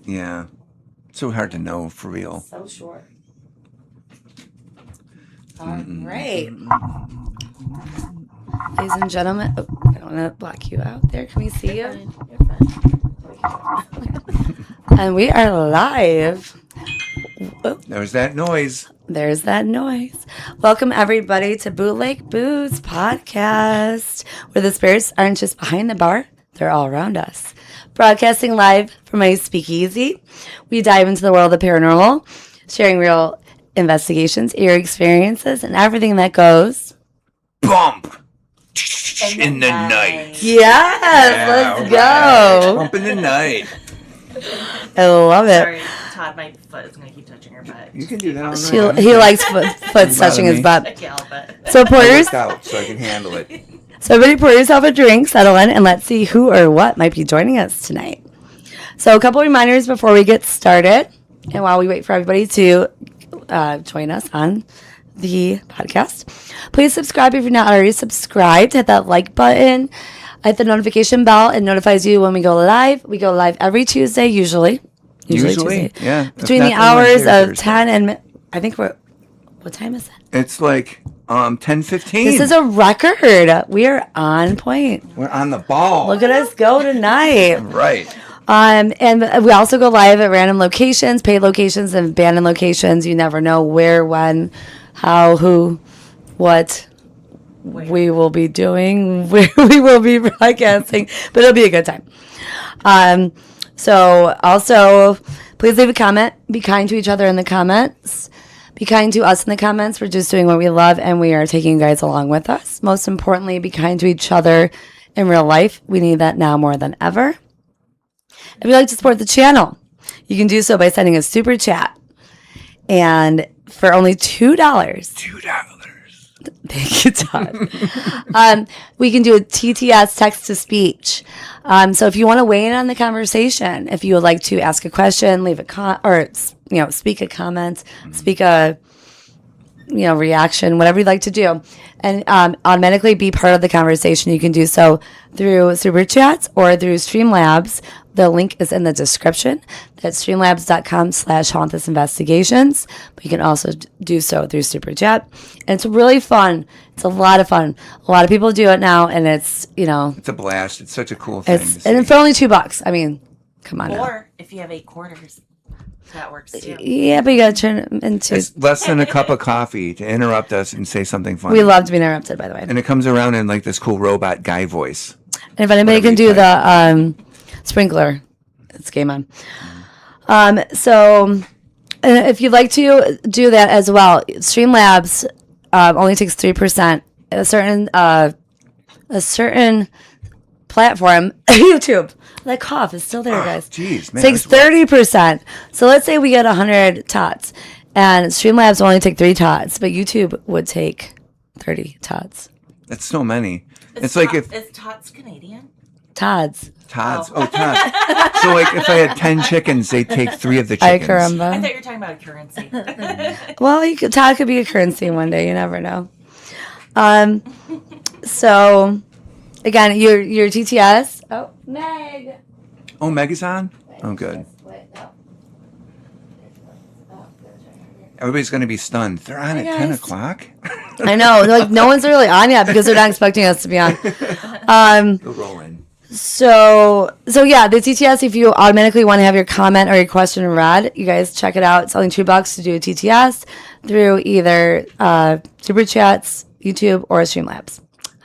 Yeah. So hard to know for real. So short. All right. Ladies and gentlemen, I don't want to block you out there. Can we see you? You're fine. And we are live. There's that noise. There's that noise. Welcome, everybody, to Bootleg Booze Podcast, where the spirits aren't just behind the bar, they're all around us. Broadcasting live from my speakeasy, we dive into the world of the paranormal, sharing real investigations, eerie experiences, and everything that goes. Bump! In the night. Yes, let's go. Bump in the night. I love it. Sorry, Todd, my foot is going to keep touching her butt. You can do that all night. He likes foot touching his me. butt. I can't help it. So pour I yours. worked out so I can handle it. So everybody pour yourself a drink, settle in, and let's see who or what might be joining us tonight. So a couple reminders before we get started, and while we wait for everybody to join us on the podcast. Please subscribe if you're not already subscribed. Hit that like button. Hit the notification bell. It notifies you when we go live. We go live every Tuesday, usually Tuesday. Yeah. Between the hours of 10 and, I think what time is it? It's like 10:15. This is a record. We are on point. We're on the ball. Look at us go tonight. Right. And we also go live at random locations, paid locations, and abandoned locations. You never know where, when, how, who, what we will be doing, where we will be broadcasting, but it'll be a good time. So also, please leave a comment. Be kind to each other in the comments. Be kind to us in the comments. We're just doing what we love, and we are taking you guys along with us. Most importantly, be kind to each other in real life. We need that now more than ever. If you'd like to support the channel, you can do so by sending a super chat. And for only $2. $2. Thank you, Todd. We can do a TTS, text to speech. So if you want to weigh in on the conversation, if you would like to ask a question, leave a speak a comment, speak a reaction, whatever you'd like to do, and automatically be part of the conversation, you can do so through Super Chats or through Streamlabs. The link is in the description. That's streamlabs.com/hauntusinvestigations. But you can also do so through Super Chat. And it's really fun. It's a lot of fun. A lot of people do it now, and it's, It's a blast. It's such a cool thing. and for only $2. I mean, come on now. Or if you have 8 quarters, that works too. Yeah, but you got to turn it into... It's less than a cup of coffee to interrupt us and say something funny. We love to be interrupted, by the way. And it comes around in like this cool robot guy voice. And if anybody can do the sprinkler, it's game on. So if you'd like to do that as well, Streamlabs only takes 3%. A certain platform, YouTube. That cough is still there, guys. Jeez, man. Takes 30%. So let's say we get 100 tots, and Streamlabs will only take 3 tots, but YouTube would take 30 tots. That's so many. It's like if Is Tots Canadian? Tods. Todd's. Oh, Todd. So like if I had 10 chickens, they take 3 of the Ay, chickens. caramba. I thought you were talking about currency. Well, Todd could be a currency one day. You never know. So, again, your TTS. Oh, Meg. Oh, Meg is on? Oh, good. Everybody's going to be stunned. They're on at 10 o'clock? I know. Like, no one's really on yet because they're not expecting us to be on. They'll roll in. So yeah, the TTS, if you automatically want to have your comment or your question read, you guys check it out. It's only $2 to do a TTS through either Super Chats, YouTube, or Streamlabs.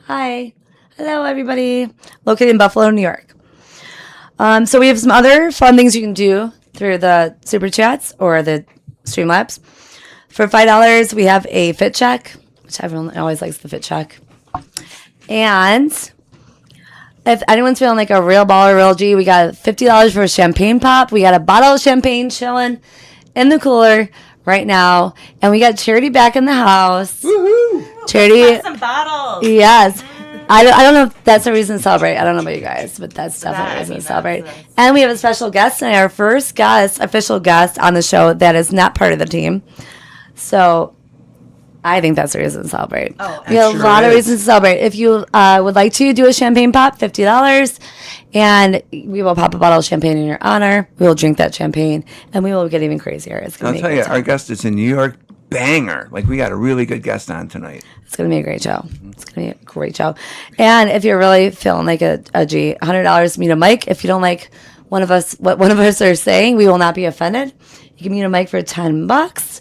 Hi. Hello, everybody. Located in Buffalo, New York. So we have some other fun things you can do through the Super Chats or the Streamlabs. For $5, we have a fit check, which everyone always likes the fit check. And if anyone's feeling like a real baller, real G, we got $50 for a champagne pop. We got a bottle of champagne chilling in the cooler right now. And we got Charity back in the house. Woohoo! Charity. Some bottles. Yes. I don't know if that's a reason to celebrate. I don't know about you guys, but that's definitely a reason to celebrate. And we have a special guest tonight, our first guest, official guest on the show that is not part of the team. So I think that's a reason to celebrate. Oh, we have sure a lot of is. reasons to celebrate. If you would like to do a champagne pop, $50, and we will pop a bottle of champagne in your honor. We will drink that champagne, and we will get even crazier. It's I'll gonna be tell a you, great our time. guest is in New York. Banger. Like, we got a really good guest on tonight. It's gonna be a great show. It's gonna be a great show. And if you're really feeling like a G, $100 to meet a mic. If you don't like what one of us are saying, we will not be offended. You can meet a mic for $10,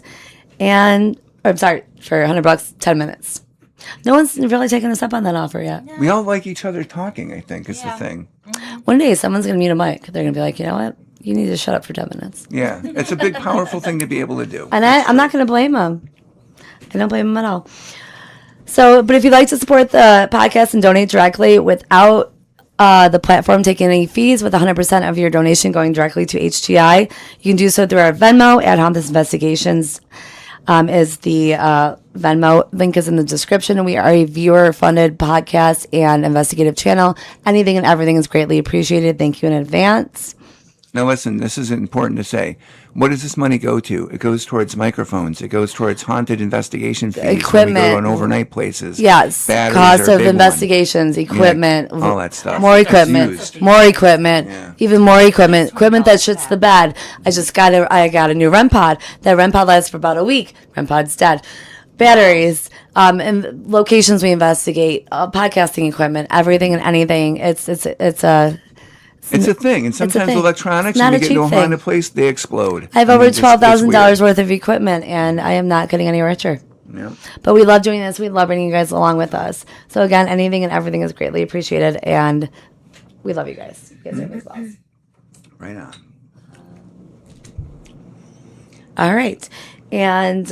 and I'm sorry, for $100, 10 minutes. No one's really taken us up on that offer yet. We all like each other talking, I think, is Yeah. the thing. One day, someone's gonna meet a mic. They're gonna be like, you know what? You need to shut up for 10 minutes. Yeah. It's a big, powerful thing to be able to do. And I'm not going to blame them. I don't blame them at all. So, but if you'd like to support the podcast and donate directly without the platform taking any fees, with 100% of your donation going directly to HTI, you can do so through our Venmo at Haunted Investigations. Is the Venmo link is in the description. We are a viewer-funded podcast and investigative channel. Anything and everything is greatly appreciated. Thank you in advance. Now, listen, this is important to say. What does this money go to? It goes towards microphones. It goes towards haunted investigation fees. when we Equipment. go on overnight places. Yes, Batteries cost are a of big one. investigations, equipment, Yeah, all that stuff. more That's equipment, used. more equipment, Yeah. even more equipment that shits the bed. I got a new REM pod. That REM pod lasts for about a week. REM pod's dead. Batteries, and locations we investigate, podcasting equipment, everything and anything. It's It's a thing. And sometimes thing. electronics, It's not when a you get into a cheap thing. haunted place, they explode. I have I over mean, it's $12,000 weird. worth of equipment, and I am not getting any richer. Yeah. But we love doing this. We love bringing you guys along with us. So again, anything and everything is greatly appreciated, and we love you guys. You guys are big balls. Right on. All right. And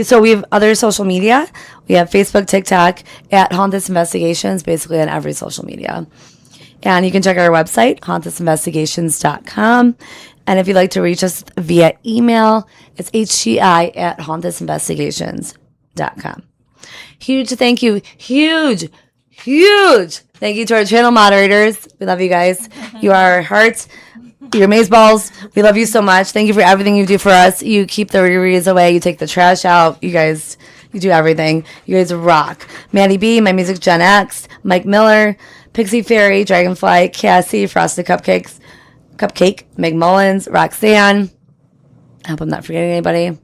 so we have other social media. We have Facebook, TikTok, at Haunted Investigations, basically on every social media. And you can check our website, hauntedsInvestigations.com. And if you'd like to reach us via email, it's hti@hauntedsInvestigations.com. Huge thank you. Huge thank you to our channel moderators. We love you guys. You are our hearts. Your amazeballs. We love you so much. Thank you for everything you do for us. You keep the rereads away. You take the trash out. You guys, you do everything. You guys rock. Maddie B, My Music Gen X, Mike Miller, Pixie Fairy, Dragonfly, Cassie, Frosted Cupcake, Meg Mullins, Roxanne. I hope I'm not forgetting anybody.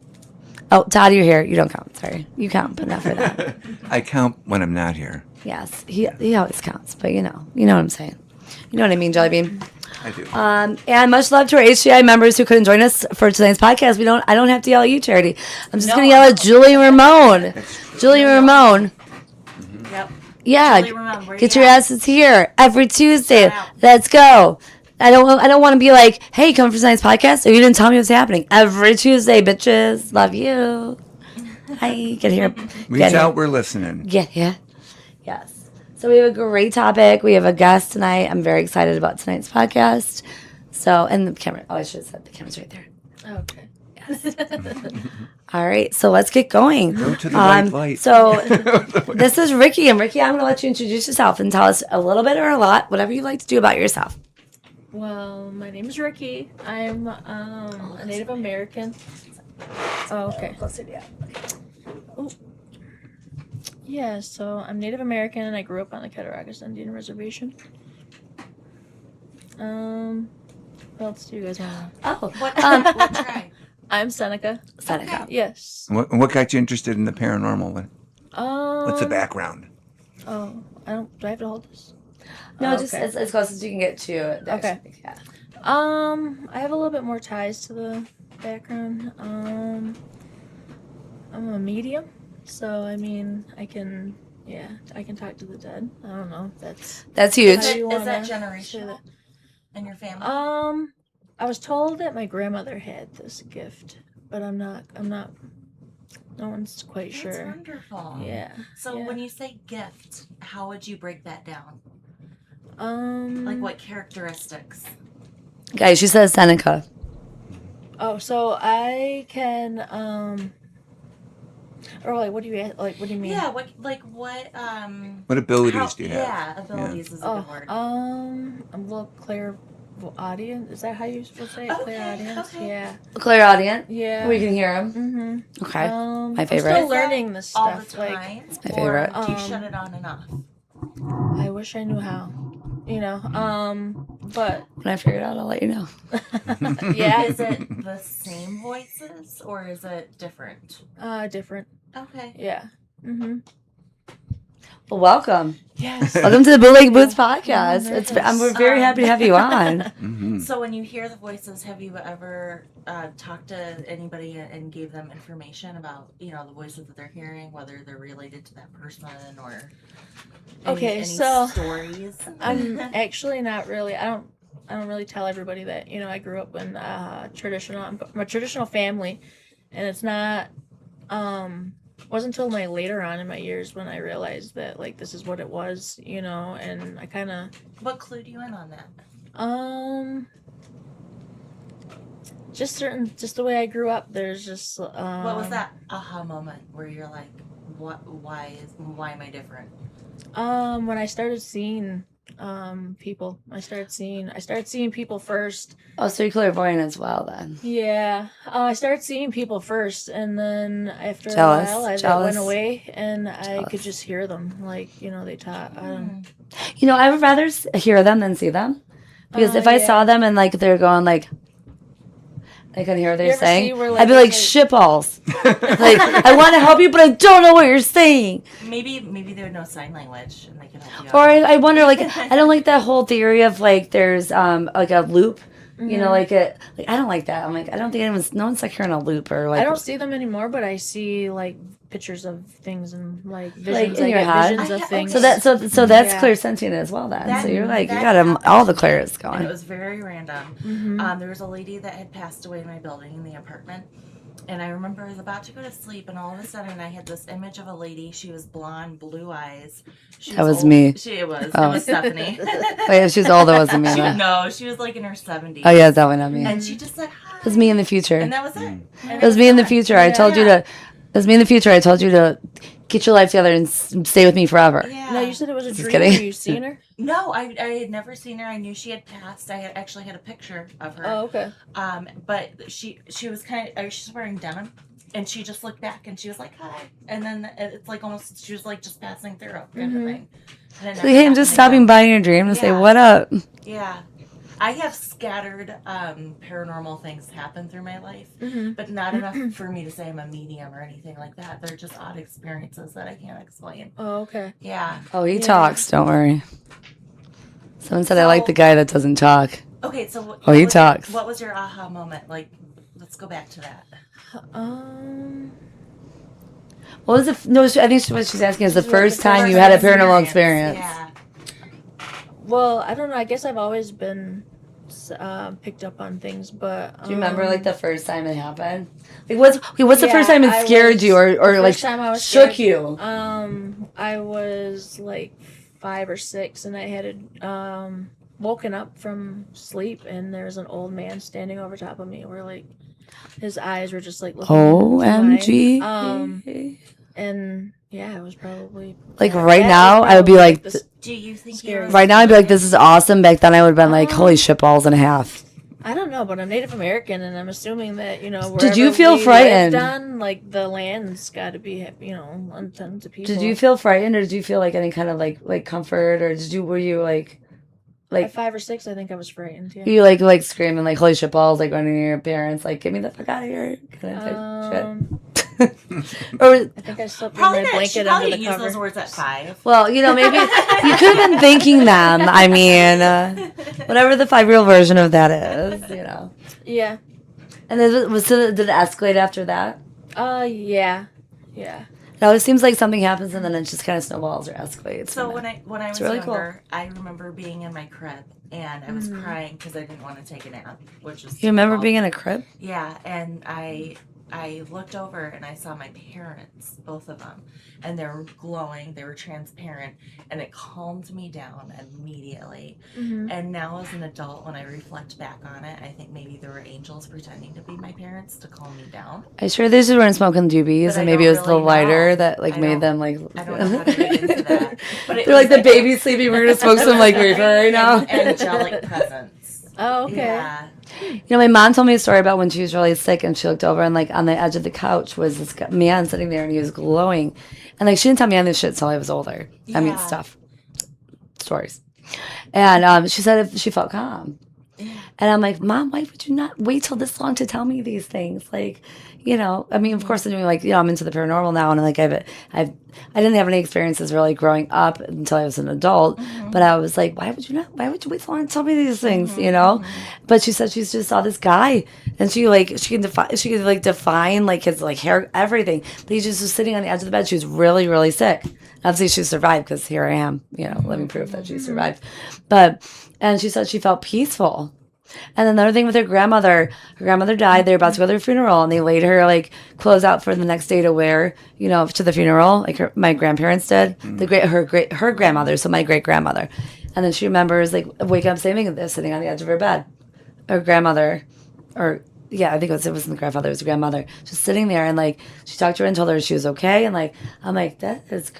Oh, Todd, you're here. You don't count. Sorry. You count, but not for that. I count when I'm not here. Yes, he always counts, but you know what I'm saying. You know what I mean, Jellybean. I do. And much love to our HGI members who couldn't join us for tonight's podcast. I don't have to yell at you, Charity. I'm just gonna yell at Julie Ramone. Julie Ramone. Yep. Yeah, Julie Ramone, where get you your at? asses here every Tuesday. Shout out. Let's go. I don't want to be like, hey, come for tonight's podcast. Oh, you didn't tell me what's happening. Every Tuesday, bitches. Love you. Hi, get here. Reach Get out. here. We're listening. Get here. Yes. So we have a great topic. We have a guest tonight. I'm very excited about tonight's podcast. So, and the camera. Oh, I should have said the camera's right there. Okay. All right. So let's get going. Go to the white light. So this is Ricky. And Ricky, I'm going to let you introduce yourself and tell us a little bit or a lot, whatever you like to do about yourself. Well, my name is Ricky. I'm a Native American. Oh, okay. Closer to you. Yeah, so I'm Native American and I grew up on the Cattaraugus Indian Reservation. What else do you guys want to know? Oh, What tribe? I'm Seneca. Seneca. Yes. What got you interested in the paranormal? What's the Um, background? Oh, do I have to hold this? No, Oh, just okay. as close as you can get to it. Okay. Yeah. I have a little bit more ties to the background. I'm a medium, so I mean, I can talk to the dead. I don't know if That's huge. Is, it, you is that wanna say generational in your family? I was told that my grandmother had this gift, but I'm not. No one's quite That's sure. wonderful. Yeah. So yeah. when you say gift, how would you break that down? Like what characteristics? Guys, she says Seneca. Oh, so I can or like what do you mean? Yeah. What What abilities how- do you have? Yeah, abilities is a good word. I'm a little audience. Is that how you're supposed to say it? Okay, Clairaudience? okay. Yeah. Clairaudient. Yeah. We can hear him. Mm-hmm. Okay. My I'm favorite. still learning this all the stuff. Like, time? my favorite. Or do you shut it on and off? I wish I knew how. You know. But When I figure it out, I'll let you know. yeah, Is it the same voices or is it different? different. Okay. Yeah. Mm-hmm. Well, welcome. Yes. Welcome to the Bootleg Boots podcast. nervous. We're very happy to have you on. So when you hear the voices, have you ever talked to anybody and gave them information about, the voices that they're hearing, whether they're related to that person or any so stories? I'm actually not really. I don't really tell everybody that I grew up in a traditional family, and it's not. Wasn't until later on in my years when I realized that this is what it was, and I kind of. What clued you in on that? Just the way I grew up. There's just. What was that aha moment where you're like, why am I different? When I started seeing people. I started seeing people first. Oh, so you're clairvoyant as well then. Yeah. I started seeing people first, and then after Jealous. a while, that went away, and I could just hear them. They talk. I would rather hear them than see them. Because if I yeah. saw them and they're going I couldn't hear what You they're ever saying, see where, I'd be like, shitballs. I want to help you, but I don't know what you're saying. Maybe they would know sign language and they can help you Or out. I wonder, I don't like that whole theory of there's a loop. I don't like that. I'm I don't think no one's hearing a loop or I don't see them anymore, but I see pictures of things and visions. in I your get head? visions of things. So that's Yeah. clairsentient as well then. So you're you that got all the clairs And going. it was very random. There was a lady that had passed away in my building in the apartment. And I remember I was about to go to sleep, and all of a sudden I had this image of a lady. She was blonde, blue eyes. That was me. It was Wait, Stephanie. if she's older, wasn't me then. No, she was in her 70s. Oh yeah, that one not me. And she just said hi. It was me in the future. And that was it. It was me in the future. I told you to. It was me in the future. I told you to get your life together and stay with me forever. Yeah. No, you said it was a Just dream. kidding. Have you seen her? No, I had never seen her. I knew she had passed. I had actually had a picture of her. Oh, okay. But she was she's wearing denim, and she just looked back and she was like hi, and then it's almost she was just passing through kind of thing. And So, hey, I'm just stopping by in your dream to say what up. Yeah. I have scattered paranormal things happen through my life, but not enough for me to say I'm a medium or anything like that. They're just odd experiences that I can't explain. Oh, okay. Yeah. Oh, he talks. Don't worry. Someone said I like the guy that doesn't talk. Okay, so he talks. What was your aha moment? Let's go back to that. What was the? No, I think what she's asking is the first time you had a paranormal experience. Yeah. Well, I don't know. I guess I've always been picked up on things, but Do you remember the first time it happened? What's the first time it I scared was- you or the first time I was shook scared, you? I was 5 or 6, and I had woken up from sleep, and there was an old man standing over top of me, where his eyes were just looking into OMG. mine. And yeah, it was probably Right that now, was I would be probably, like, Do you think Scary. right now I'd be like, this is awesome. Back then I would have been holy shit balls and a half. I don't know, but I'm Native American, and I'm assuming that Did you wherever feel we frightened? lived on, the land's got to be untended to people. Did you feel frightened or did you feel any kind of comfort or were you At 5 or 6, I think I was frightened. Yeah. you screaming holy shit balls running to your parents get me the fuck out of here kind of type shit? Or I think I slept Probably in my not. She blanket probably under didn't the use cover. those words at 5. well, maybe you could have been thinking them. I mean, whatever the 5-year-old version of that is, Yeah. And did it escalate after that? Yeah. Yeah. It always seems like something happens and then it just kind of snowballs or escalates. So from when it. I was really younger, I remember being in my crib and I was crying because I didn't want to take a nap, which is You remember typical. being in a crib? Yeah, and I looked over and I saw my parents, both of them, and they were glowing, they were transparent, and it calmed me down immediately. And now as an adult, when I reflect back on it, I think maybe there were angels pretending to be my parents to calm me down. I sure they just weren't smoking doobies But I and maybe it don't was the really lighter know. that I made them I don't know how to get into that. But it They're was the baby sleeping. We're gonna smoke some reefer right now. Angelic presence. Oh, okay. Yeah. You know, my mom told me a story about when she was really sick and she looked over and like on the edge of the couch was this man sitting there and he was glowing. And like she didn't tell me any of this shit until I was older. I mean, Yeah. stuff. Stories. And she said if she felt calm. And I'm like, Mom, why would you not wait till this long to tell me these things? Like, you know, I mean, of course, I'm doing like, you know, I'm into the paranormal now, and like, I didn't have any experiences really growing up until I was an adult. But I was like, why would you wait so long to tell me these things? You know? But she said she just saw this guy, and she could define like his like hair, everything. But he just was sitting on the edge of the bed. She was really, really sick. Obviously, she survived because here I am, you know, living proof that she survived. And she said she felt peaceful. And then the other thing with her grandmother died. They were about to go to her funeral, and they laid her like clothes out for the next day to wear, you know, to the funeral, like my grandparents did. Her grandmother, so my great grandmother. And then she remembers like waking up saying this, sitting on the edge of her bed. Her grandmother, or yeah, I think it wasn't the grandfather, it was the grandmother, just sitting there, and like she talked to her and told her she was okay, and like I'm like that is.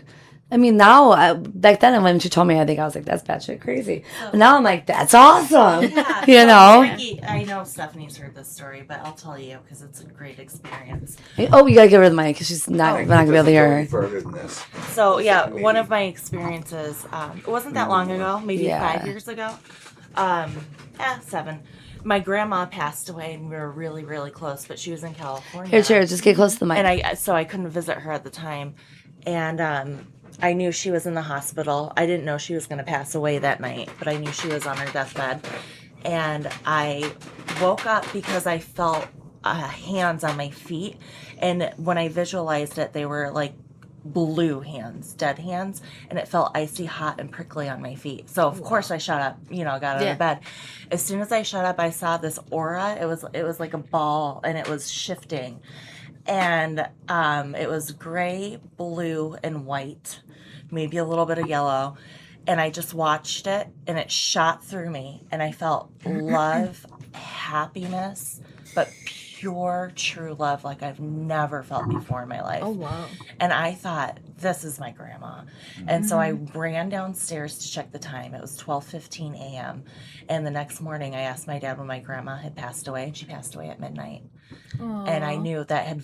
I mean, now, back then, and when she told me, I think I was like, that's batshit crazy. But now I'm like, that's awesome. Yeah, You so know? Ricky, I know Stephanie's heard this story, but I'll tell you because it's a great experience. Oh, you gotta give her the mic because she's not going to be able to hear her. Further than this. So yeah, one of my experiences, it wasn't that long ago, maybe Yeah. 5 years ago, 7. My grandma passed away, and we were really, really close, but she was in California. Here, cheers. Just get close to the mic. And I couldn't visit her at the time, and I knew she was in the hospital. I didn't know she was going to pass away that night, but I knew she was on her deathbed. And I woke up because I felt hands on my feet. And when I visualized it, they were like blue hands, dead hands. And it felt icy hot and prickly on my feet. So, of course, I shut up, you know, got out of bed. As soon as I shut up, I saw this aura. It was like a ball, and it was shifting. And it was gray, blue, and white, maybe a little bit of yellow. And I just watched it, and it shot through me. And I felt love, happiness, but pure, true love like I've never felt before in my life. Oh, wow. And I thought, this is my grandma. And so I ran downstairs to check the time. It was 12:15 a.m. And the next morning, I asked my dad when my grandma had passed away, and she passed away at midnight. And I knew that had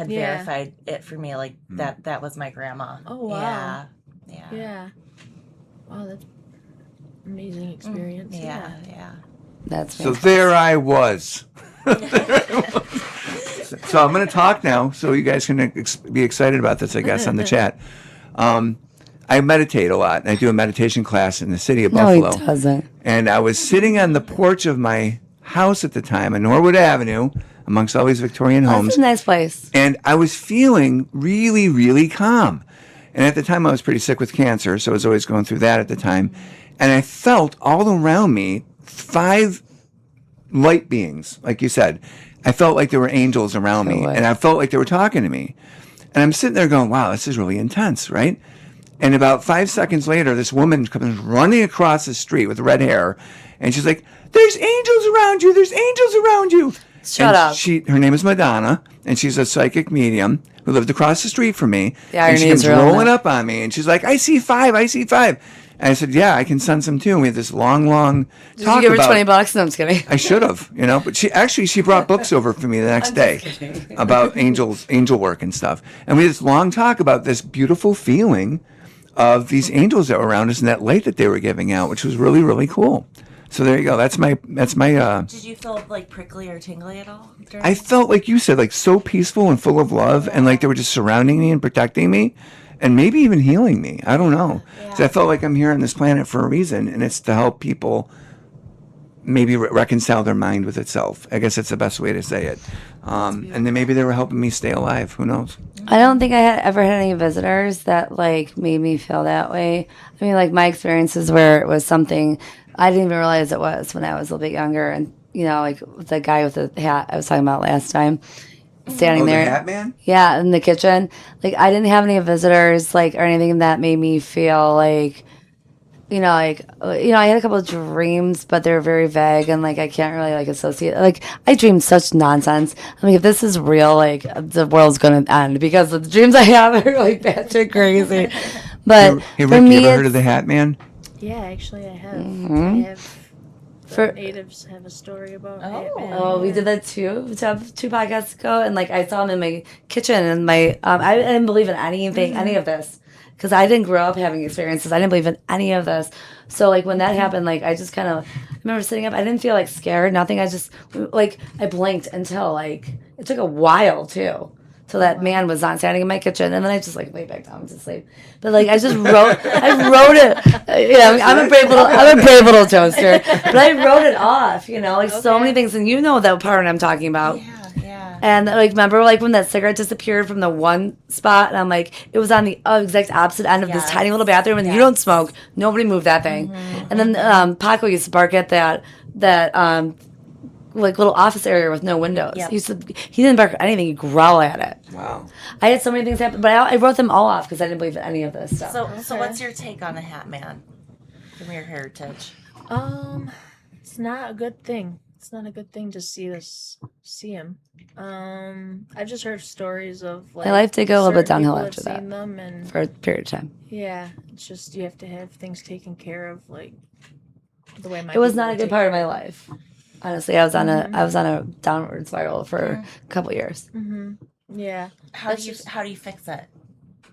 verified it for me, like that was my grandma. Oh, wow. Yeah. Wow, that's amazing experience. Yeah. That's So there I was. So I'm going to talk now, so you guys can be excited about this, I guess, on the chat. I meditate a lot, and I do a meditation class in the city of Buffalo. No, he doesn't. And I was sitting on the porch of my house at the time on Norwood Avenue, amongst all these Victorian homes. That's a nice place. And I was feeling really, really calm. And at the time, I was pretty sick with cancer, so I was always going through that at the time. And I felt all around me 5 light beings, like you said. I felt like there were angels around me, and I felt like they were talking to me. And I'm sitting there going, wow, this is really intense, right? And about 5 seconds later, this woman comes running across the street with red hair, and she's like, there's angels around you, there's angels around you. Shut up. Her name is Madonna, and she's a psychic medium who lived across the street from me. The irony and she is comes real, rolling man. up on me, and she's like, I see 5, I see 5. And I said, yeah, I can sense them too. And we had this long Did talk you give her about. $20? No, I'm just kidding. I should have, but she brought books over for me the next day about angel work and stuff. And we had this long talk about this beautiful feeling of these angels that were around us and that light that they were giving out, which was really, really cool. So there you go. That's my. Did you feel like prickly or tingly at all? I felt like you said, like so peaceful and full of love, and like they were just surrounding me and protecting me, and maybe even healing me. I don't know. So I felt like I'm here on this planet for a reason, and it's to help people maybe reconcile their mind with itself. I guess that's the best way to say it. And then maybe they were helping me stay alive. Who knows? I don't think I had ever had any visitors that like made me feel that way. I mean, like my experiences where it was something I didn't even realize it was when I was a little bit younger, and like the guy with the hat I was talking about last time, standing there. The Hat Man? Yeah, in the kitchen. Like I didn't have any visitors, like or anything that made me feel like, I had a couple of dreams, but they're very vague, and like I can't really like associate. Like I dream such nonsense. I'm like, if this is real, like the world's gonna end because the dreams I have are like batshit crazy. But Hey, for Rick, me, you ever heard of the Hat Man? Yeah, actually, I have. Mm-hmm. For- natives have a story about Oh. Batman. Oh, we did that too. Two podcasts ago, and like I saw him in my kitchen, and my I didn't believe in anything, any of this, because I didn't grow up having experiences. I didn't believe in any of this. So like when that happened, like I just kind of remember sitting up. I didn't feel like scared, nothing. I just like I blinked until like it took a while too. So that man was not standing in my kitchen, and then I just like lay back down to sleep. But like I just wrote, I wrote it. Yeah, I'm a brave little toaster. But I wrote it off, like so many things, and you know that part I'm talking about. Yeah. And like remember like when that cigarette disappeared from the one spot, and I'm like, it was on the exact opposite end of this tiny little bathroom, and you don't smoke, nobody moved that thing. And then Paco used to bark at that like little office area with no windows. Yep. He didn't bark at anything. He growled at it. Wow. I had so many things happen, but I wrote them all off because I didn't believe in any of this stuff. So what's your take on the Hat Man from your heritage? It's not a good thing. It's not a good thing to see him. I've just heard stories of like My life did go a little bit certain downhill people after have that. seen them and For a period of time. yeah, it's just you have to have things taken care of like the way my It was people not a would good take part of care my life. Honestly, I was on a downward spiral for a couple years. Yeah. How do you fix it?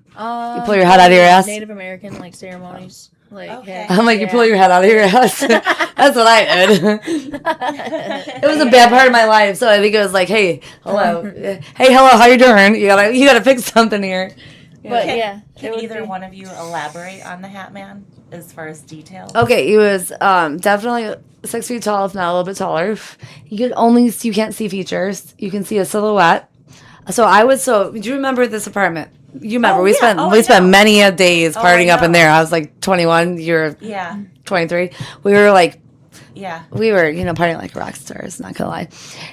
You pull your head out of your ass? Native American like ceremonies. Like Okay. I'm like, you pull your head out of your ass. That's what I did. It was a bad part of my life, so I think it was like, hey, hello, how you doing? You gotta fix something here. But yeah, Can either one of you elaborate on the Hat Man as far as details? Okay, he was definitely 6 feet tall, if not a little bit taller. You can't see features. You can see a silhouette. So do you remember this apartment? You remember we spent many a days partying up in there. I was like 21, you're 23. We were like partying like rock stars, not gonna lie.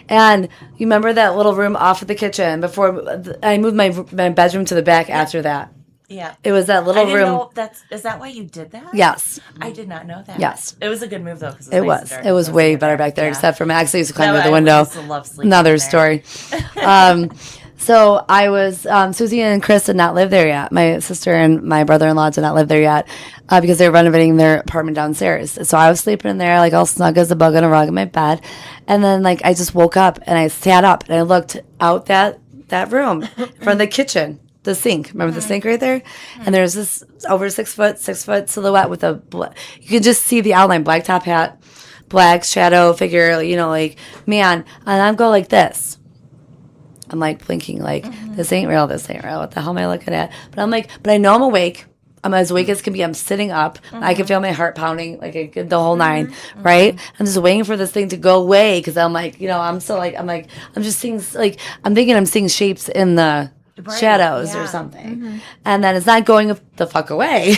And you remember that little room off of the kitchen before I moved my bedroom to the back after that. Yeah. It was that little room. Is that why you did that? Yes. I did not know that. Yes. It was a good move though. Cause It nice was. and dark It was and way cozy better in there. back there, Yeah. except for Max. I used to climb No, out the I window. used to love sleeping Another in there. story. So I was, Susie and Chris did not live there yet. My sister and my brother-in-law did not live there yet because they were renovating their apartment downstairs. So I was sleeping in there, like all snug as a bug on a rug in my bed. And then like I just woke up and I sat up and I looked out that room from the kitchen, the sink. Remember the sink right there? And there's this over 6 foot silhouette with you can just see the outline, black top hat, black shadow figure, like man. And I'm going like this. I'm like blinking, like this ain't real. What the hell am I looking at? But I'm like, but I know I'm awake. I'm as awake as can be. I'm sitting up. I can feel my heart pounding, like the whole nine, right? I'm just waiting for this thing to go away because I'm like, I'm still like, I'm just seeing, like, I'm thinking I'm seeing shapes in the shadows or something, and then it's not going the fuck away.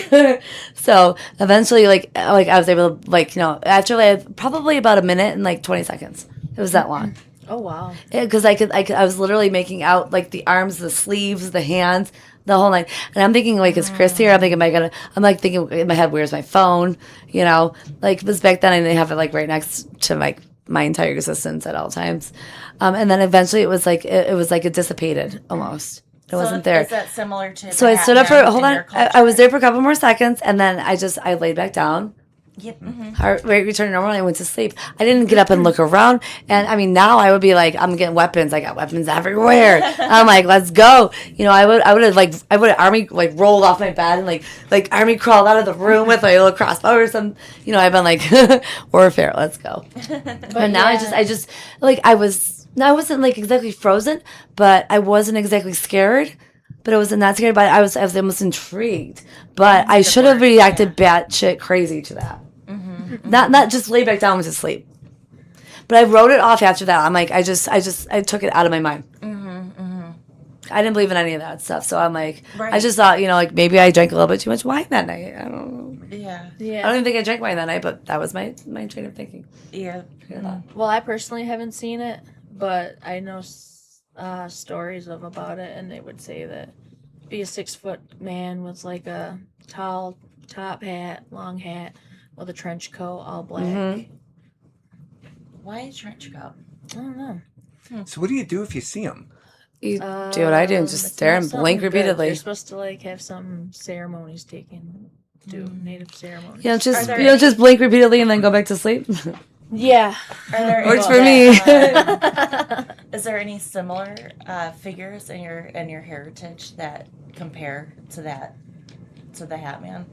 So eventually, like I was able to, after probably about a minute and like 20 seconds. It was that long. Oh wow! Because I was literally making out like the arms, the sleeves, the hands, the whole night. And I'm thinking like, is Chris here? I'm thinking, I'm like thinking in my head, where's my phone? Because back then I didn't have it like right next to my entire existence at all times. And then eventually it was like it dissipated almost. It wasn't there. Is that similar to? So I stood up for hold on. I was there for a couple more seconds, and then I laid back down. Yep. Heart rate returned to normal, and I went to sleep. I didn't get up and look around. And I mean, now I would be like, I'm getting weapons. I got weapons everywhere. I'm like, let's go. I would have army rolled off my bed and like army crawled out of the room with my little crossbow or some. I've been like warfare. Let's go. But now I just I wasn't like exactly frozen, but I wasn't exactly scared. But I wasn't that scared, but I was almost intrigued. But I should have reacted batshit crazy to that. Not just lay back down to sleep. But I wrote it off after that. I'm like, I took it out of my mind. I didn't believe in any of that stuff. So I'm like, I just thought, like maybe I drank a little bit too much wine that night. I don't know. Yeah. I don't even think I drank wine that night, but that was my train of thinking. Yeah. Well, I personally haven't seen it, but I know stories about it, and they would say that be a 6 foot man with like a tall top hat, long hat, with a trench coat, all black. Why a trench coat? I don't know. So what do you do if you see them? You do what I do and just It's stare not and something blink good. repeatedly. You're supposed to like have some ceremonies taken, do native ceremonies. Just blink repeatedly and then go back to sleep. Yeah. Works for me. Is there any similar figures in your heritage that compare to the Hat Man?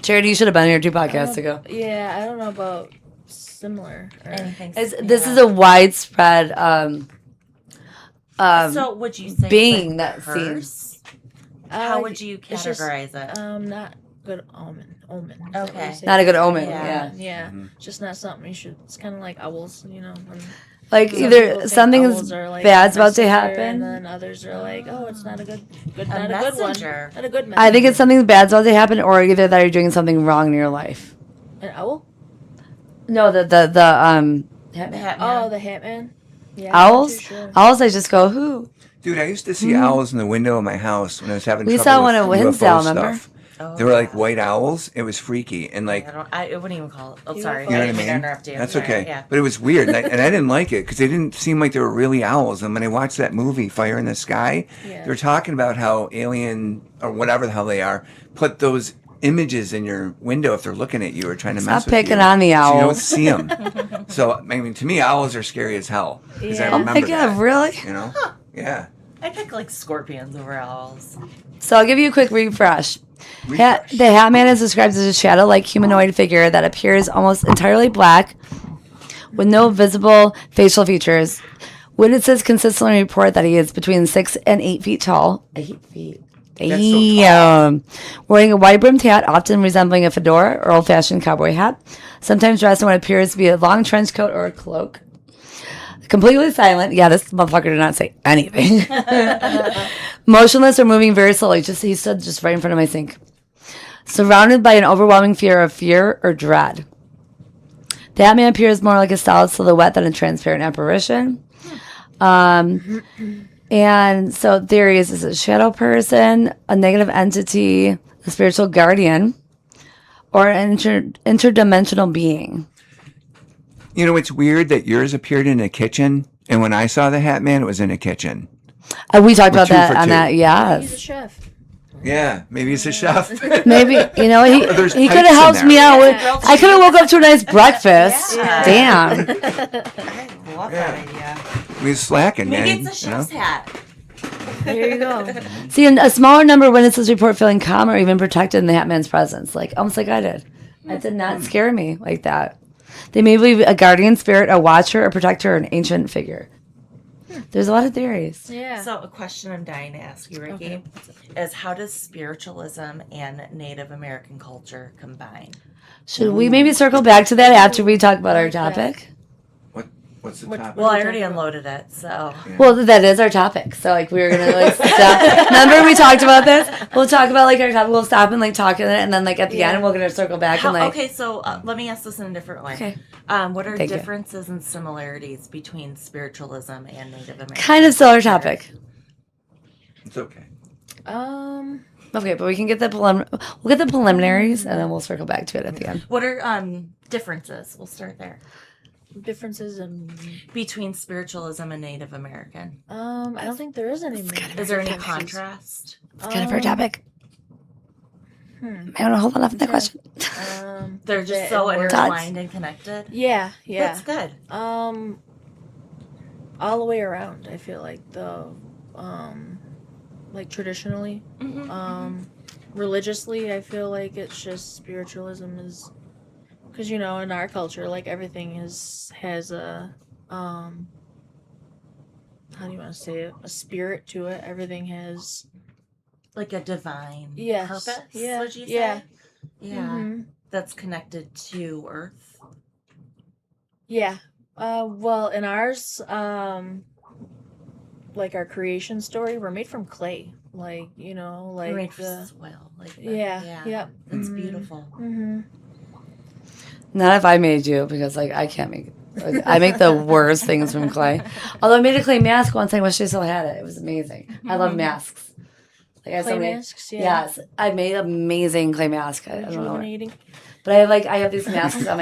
Charity, you should have been here 2 podcasts ago. Yeah, I don't know about similar. Anything? This is a widespread so would you say being it's like that curse? How would you categorize it? Not good omen. Okay. Not a good omen. Yeah. Yeah. Just not something you should. It's kind of like owls, you know. Like Some people either think something owls is are, like, bad's about to messenger, happen. and then others are like, oh, it's not a good A not a good messenger. one, not a good messenger. I think it's something bad's about to happen, or either that you're doing something wrong in your life. An owl. No, the The Hat Man. Oh, the Hat Man. Yeah. owls. I'm not too sure. Owls, I just go who. Dude, I used to see owls in the window of my house when I was having We trouble saw with one at UFO Winsdale, stuff. remember? Oh, They were like white owls. It was freaky and like, I wouldn't even call it. Oh, sorry. You you know I what I didn't mean to mean? interrupt you. That's Sorry, okay. Yeah. But it was weird, and I didn't like it because they didn't seem like they were really owls. And when I watched that movie, Fire in the Sky, Yeah. they were talking about how alien or whatever the hell they are put those images in your window if they're looking at you or trying to mess Stop with picking you. on the So you don't owls. see them. So I mean, to me, owls are scary as hell because I Yeah. Oh remember my god, that. really? You know? Yeah. I pick like scorpions over owls. So I'll give you a quick refresh. Refresh. The Hat Man is described as a shadow-like humanoid figure that appears almost entirely black, with no visible facial features. Witnesses consistently report that he is between 6 and 8 feet tall. 8 feet. That's so Damn. Wearing a wide-brimmed hat, often resembling a fedora or old-fashioned cowboy hat. Sometimes dressed in what appears to be a long trench coat or a cloak. Completely silent. Yeah, this motherfucker did not say anything. Motionless or moving very slowly. He stood just right in front of my sink. Surrounded by an overwhelming fear or dread. The Hat Man appears more like a solid silhouette than a transparent apparition. And so theories is a shadow person, a negative entity, a spiritual guardian, or an interdimensional being. You know, it's weird that yours appeared in a kitchen, and when I saw the Hat Man, it was in a kitchen. We talked about 2 that for on 2. that, He's a yes. chef. Yeah, maybe he's a chef. Maybe, you know, There's he pipes could have in helped there. me out. Yeah. I could have woke up to a nice breakfast. Yeah. Damn. I love that idea. He's slacking, Maybe man. it's a you know? chef's hat. There you go. See, a smaller number of witnesses report feeling calm or even protected in the Hat Man's presence, like almost like I did. That did not scare me like that. They may be a guardian spirit, a watcher, a protector, or an ancient figure. There's a lot of theories. Yeah. So a question I'm dying to ask you, Ricky, Okay. is how does spiritualism and Native American culture combine? Should we maybe circle back to that after we talk about our topic? What's the What- topic? Well, I we already talking about? unloaded it, so Well, that is our topic. So, like, we were going to, like, stop. Remember we talked about this? We'll talk about, like, our topic. We'll stop and, like, talk in it. And then, like, at the end, we're going to circle back and, like. okay. So let me ask this in a different way. Okay. What are Thank you. differences and similarities between spiritualism and Native American? Kind of similar topic. It's okay. Okay, but we can get we'll get the preliminaries and then we'll circle back to it at the end. What are differences? We'll start there differences in. between spiritualism and Native American. I don't think there is any. Is there any contrast? It's kind of our topic. I want to hold on off that question. They're just that so it works. intertwined and connected. Yeah. That's good. All the way around. I feel like like traditionally, religiously, I feel like it's just spiritualism is, because in our culture, like everything has a how do you want to say it? A spirit to it. Everything has Like a divine Yes. purpose, Yeah. would you say? Yeah. Yeah. Mhm. That's connected to Earth. Yeah. Well, in ours, like our creation story, we're made from clay. Like, like Made for the. soil. Like Yeah. Yep. That's beautiful. Mm-hmm. Not if I made you, because, like, I can't make like, I make the worst things from clay. Although I made a clay mask once. I wish I still had it. It was amazing. I love masks. Like, I have so Clay many. masks, yeah. Yes, I made amazing clay mask. I don't know. Rejuvenating. But I have these masks on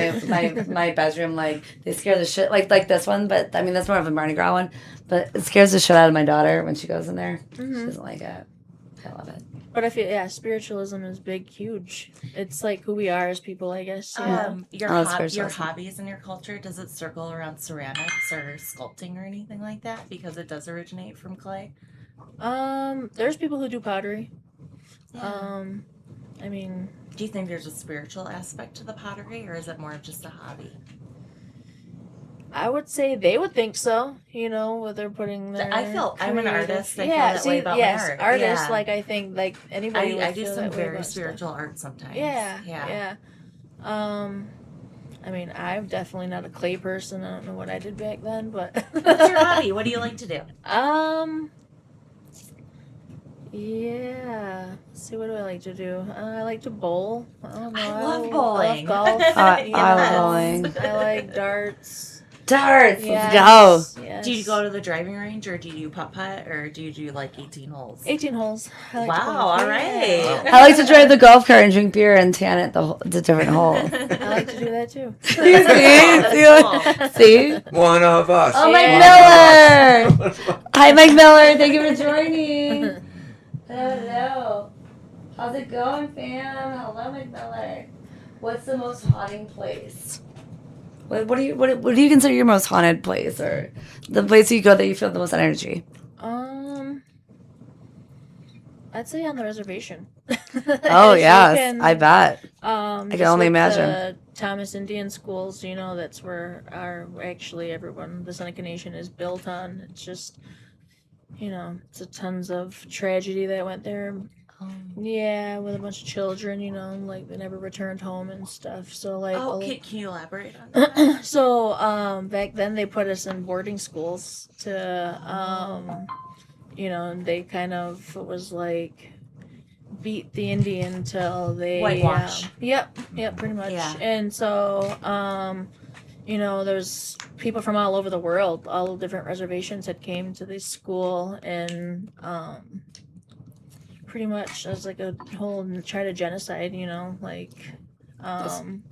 my bedroom, like they scare the shit like this one, but I mean that's more of a Mardi Gras one. But it scares the shit out of my daughter when she goes in there. She doesn't like it. I love it. But I feel spiritualism is big, huge. It's like who we are as people, I guess. Yeah. Your Oh, that's your spiritualism. hobbies in your culture, does it circle around ceramics or sculpting or anything like that? Because it does originate from clay. There's people who do pottery. Yeah. I mean, Do you think there's a spiritual aspect to the pottery, or is it more of just a hobby? I would say they would think so. You know, what they're putting their. I feel I'm an creative- artist. I feel that way about yes, my art. artists. Yeah. Like I think, like anybody. Would I do feel some that way very about stuff. spiritual art sometimes. Yeah. I mean, I'm definitely not a clay person. I don't know what I did back then, but. What's your hobby? What do you like to do? Yeah. Let's see, what do I like to do? I like to bowl. I don't know. I love bowling. I love golf. I Yes. love bowling. I like darts. Darts. Yes. Let's go. Yes. Do you go to the driving range, or do you do putt-putt, or do you do like 18 holes? 18 holes. I like to Wow, golf. all right. I like to drive the golf cart and drink beer and tan at the different holes. I like to do that too. See? One of us. Oh, Mike Yeah. Miller! Hi, Mike Miller. Thank you for joining. Hello. How's it going, fam? Hello, Mike Miller. What's the most haunting place? What do you consider your most haunted place, or the place you go that you feel the most energy? I'd say on the reservation. Oh As you yes, can, I bet. I can only imagine. The Thomas Indian schools, you know, that's where everyone, the Seneca Nation is built on. It's just, you know, it's a tons of tragedy that went there. Yeah, with a bunch of children, you know, like they never returned home and stuff. So like, Can you elaborate on that? so back then they put us in boarding schools to you know, and they kind of was like beat the Indian till they Whitewash. Yep, pretty much. Yeah. And so you know, there's people from all over the world, all different reservations had came to this school, and pretty much as like a whole try to genocide, you know, like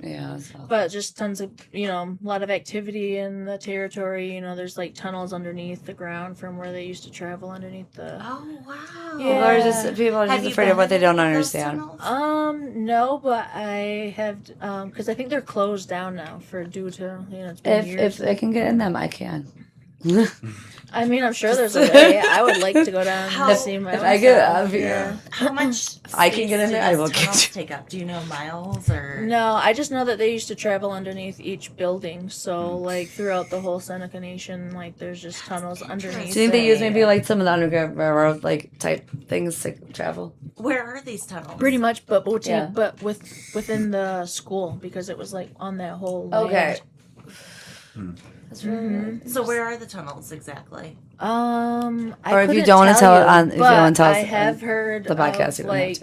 Yeah. but just tons of, you know, a lot of activity in the territory. You know, there's like tunnels underneath the ground from where they used to travel underneath the. Oh wow! Yeah. People are Have just you afraid been of what they in don't any of those understand. tunnels? No, but I have, because I think they're closed down now due to, you know, it's been years. If I can get in them, I can. I mean, I'm sure there's a way. I would like to go down and see my If own I get self. up, yeah. How much? I can get in space there, do I those will get tunnels you. take up? Do you know miles or? No, I just know that they used to travel underneath each building. So, like, throughout the whole Seneca Nation, like, there's just tunnels underneath. Do you think they use maybe like some of the Underground Railroad like type things to travel? Where are these tunnels? Pretty much, but Yeah. within the school, because it was like on that whole Okay. land. That's really So where are the tunnels exactly? I Or if you couldn't don't wanna tell it you, on- if you but don't wanna tell us I have on heard the podcast, of, you don't have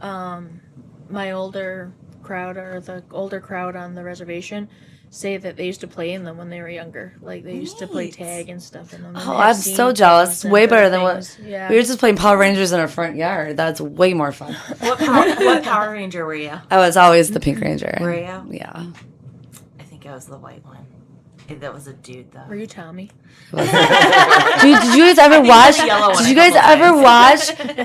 like my older crowd, or the older crowd on the reservation, say that they used to play in them when they were younger. Like they used to play Neat. tag and stuff in them. and Oh, they have I'm seen so jealous. things and Way heard better than what things. Yeah. we were just playing Power Rangers in our front yard. That's way more fun. What Power Ranger were you? I was always the Pink Ranger. Were you? Yeah. I think I was the white one. That was a dude though. Were you Tommy? Dude, did you guys ever watch? the yellow one Did a you guys couple ever times.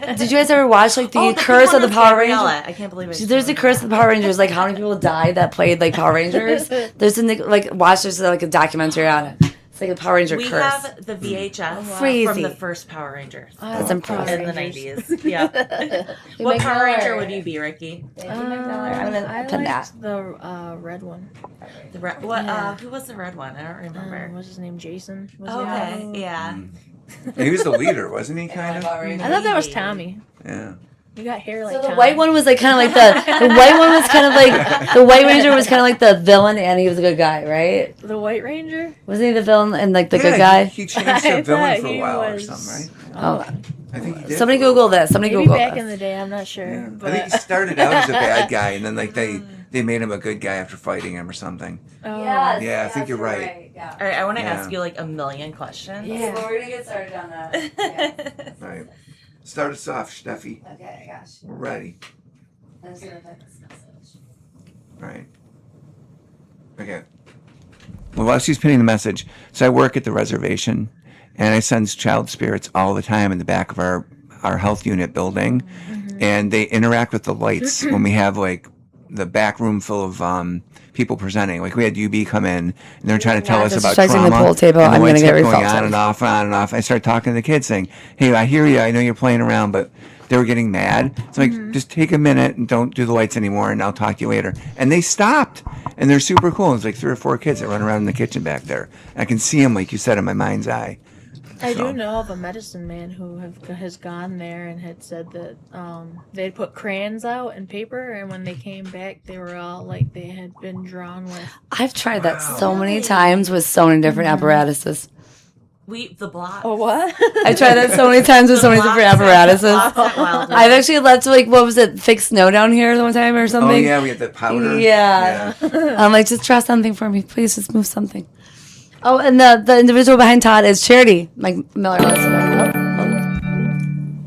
watch? Did you guys ever watch like the Oh, Curse one of the with Power Gabriella. Rangers? I can't believe it. There's the Curse of the Power Rangers. Like how many people died that played like Power Rangers. There's there's like a documentary on it. It's like a Power Ranger We curse. have the VHS Crazy. from the first Power Rangers That's Oh, impressive. in the Rangers. 90s. Yeah. You What make Power Miller. Ranger would you be, Ricky? I'm gonna I pin that. liked the red one. The red. What? Yeah. Who was the red one? I don't remember. What's his name? Jason. Was he Okay. on? Yeah. He was the leader, wasn't he? Kind of. I thought that was Maybe. Tommy. Yeah. You got hair like So the Tommy. white one was like kind of like the white one was kind of like the White Ranger was kind of like the villain and he was a good guy, right? The White Ranger? Wasn't he the villain and like the Yeah, good guy? He changed to I a villain thought for a he while or was- something, right? Oh, I think he did. somebody Google this. Somebody Maybe Google back this. in the day, I'm not sure. Yeah. But I think he started out as a bad guy, and then like they made him a good guy after fighting him or something. Yes, Yeah, I think you're right. Yeah. All right. I want to Yeah. ask you like a million questions. Yeah. Well, we're gonna get started on that. Yeah. All right. Start us off, Steffi. Okay, I got you. We're ready. I'm just gonna type this message. All right. Okay. Well, while she's pinning the message, so I work at the reservation, and I sense child spirits all the time in the back of our health unit building. and they interact with the lights when we have like the back room full of people presenting. Like we had UB come in, and they're trying to tell us about Disrespecting the trauma. pool table, and the I'm lights gonna get kept going refaulted. on and off and on and off. I started talking to the kids saying, "Hey, I hear you. I know you're playing around, but." They were getting mad. It's like, just take a minute and don't do the lights anymore, and I'll talk to you later. And they stopped, and they're super cool. It's like 3 or 4 kids that run around in the kitchen back there. I can see them, like you said, in my mind's eye. I So- do know of a medicine man who has gone there and had said that they'd put crayons out and paper, and when they came back, they were all like they had been drawn with. I've tried that so many Really? times with so many different apparatuses. The blocks. Oh, what? I tried that so many times with so many different apparatuses. I've actually left like what was it, fake snow down here one time or Oh, something. yeah, we had the powder. Yeah. I'm like, just draw something for me, please. Just move something. Oh, and the individual behind Todd is Charity, Mike Miller.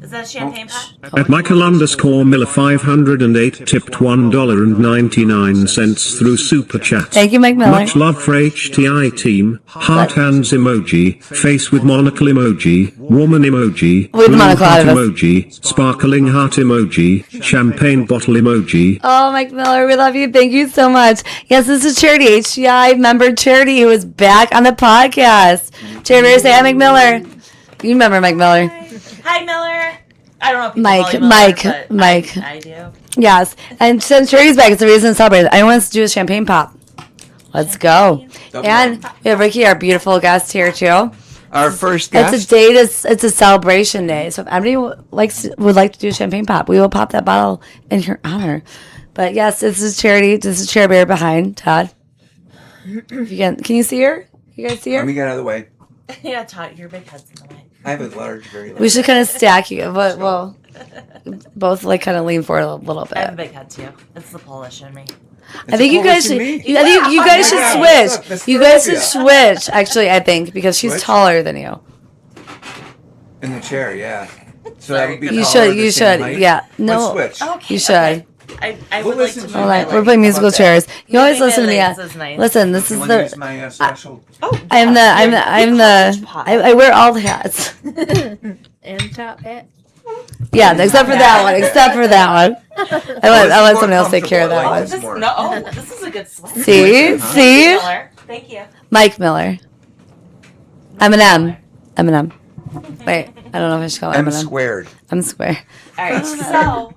Is that a champagne pot? At Michael_Miller 508 tipped $1.99 through Super Chat. Thank you, Mike Miller. Much love for HTI team. Heart hands emoji. Face with monocle emoji. Woman emoji. With blue monocle heart out of us. emoji. Sparkling heart emoji. Champagne bottle emoji. Oh, Mike Miller, we love you. Thank you so much. Yes, this is Charity, HCI member Charity, who is back on the podcast. Charity, say hi, Mike Miller. You remember Mike Miller. Hi, Miller. I don't know if people Mike, call you Miller, Mike, but Mike. I do. Yes. And since Charity's back, it's a reason to celebrate. I want us to do a champagne pop. Let's go. And we have Ricky, our beautiful guest here, too. Our first It's guest. a date. It's a celebration day. So if anybody would like to do a champagne pop, we will pop that bottle in her honor. But yes, this is Charity. This is Chair Bear behind Todd. If you can you see her? You guys see her? Let me get out of the way. Yeah, Todd, your big head's in the way. I have a large, very large. We should kind of stack you, but well, both like kind of lean forward a little I have a bit. big head too. It's the Polish in me. I think you guys should. I think you guys should switch. You guys should switch. Actually, I think because she's Switch? taller than you. In the chair, yeah. So that would be You taller, should. the You same should. height? Yeah. Let's No. switch. Okay. You should. I We'll would like to listen move to All it. my right, leg. we're playing musical How about chairs. You always Moving listen to my me. legs is nice. Listen, this You is want to use the. my special? Oh, I'm the. yeah, I'm you the. college pot. I wear all the hats. And top hat. Yeah, except for that one. Except for that one. I let someone else take care of that Oh, one. this, no, oh, this is a good sweat. See, see, Miller. Thank you. Mike Miller. Eminem. Eminem. Wait, I don't know if I should call it M Eminem. squared. I'm square. All right, so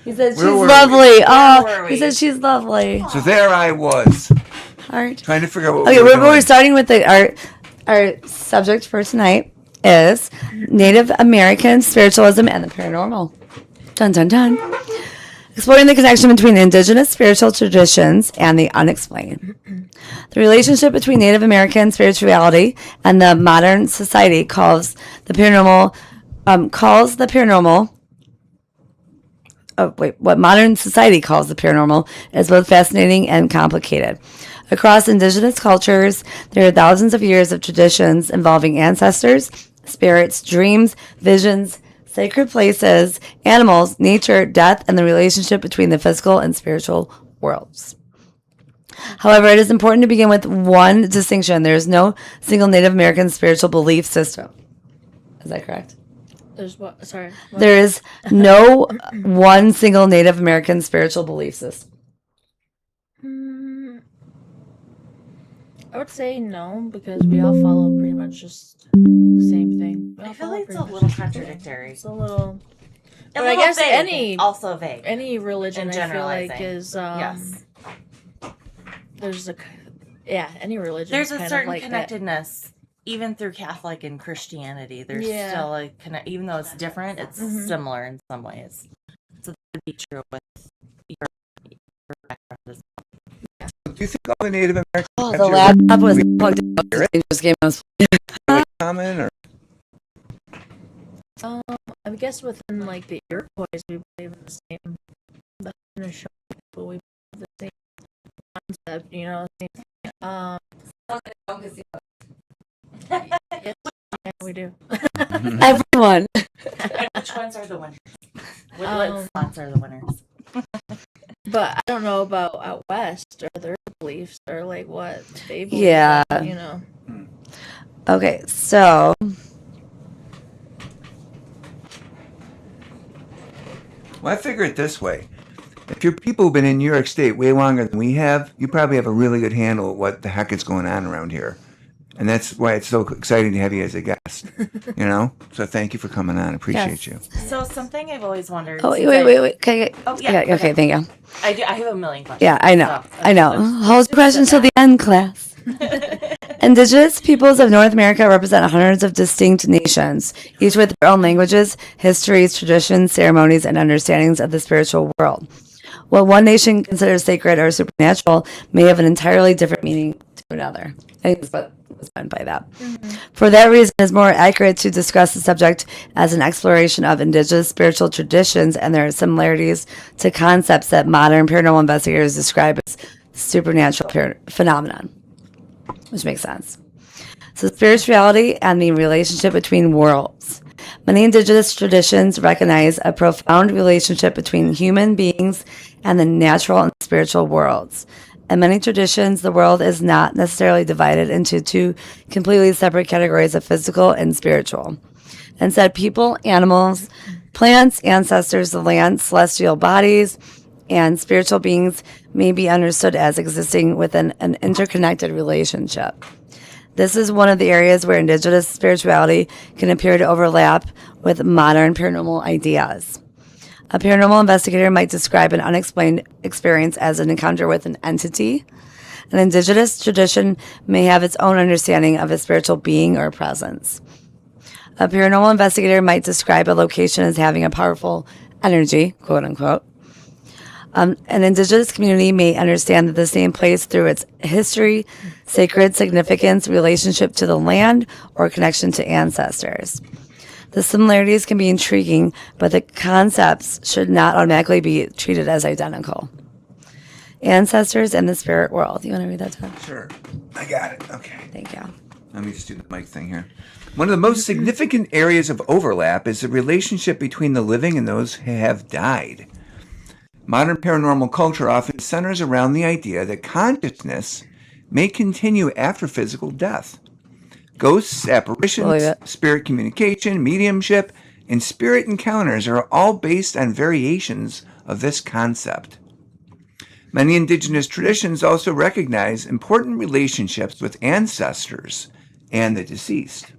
He said she's Where were we? lovely. were Oh, he we? said she's lovely. So there I was, Heart. trying to figure out what Okay, we were we're doing. starting with our subject for tonight is Native American spiritualism and the paranormal. Dun dun dun. Exploring the connection between indigenous spiritual traditions and the unexplained. The relationship between Native American spirituality and the modern society calls the paranormal. What modern society calls the paranormal is both fascinating and complicated. Across indigenous cultures, there are thousands of years of traditions involving ancestors, spirits, dreams, visions, sacred places, animals, nature, death, and the relationship between the physical and spiritual worlds. However, it is important to begin with one distinction. There is no single Native American spiritual belief system. Is that correct? There's what? Sorry. What? There is no one single Native American spiritual belief system. I would say no, because we all follow pretty much just the same thing. We all I feel follow like it's pretty a much little the same thing. contradictory. It's a little. A But I little guess vague, also vague. any religion, And I feel like generalizing. is Yes. There's any religion. There's a kind certain of like connectedness, even through Catholic and Christianity. There's Yeah. still a connect, even though it's different, it's similar in some ways. So that would be true with your background as Do you think all the Native Americans Oh, have the your laptop was plugged in. It just came out. common, or I guess within like the Iroquois, we believe in the same. The Haudenosaunee people, we believe the same concept. You know, same thing. Yeah, we do. Everyone. Which ones are the winners? What Um, spots are the winners? But I don't know about out west or their beliefs or like what they believe. Yeah. in, you know. Okay, so Well, I figure it this way. If your people have been in New York State way longer than we have, you probably have a really good handle of what the heck is going on around here. And that's why it's so exciting to have you as a guest, you know? So thank you for coming on. I appreciate you. So something I've always wondered. Oh, since wait. Okay, Oh, yeah, okay, thank you. I have a million questions. Yeah, I know. So, I know. Hold your questions till the end, class. Indigenous peoples of North America represent hundreds of distinct nations, each with their own languages, histories, traditions, ceremonies, and understandings of the spiritual world. What one nation considers sacred or supernatural may have an entirely different meaning to another. I think that's what was meant by that. For that reason, it's more accurate to discuss the subject as an exploration of indigenous spiritual traditions and their similarities to concepts that modern paranormal investigators describe as supernatural phenomenon, which makes sense. So, spirituality and the relationship between worlds. Many indigenous traditions recognize a profound relationship between human beings and the natural and spiritual worlds. In many traditions, the world is not necessarily divided into two completely separate categories of physical and spiritual. Instead, people, animals, plants, ancestors, the land, celestial bodies, and spiritual beings may be understood as existing within an interconnected relationship. This is one of the areas where indigenous spirituality can appear to overlap with modern paranormal ideas. A paranormal investigator might describe an unexplained experience as an encounter with an entity. An indigenous tradition may have its own understanding of a spiritual being or presence. A paranormal investigator might describe a location as having a powerful energy, quote unquote. An indigenous community may understand the same place through its history, sacred significance, relationship to the land, or connection to ancestors. The similarities can be intriguing, but the concepts should not automatically be treated as identical. Ancestors and the spirit world. You want to read that, Tom? Sure. I got it. Okay. Thank you. Let me just do the mic thing here. One of the most significant areas of overlap is the relationship between the living and those who have died. Modern paranormal culture often centers around the idea that consciousness may continue after physical death. Ghosts, apparitions, spirit communication, mediumship, and spirit encounters are all based on variations of this concept. Many indigenous traditions also recognize important relationships with ancestors and the deceased.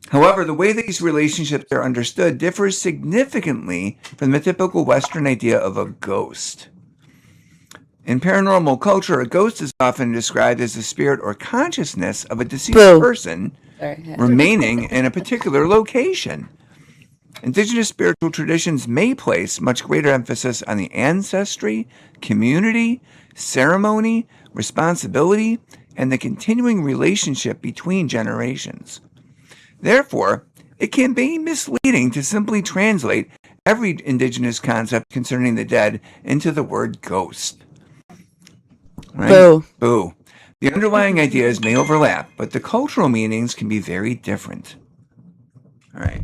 However, the way these relationships are understood differs significantly from the typical Western idea of a ghost. In paranormal culture, a ghost is often described as the spirit or consciousness of a deceased person remaining in a particular location. Indigenous spiritual traditions may place much greater emphasis on the ancestry, community, ceremony, responsibility, and the continuing relationship between generations. Therefore, it can be misleading to simply translate every indigenous concept concerning the dead into the word ghost. Right? Boo. Boo. The underlying ideas may overlap, but the cultural meanings can be very different. All right.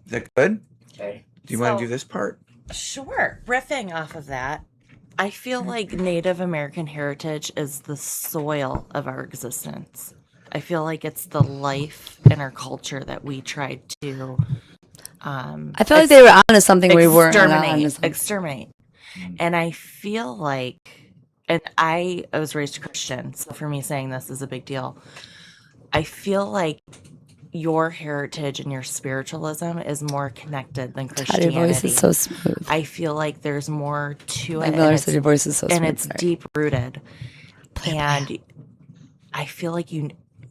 Is that good? Okay. Do you want to do this part? Sure. Riffing off of that, I feel like Native American heritage is the soil of our existence. I feel like it's the life in our culture that we tried to I feel like they were onto something we weren't onto. Exterminate. And I feel like, and I was raised Christian, so for me saying this is a big deal. I feel like your heritage and your spiritualism is more connected than Christianity. God, your voice is so smooth. I feel like there's more to Like it. Miller said, your voice is so smooth. And it's deep rooted. And I feel like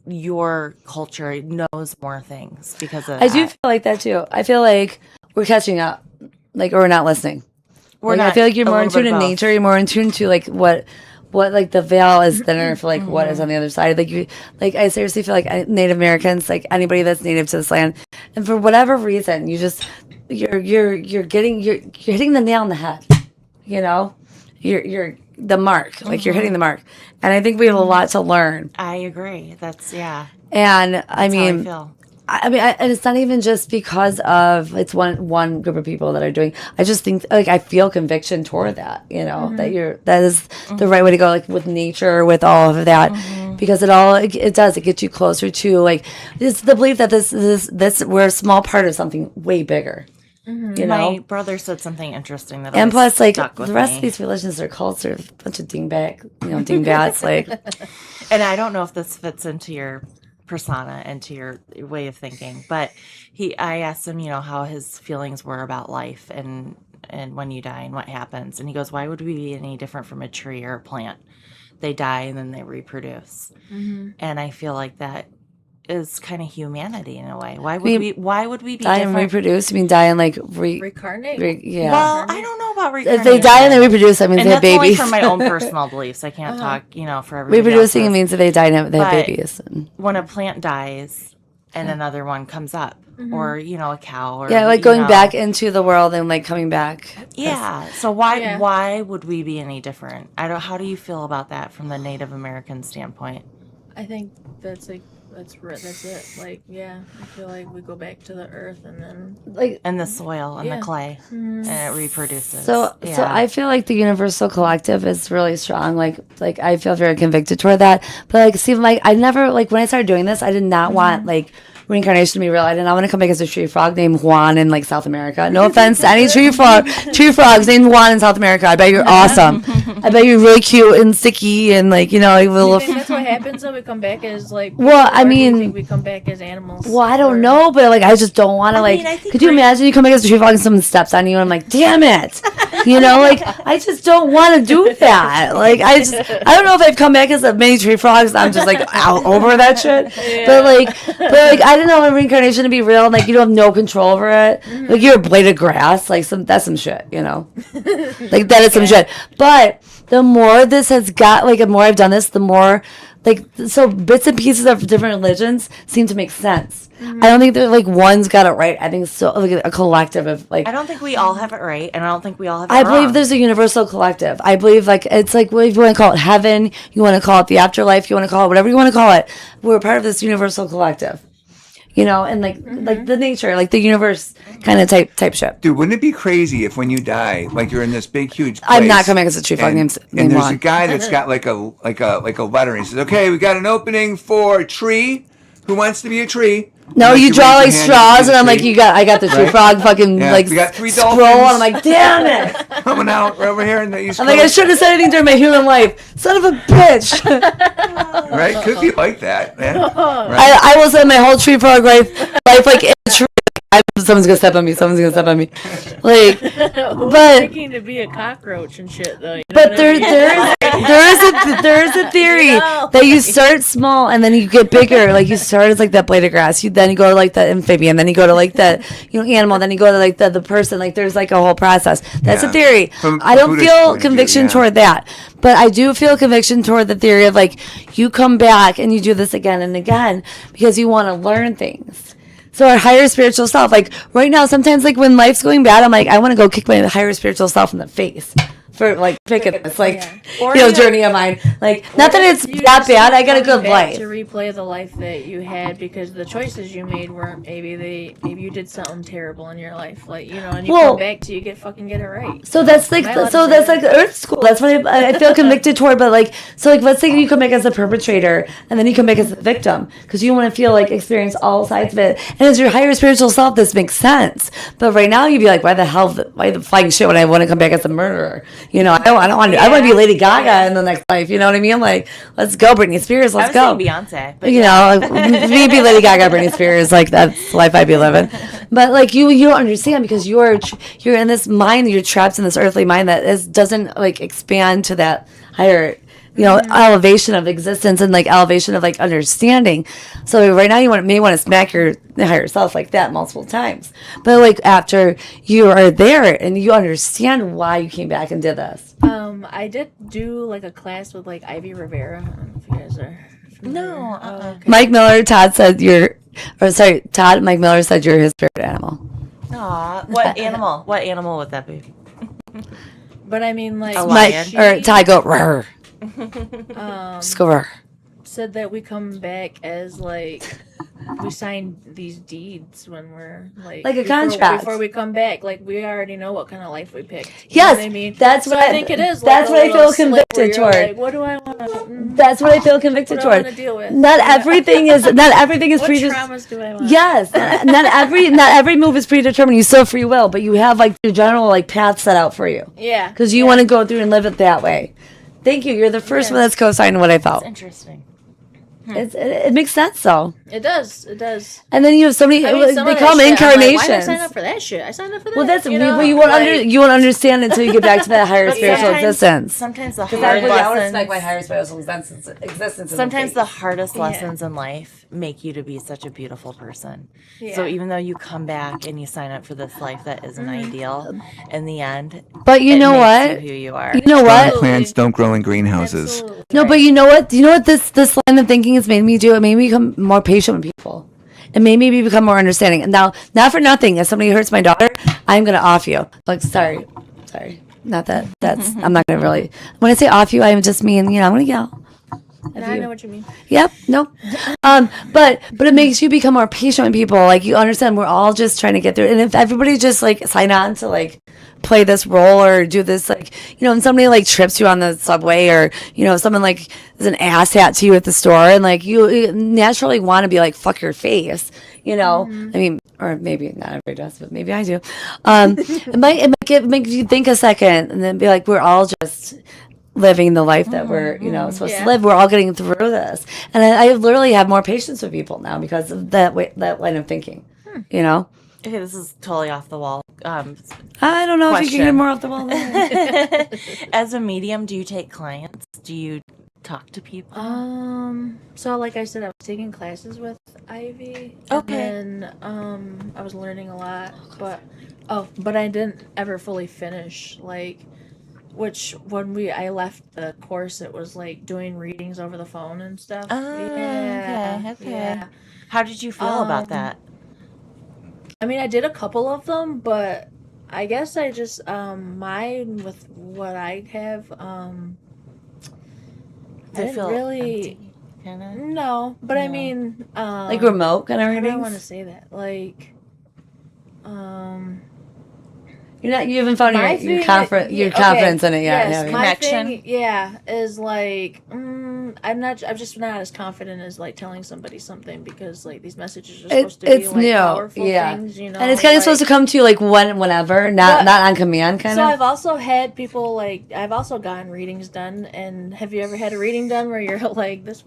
your culture knows more things because of I do feel like that too. I feel like we're catching up, like, or we're not listening. I feel like you're more in tune to nature. You're more in tune to like what like the veil is thinner for like what is on the other side. Like I seriously feel like Native Americans, like anybody that's native to this land, and for whatever reason, you're hitting the nail on the head. You know, you're the mark. Like you're hitting the mark, and I think we have a lot to learn. I agree. That's And I feel. and it's not even just because of it's one group of people that are doing. I just think like I feel conviction toward that. You know that is the right way to go. Like with nature, with all of that, because it gets you closer to like it's the belief that this we're a small part of something way bigger. You know? My brother said something interesting that And always plus, like, stuck with the rest me. of these religions or cults are a bunch of dingbats. Like, And I don't know if this fits into your persona, into your way of thinking, but I asked him, how his feelings were about life and when you die and what happens. And he goes, why would we be any different from a tree or a plant? They die and then they reproduce. And I feel like that is kind of humanity in a way. Why would we be die different? and reproduce? I mean, die and, like, Reincarnate. yeah. Well, I don't know about If reincarnation. they die and they reproduce, that means and they have that's only babies. from my own personal beliefs. I can't talk, for everybody Reproducing else's. means that they die and they have But babies. when a plant dies and another one comes up, or a cow, or Yeah, like going back into the world and, like, coming back. Yeah. So why would we be any different? How do you feel about that from the Native American standpoint? I think that's it. Like, I feel like we go back to the earth and then Like, And the soil and the clay, and it reproduces. So I feel like the universal collective is really strong. Like I feel very convicted toward that. But like, see, like I never like when I started doing this, I did not want like reincarnation to be real. I did not want to come back as a tree frog named Juan in like South America. No offense to any tree frogs named Juan in South America. I bet you're awesome. I bet you're really cute and sticky and like you think that's what happens though? We come back as like Well, I or do you mean- think we come back as animals. Well, I don't know, but like I just don't want to I like. think Could you imagine you come back as a tree frog and someone steps on you and I'm like, damn it, like I just don't want to do that. Like I don't know if I've come back as a many tree frogs. I'm just like out over that shit. But like I don't know if reincarnation to be real and like you don't have no control over it. Like you're a blade of grass. Like that's some shit. Like that is some shit. But the more this has got, like the more I've done this, the more. Like, so bits and pieces of different religions seem to make sense. I don't think that, like, one's got it right. I think so, like, a collective of, like... I don't think we all have it right, and I don't think we all have it I wrong. believe there's a universal collective. I believe, like, it's like, well, if you want to call it heaven, you want to call it the afterlife, you want to call it whatever you want to call it. We're part of this universal collective. And like the nature, like the universe kind of type shit. Dude, wouldn't it be crazy if when you die, like you're in this big huge place, I'm not coming as a tree frog named and there's Juan. a guy that's got like a letter, and he says, "Okay, we got an opening for a tree. Who wants to be a tree?" No, Like, you draw like raise your hand, straws, you and I'm be a like, tree. I got the tree Right? frog fucking Yeah, like we got 3 scroll, dolphins. and I'm like, damn it! coming out right over here in the East I'm like, I Coast. shouldn't have said anything during my human life. Son of a bitch! Right? Could be like that, man. Right? I will spend my whole tree frog life like in a tree. Someone's gonna step on me. Like, but Thinking to be a cockroach and shit though. You know but what I mean? there is a theory that you start small and then you get bigger. Like you start as like that blade of grass. Then you go to like the amphibian. Then you go to like the animal. Then you go to like the person. Like there's like a whole process. That's Yeah. a theory. From I don't Buddhist feel point of view, conviction yeah. toward that, but I do feel conviction toward the theory of like you come back and you do this again and again because you want to learn things. So our higher spiritual self, like right now, sometimes like when life's going bad, I'm like, I want to go kick my higher spiritual self in the face for like picking this, like, Or journey of mine. Like, not that it's You that just bad. I got a come good back life. to replay the life that you had because the choices you made weren't maybe you did something terrible in your life, like and you Well- come back to it right. So that's like, Am I allowed to say that? Earth School. That's what I feel convicted toward. But like, so like, let's say you come back as a perpetrator and then you come back as a victim because you want to feel like experience all sides of it. And as your higher spiritual self, this makes sense. But right now, you'd be like, why the flying shit when I want to come back as a murderer? I don't want to. I want to be Lady Gaga in the next life. You know what I mean? Like, let's go, Britney Spears. Let's I go. was saying Beyonce, but Maybe Lady Gaga, Britney Spears, like that's the life I'd be living. But like you don't understand because you're in this mind, you're trapped in this earthly mind that doesn't like expand to that higher, elevation of existence and like elevation of like understanding. So right now you may want to smack your higher self like that multiple times. But like after you are there and you understand why you came back and did this. I did do like a class with like Ivy Rivera. I don't know if you guys are familiar. No, Oh, okay. Mike Miller, Mike Miller said you're his spirit animal. Aw, what animal? What animal would that be? But I mean like A Mike lion. or Ty go rrr. Just go rrr. said that we come back as like we sign these deeds when we're like a contract before we come back. Like we already know what kind of life we picked. You Yes, know what I mean, that's so what I think it is. That's like what I feel slip convicted where you're toward. Like, what do I want to? That's what I feel convicted What do I toward. want to deal with? Not everything is What traumas do I want? Yes, not every move is predetermined. You still have free will, but you have like your general like path set out for you. Yeah. Because you want to go through and live it that way. Thank you. You're the first one that's co-signing what I felt. Interesting. It makes sense though. It does. It does. And then you have so many. I mean, some they of call that them shit, I'm like, incarnations. why did I sign up for that shit? I signed up for that. Well, that's you know? you won't Like, you won't understand until you get back to that higher spiritual existence. Sometimes the Because hard I want to lessons. like my higher spiritual existence. Sometimes the hardest lessons in life make you to be such a beautiful person. So even though you come back and you sign up for this life that isn't ideal, in the end, But you it know makes what? you who you are. You know what? Strong plants don't grow in greenhouses. absolutely. No, but you know what? Do you know what this line of thinking has made me do? It made me become more patient with people. It made me become more understanding. And now, not for nothing, if somebody hurts my daughter, I'm gonna off you. Like, sorry. Not that. That's. I'm not gonna really. When I say off you, I just mean I'm gonna yell. I know what you mean. Yep. Nope. But it makes you become more patient with people. Like you understand, we're all just trying to get through. And if everybody just like sign on to like play this role or do this, like and somebody like trips you on the subway, or someone like is an ass hat to you at the store, and like you naturally want to be like fuck your face. I mean, or maybe not everybody does, but maybe I do. It might make you think a second, and then be like, we're all just living the life that we're supposed to live. We're all getting through this, and I literally have more patience with people now because of that line of thinking. Okay, this is totally off the wall. I don't know if you can get Question. more off the wall. As a medium, do you take clients? Do you talk to people? So like I said, I was taking classes with Ivy. Okay. And I was learning a lot, but I didn't ever fully finish which when I left the course, it was like doing readings over the phone and stuff. Okay. Yeah. How did you feel about that? I mean, I did a couple of them, but I guess I just mine with what I have. I Did it didn't feel really. empty, kinda? No, but I mean, Like remote kind of how do I readings. want to say that? You haven't found my your thing- confidence in it yet. Yes, have you? my Connection? thing, is like I'm just not as confident as like telling somebody something, because like these messages are supposed to be It's like new, powerful yeah. things, And it's kind of supposed to come to you like whenever, not on command, kind So of. I've also had people I've also gotten readings done, and have you ever had a reading done where you're like, this,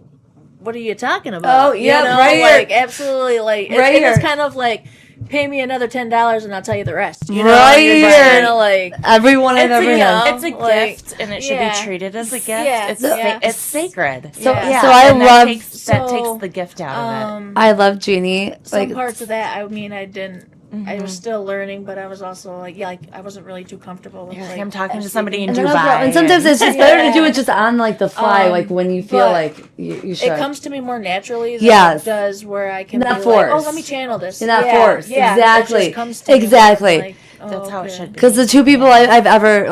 what are you talking about? Oh, yeah, right here. Like absolutely, like Right it's here. kind of like, pay me another $10 and I'll tell you the rest. You know, Right and you're just here. kinda like, Everyone I've ever a- had. It's a like, gift, and it should yeah. be treated as a gift. Yeah, It's yeah. it's sacred. So Yeah. so I and love that takes the gift out of it. I love Jeannie. some parts of that. I mean, I didn't. I was still learning, but I was also I wasn't really too comfortable with. You're like, like, I'm talking to STD. somebody in and, Dubai. and sometimes it's just better to do Yeah. it just on like the fly, like when you feel but like you should. It comes to me more naturally than Yes. it does where I can Not be like, oh, forced. let me channel this. You're not Yeah, forced. yeah, Exactly. It just comes to me Exactly. like, oh, That's how it okay. should be. Because the two people I've ever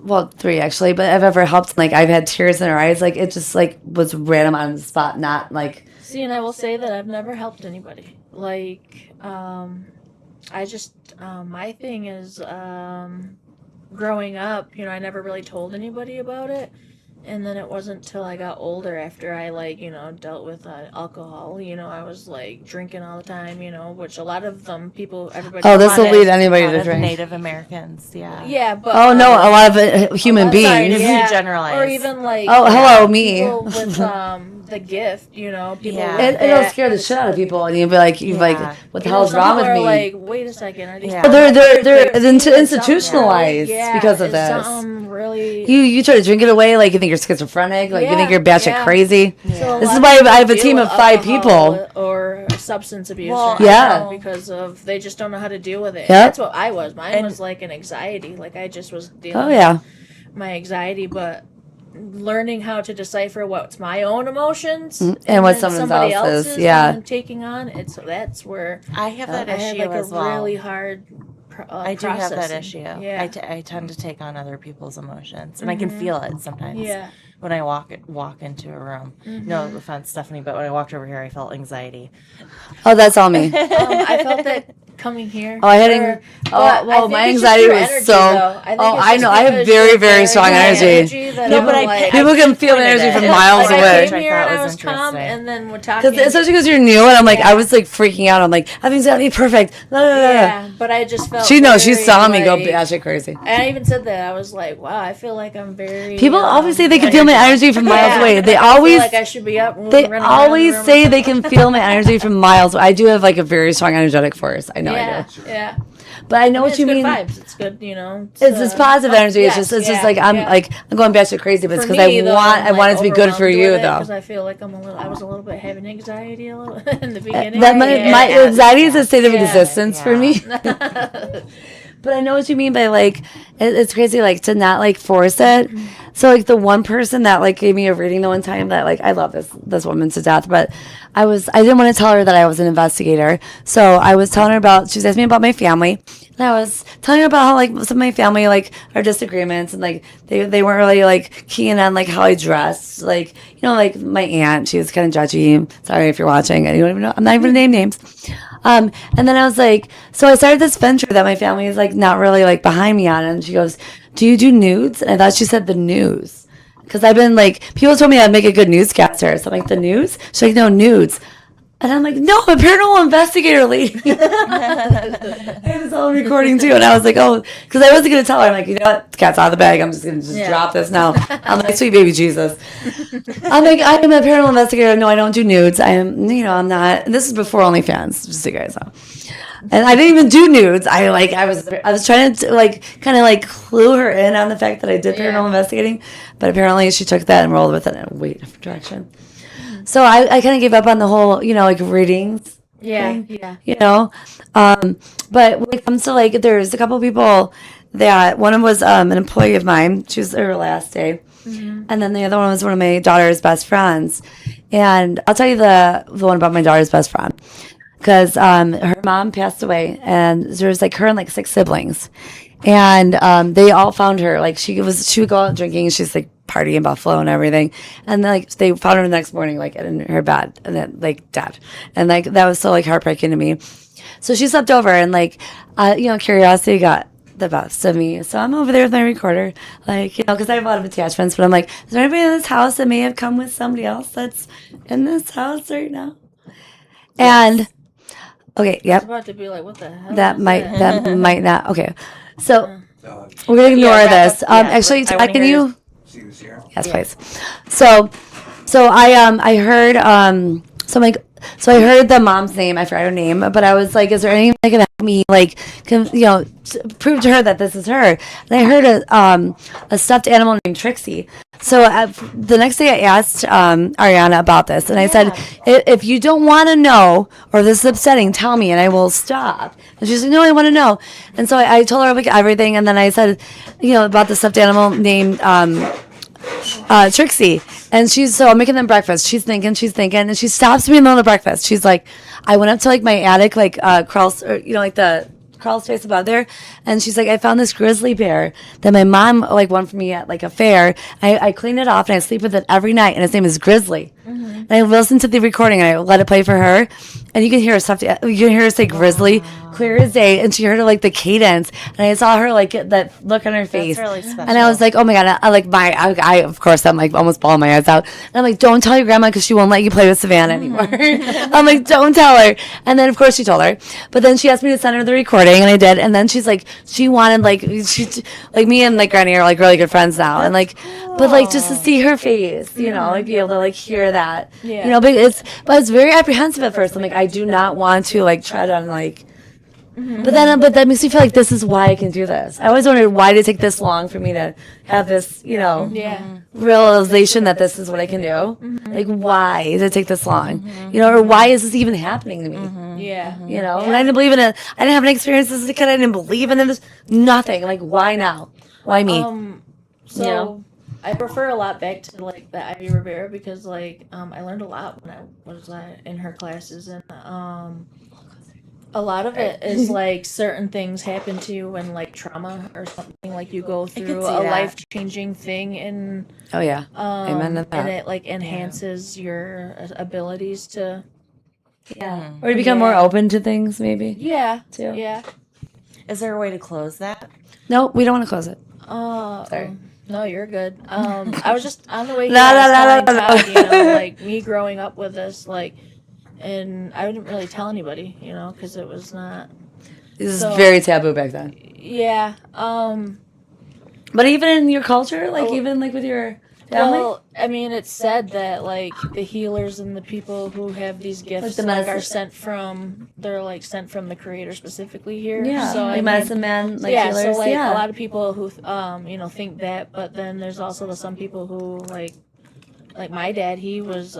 well, three actually, but I've ever helped, like I've had tears in their eyes, like it just like was random on the spot, not like. See, and I will say that I've never helped anybody. I just my thing is growing up, I never really told anybody about it. And then it wasn't till I got older, after I dealt with alcohol. I was like drinking all the time. Which a lot of them everybody. Oh, this will Lot lead of- anybody lot to of drink. Native Americans, yeah. Yeah, but Oh no, a lot of human I'm beings. sorry, If you yeah. generalize. or even like Oh, hello, me. people with the gift. People Yeah. with It'll that. scare the shit out of people, and you'll be like, Yeah. what the hell is Some wrong with people me? are like, wait a second, are these Yeah. Well, they're There's something institutionalized really- because of it's this. something really. You try to drink it away, like you think you're schizophrenic, like you think Yeah, you're batshit yeah. crazy. So a This lot is of why people I have a deal team with of 5 alcohol people. or substance abuse. Well, or Yeah. because of they just don't know how to deal with it. Yep. That's what I was. Mine And- was like an anxiety. Like I just was dealing Oh yeah, with my anxiety, but learning how to decipher what's my own emotions and what then someone somebody else's, else's yeah. and taking on. That's where I have that I had issue like as a well. really hard. I do have that processing. issue. Yeah. I tend to take on other people's emotions, and I can feel it sometimes. Yeah. when I walk into a room. No offense, Stephanie, but when I walked over here, I felt anxiety. Oh, that's all me. I felt that coming here. Oh, I had my anxiety was so. I know. I have very, very strong energy. No, but people can feel my energy from miles away. I came here and I was calm, and then we're talking. Especially because you're new, and I'm like, I was like freaking out. I'm like, everything's gonna be perfect. Yeah, but I just felt. She saw me go batshit crazy. And I even said that. I was like, wow, I feel like I'm very. People always say they can feel my energy from miles away. They always feel like I should be up. They always say they can feel my energy from miles. I do have like a very strong energetic force. I know I do. Yeah. But I know what you mean. It's good vibes. It's good, you know. It's this positive energy. It's just like I'm going batshit crazy, but it's because I want it to be good for you, though. Because I feel like I was a little bit having anxiety a little in the beginning. My anxiety is a state of existence for me. But I know what you mean by like it's crazy like to not like force it. So like the one person that like gave me a reading the one time that like I love this woman to death, but I didn't want to tell her that I was an investigator. So I was telling her she was asking me about my family. And I was telling her about how like some of my family like our disagreements and like they weren't really like keen on like how I dressed. Like, you know, like my aunt, she was kind of judgy. Sorry if you're watching. I don't even know. I'm not even gonna name names. And then I was like, so I started this venture that my family is like not really like behind me on. And she goes, do you do nudes? And I thought she said the news. Because I've been like, people told me I'd make a good newscaster. So I'm like, the news? She's like, no, nudes. And I'm like, no, I'm a paranormal investigator, lady. I had this whole recording too. And I was like, oh, because I wasn't going to tell her. I'm like, you know what? The cat's out of the bag. I'm just going to drop this now. I'm like, sweet baby Jesus. I'm like, I am a paranormal investigator. No, I don't do nudes. I am, I'm not. And this is before OnlyFans, just so you guys know. And I didn't even do nudes. I was trying to like kind of like clue her in on the fact that I did paranormal investigating, but apparently she took that and rolled with it in a way different direction. So I kind of gave up on the whole, like readings. Yeah, thing, but when it comes to like, there's a couple people that one of them was an employee of mine. She was her last day, and then the other one was one of my daughter's best friends. And I'll tell you the one about my daughter's best friend. Because her mom passed away, and there was like her and like 6 siblings, and they all found her. Like she would go out drinking. She's like partying in Buffalo and everything, and then like they found her the next morning like in her bed and then like dead, and like that was so like heartbreaking to me. So she slept over, and like curiosity got the best of me. So I'm over there with my recorder, like because I have a lot of attachments. But I'm like, is there anybody in this house that may have come with somebody else that's in this house right now? And okay, yep. I was about to be like, what the hell? That might not. Okay, so we're gonna ignore this. Actually, can you? See this here? Yes, please. So I heard so I heard the mom's name. I forgot her name, but I was like, is there anything that can help me prove to her that this is her? And I heard a stuffed animal named Trixie. So the next day I asked Ariana about this, and I said, if you don't want to know or this is upsetting, tell me and I will stop. And she's like, no, I want to know. And so I told her like everything, and then I said, about the stuffed animal named Trixie. And I'm making them breakfast. She's thinking, and she stops me in the middle of breakfast. She's like, I went up to like my attic, like crawl space above there, and she's like, I found this grizzly bear that my mom like won for me at like a fair. I clean it off and I sleep with it every night, and his name is Grizzly. And I listened to the recording and I let it play for her, and you can hear her say Grizzly clear as day, and she heard like the cadence, and I saw her like get that look on her face. That's really special. And I was like, oh my god, I of course I'm like almost bawling my eyes out, and I'm like, don't tell your grandma because she won't let you play with Savannah anymore. I'm like, don't tell her. And then of course she told her, but then she asked me to send her the recording, and I did. And then she's like, she wanted me and like Granny are like really good friends now, and like, but like just to see her face, like be able to like hear that, but it's very apprehensive at first. I'm like, I do not want to like tread on like. But that makes me feel like this is why I can do this. I always wondered why did it take this long for me to have this, realization that this is what I can do. Like, why did it take this long? Or why is this even happening to me? And I didn't believe in it. I didn't have any experiences as a kid. I didn't believe in it. Nothing. Like, why now? Why me? I prefer a lot back to like the Ivy Rivera because like I learned a lot when I was in her classes, and A lot of it is like certain things happen to you when like trauma or something, like you go through see a that. life-changing thing and Oh yeah. Amen to that. and it like enhances your abilities to Yeah. Or you become more open to things, maybe. too. Yeah. Is there a way to close that? No, we don't want to close it. Sorry. No, you're good. I was just on the way here. La, la, I was la, telling la, Todd, you know, like me growing up with this, like, and I didn't really tell anybody, you know, because it was not. This is very taboo back then. Yeah. But even in your culture, like even like with your family. Well, I mean, it's said that like the healers and the people who have these gifts the like, are medicine- sent from. They're like sent from the Creator specifically here. Yeah. So like I mean, medicine man, like yeah, healers. so like yeah. a lot of people who you know think that, but then there's also some people who like my dad, he was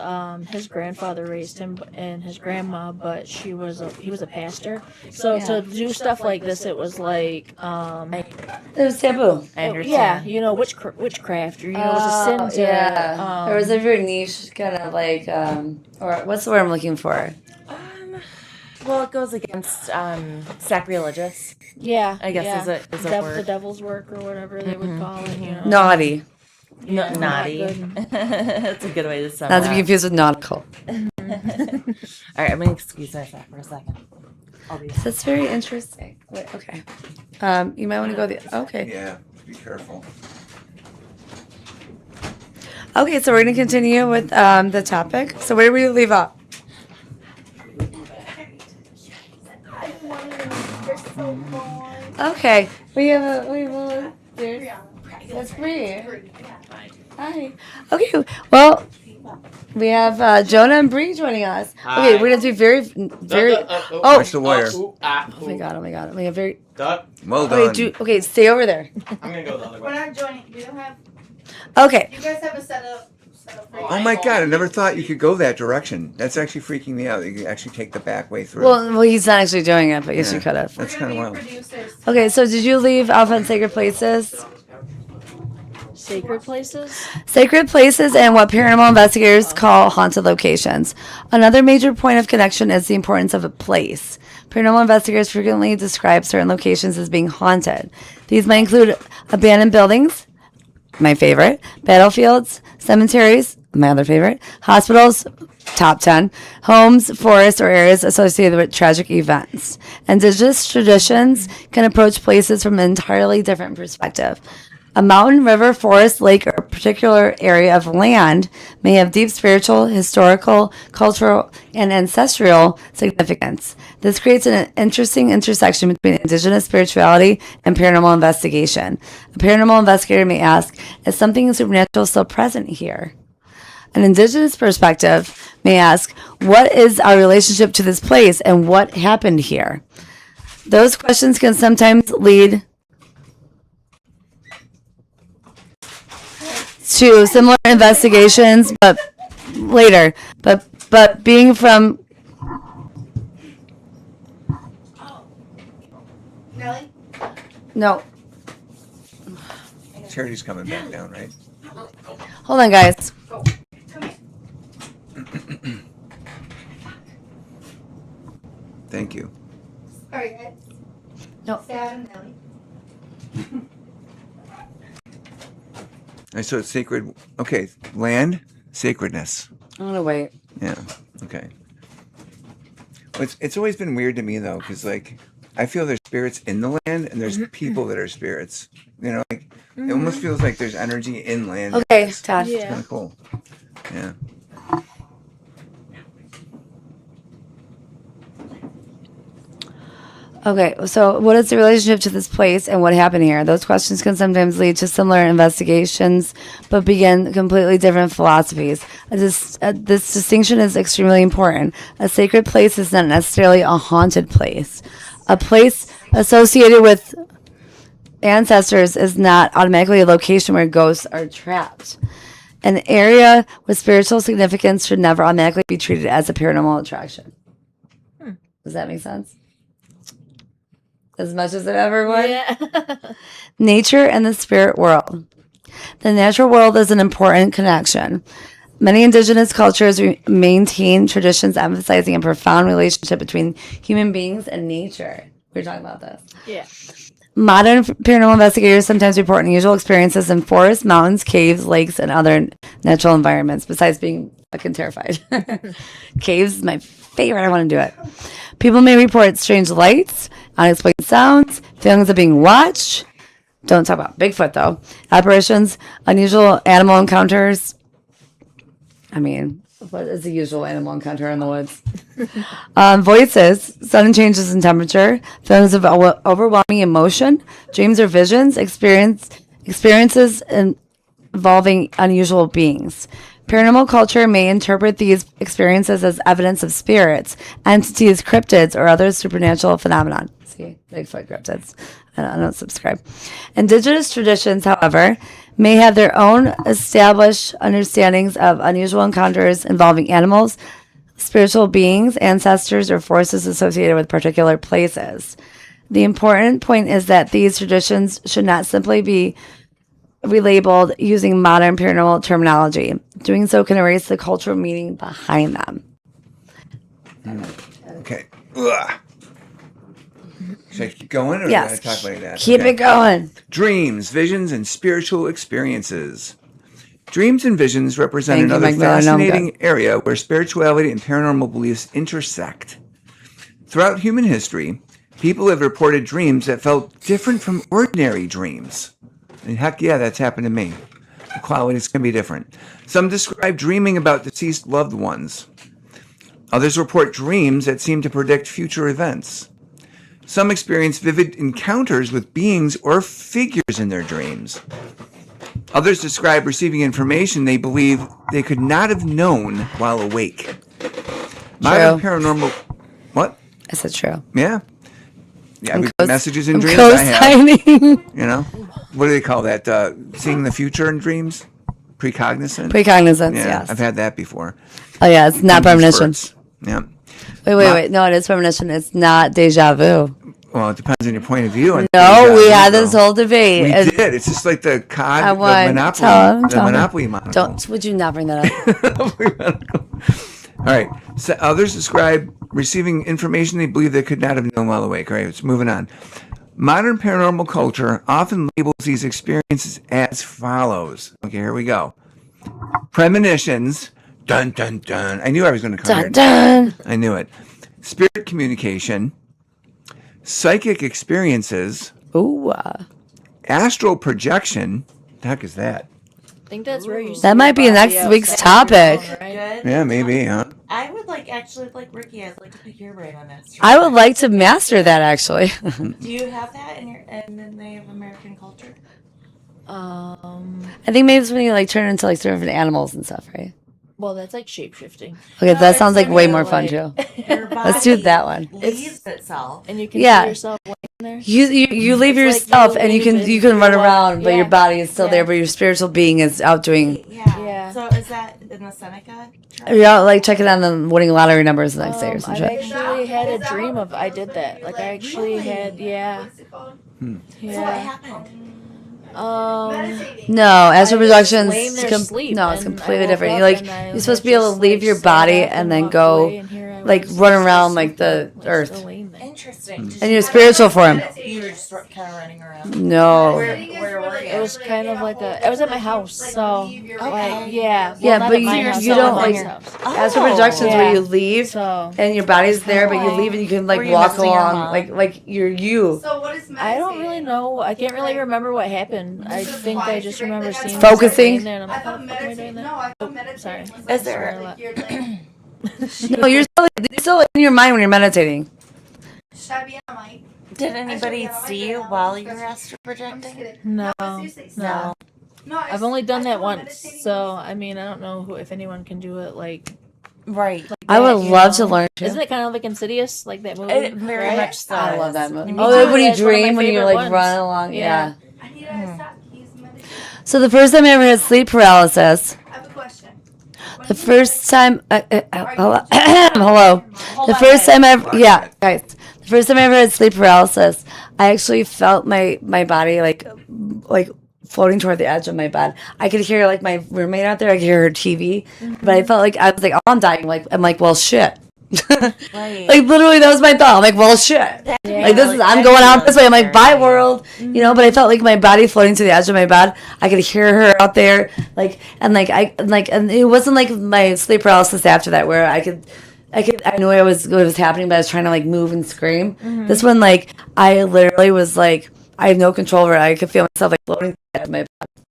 his grandfather raised him and his grandma, but he was a pastor. So to do stuff like this, it was like It was taboo. I understand. yeah, you know, witchcraft, or you know, it was a sin to Yeah. There was a very niche kind of like, or what's the word I'm looking for? Well, it goes against sacrilegious. yeah, I guess yeah. is a the word. devil's work or whatever they would call it, you know. Naughty. No, not naughty. good. That's a good way to sum Not it to be up. confused with nautical. All right, I'm gonna excuse myself for a second. I'll be back. That's very interesting. Wait, okay. You might want to go okay. Yeah, be careful. Okay, so we're going to continue with the topic. So where did we leave off? Okay, we have a that's Bree. Hi. Okay, well, we have Jonah and Bree joining us. Okay, we're going to be very. Oh Watch the wire. my god. We have very. Well Okay, done. okay, stay over there. I'm gonna go the other We're way. not joining. We don't have. Okay. You guys have a setup. Oh my god, I never thought you could go that direction. That's actually freaking me out. You can actually take the back way through. Well, he's not actually doing it, but yes, Yeah. you could have. That's We're kind of gonna wild. be producers. Okay, so did you leave off on sacred places? Sacred places. Sacred places and what paranormal investigators call haunted locations. Another major point of connection is the importance of a place. Paranormal investigators frequently describe certain locations as being haunted. These might include abandoned buildings, my favorite, battlefields, cemeteries, my other favorite, hospitals, top 10, homes, forests, or areas associated with tragic events. Indigenous traditions can approach places from an entirely different perspective. A mountain, river, forest, lake, or particular area of land may have deep spiritual, historical, cultural, and ancestral significance. This creates an interesting intersection between indigenous spirituality and paranormal investigation. A paranormal investigator may ask, is something supernatural still present here? An indigenous perspective may ask, what is our relationship to this place and what happened here? Those questions can sometimes lead to similar investigations, but later. But being from Nelly? no, Charity's coming back down, right? hold on, guys. Come here. Thank you. Sorry, guys. No. Sad and Nelly. So it's sacred. Okay, land, sacredness. I'm gonna wait. Yeah. Okay. Well, it's always been weird to me though, because like I feel there's spirits in the land and there's people that are spirits. You know, like it almost feels like there's energy in land. Okay, Todd. It's Yeah. kind of cool. Yeah. Okay, so what is the relationship to this place and what happened here? Those questions can sometimes lead to similar investigations, but begin completely different philosophies. This distinction is extremely important. A sacred place is not necessarily a haunted place. A place associated with ancestors is not automatically a location where ghosts are trapped. An area with spiritual significance should never automatically be treated as a paranormal attraction. Does that make sense? As much as it ever would? Yeah. Nature and the spirit world. The natural world is an important connection. Many indigenous cultures maintain traditions emphasizing a profound relationship between human beings and nature. We were talking about this. Yeah. Modern paranormal investigators sometimes report unusual experiences in forests, mountains, caves, lakes, and other natural environments, besides being fucking terrified. Caves is my favorite. I want to do it. People may report strange lights, unexplained sounds, feelings of being watched. Don't talk about Bigfoot, though. Apparitions, unusual animal encounters. I mean, what is the usual animal encounter in the woods? Voices, sudden changes in temperature, feelings of overwhelming emotion, dreams or visions, experiences involving unusual beings. Paranormal culture may interpret these experiences as evidence of spirits, entities, cryptids, or other supernatural phenomenon. See, Bigfoot cryptids. I don't subscribe. Indigenous traditions, however, may have their own established understandings of unusual encounters involving animals, spiritual beings, ancestors, or forces associated with particular places. The important point is that these traditions should not simply be relabeled using modern paranormal terminology. Doing so can erase the cultural meaning behind them. Okay. Ugh. Should I keep going, or Yes. talk like that? Keep Okay. it going. Dreams, visions, and spiritual experiences. Dreams and visions represent Thank you, another Mike Miller. No, I'm fascinating area where spirituality and paranormal beliefs intersect. Throughout human history, people have reported dreams that felt different from ordinary dreams. And heck yeah, that's happened to me. The qualities can be different. Some describe dreaming about deceased loved ones. Others report dreams that seem to predict future events. Some experience vivid encounters with beings or figures in their dreams. Others describe receiving information they believe they could not have known while awake. Modern paranormal... What? I said true. Yeah. Yeah, I'm we get cos- messages in I'm dreams. I have. co-signing. You know? What do they call that? Seeing the future in dreams? Precognizant? Precognizance, Yeah, yes. I've had that before. Oh, yeah, it's not premonition. Spurts. Yeah. Wait. No, it is premonition. It's not deja vu. Well, it depends on your point of view. No, we had this whole debate. We It's- did. It's just like the COD, I the won. Monopoly, Tell the me. Monopoly monocle. Would you not bring that up? All right. So others describe receiving information they believe they could not have known while awake. All right, let's moving on. Modern paranormal culture often labels these experiences as follows. Okay, here we go. Premonitions. Dun, dun, dun. I knew I was going to come here. Dun. I knew it. Spirit communication. Psychic experiences. Ooh. Astral projection. The heck is that? I think that's where you. That might be next week's topic. Right? Good. Yeah, maybe, huh? I would actually like Ricky. I'd like to pick your brain on this. I would like to master that, actually. Do you have that in your and then they have American culture? I think maybe it's when you turn into different animals and stuff, right? Well, that's like shape shifting, Okay, that sounds like it's way like- more fun too. Your Let's do body that one. Leaves itself. and you can Yeah. see yourself laying there. You leave It's like yourself you and you leave can and you can you run walk- around, but your yeah. body is still Yeah. there, but your spiritual being is out doing. Yeah. Yeah. So is that in the Seneca? tribe? Yeah, checking on the winning lottery numbers the next day or some I've shit. actually had a dream of I did that. I actually Really? had yeah. What's it called? So what Yeah. happened? Meditating. No, astral I was projections. laying there asleep, No, it's and completely I woke different. up You and I you're supposed to be had able to just, leave your sat body up and then walked go away, and here I like was run just around asleep, the still earth. laying there. Interesting. Did And you your have spiritual form. You were just kind of running around. No. Where were you? It was kind of like it was at my house, so like yeah. Yeah, not but at my you- house, you no, don't, at like- my house. Astral projections where Yeah. you leave So and your body's there, but you leave and you can Were you walk missing your along mom? like you're you. So what is meditating? I don't really know. I can't really remember what happened. I think I just remember seeing myself Focusing. laying there and I'm I like, thought what the fuck am I doing meditating. there? No, I thought meditating sorry. was Is there- like you're like, No, you're still in your mind when you're meditating. should I be on mic? Did anybody see you while you were astral I'm just projecting? kidding. No, seriously, no. stop. No, I I've only done I that thought once, meditating so was- I mean, I don't know if anyone can do it like. Right. I would that, you love to know? learn too. Isn't it kind of like Insidious, like that movie? Very right? much so. I love that movie. Me Oh, too. when you That's one of my dream, when you favorite ones. run along, Yeah. yeah. I need to stop using meditation. So the first time I ever had sleep paralysis, I have a question. the first time, hello, hello. Hold The on, first wait. time I ever, yeah, guys. The first time I ever had sleep paralysis, I actually felt my body like floating toward the edge of my bed. I could hear like my roommate out there. I could hear her TV, but I felt like I was like, oh, I'm dying. Like I'm like, well, shit. Right. Like literally, that was my thought. I'm like, well, shit. Like this is, I'm going out this way. I'm like, bye world, you know. But I felt like my body floating to the edge of my bed. I could hear her out there, and it wasn't like my sleep paralysis after that, where I knew it was happening, but I was trying to like move and scream. This one, like, I literally was like, I have no control over it. I could feel myself like floating to the edge of my bed,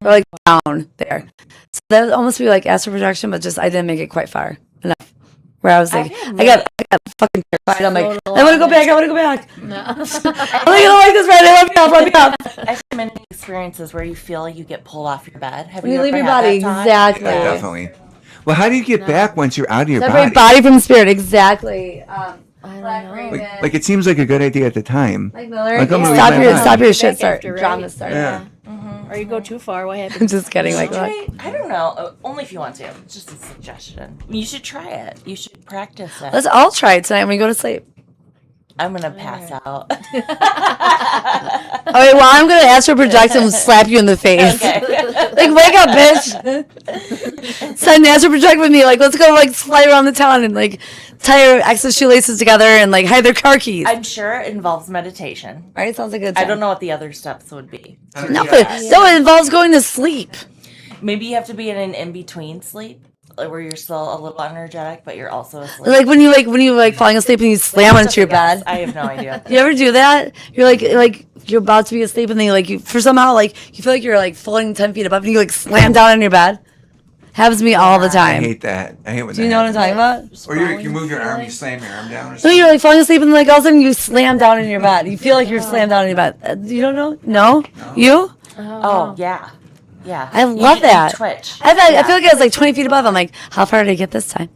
or like down there. So that would almost be like astral projection, but just I didn't make it quite far enough. Where I was like, I got fucking terrified. I'm like, I want to go back. No. I'm like, I don't like this right now. Let me up. I've had many experiences where you feel like you get pulled off your bed. Have When you ever leave your had body, that, Todd? exactly. Yeah, definitely. Well, how do you get back once you're out of your Separate body? body from spirit, exactly. I don't know. Like it seems like a good idea at the time. Mike Miller, Like, I'm gonna stop leave my your body. stop your Back shit start. after, right? Drama start. Yeah. Or you go too far. What I'm happens? just kidding. You Like should that. try, I don't know. Only if you want to. It's just a suggestion. You should try it. You should practice it. Let's all try it tonight when we go to sleep. I'm gonna pass out. All right, well, I'm gonna astral project and slap you in the face. Okay. Like, wake up, bitch. Send astral project with me. Like, let's go, like, fly around the town and, like, tie your ex's shoelaces together and, like, hide their car keys. I'm sure it involves meditation. Right? Sounds like a good I time. don't know what the other steps would be. No, it involves going to sleep. Maybe you have to be in an in-between sleep, like where you're still a little energetic, but you're also asleep. Like, when you falling asleep and you slam onto your bed. I have no idea. You ever do that? You're like you're about to be asleep and then you feel like you're like floating 10 feet above and you like slam down on your bed. Happens to me all the I time. hate that. I hate when Do you that know what I'm happens. talking about? Or you move your arm, you slam your arm down or No, something. you're like falling asleep and like all of a sudden you slam down in your bed. You feel like you're slammed down in your bed. You don't know? No? You? Oh yeah, yeah. I love You that. twitch. I feel like I was like 20 feet above. I'm like, how far did I get this time?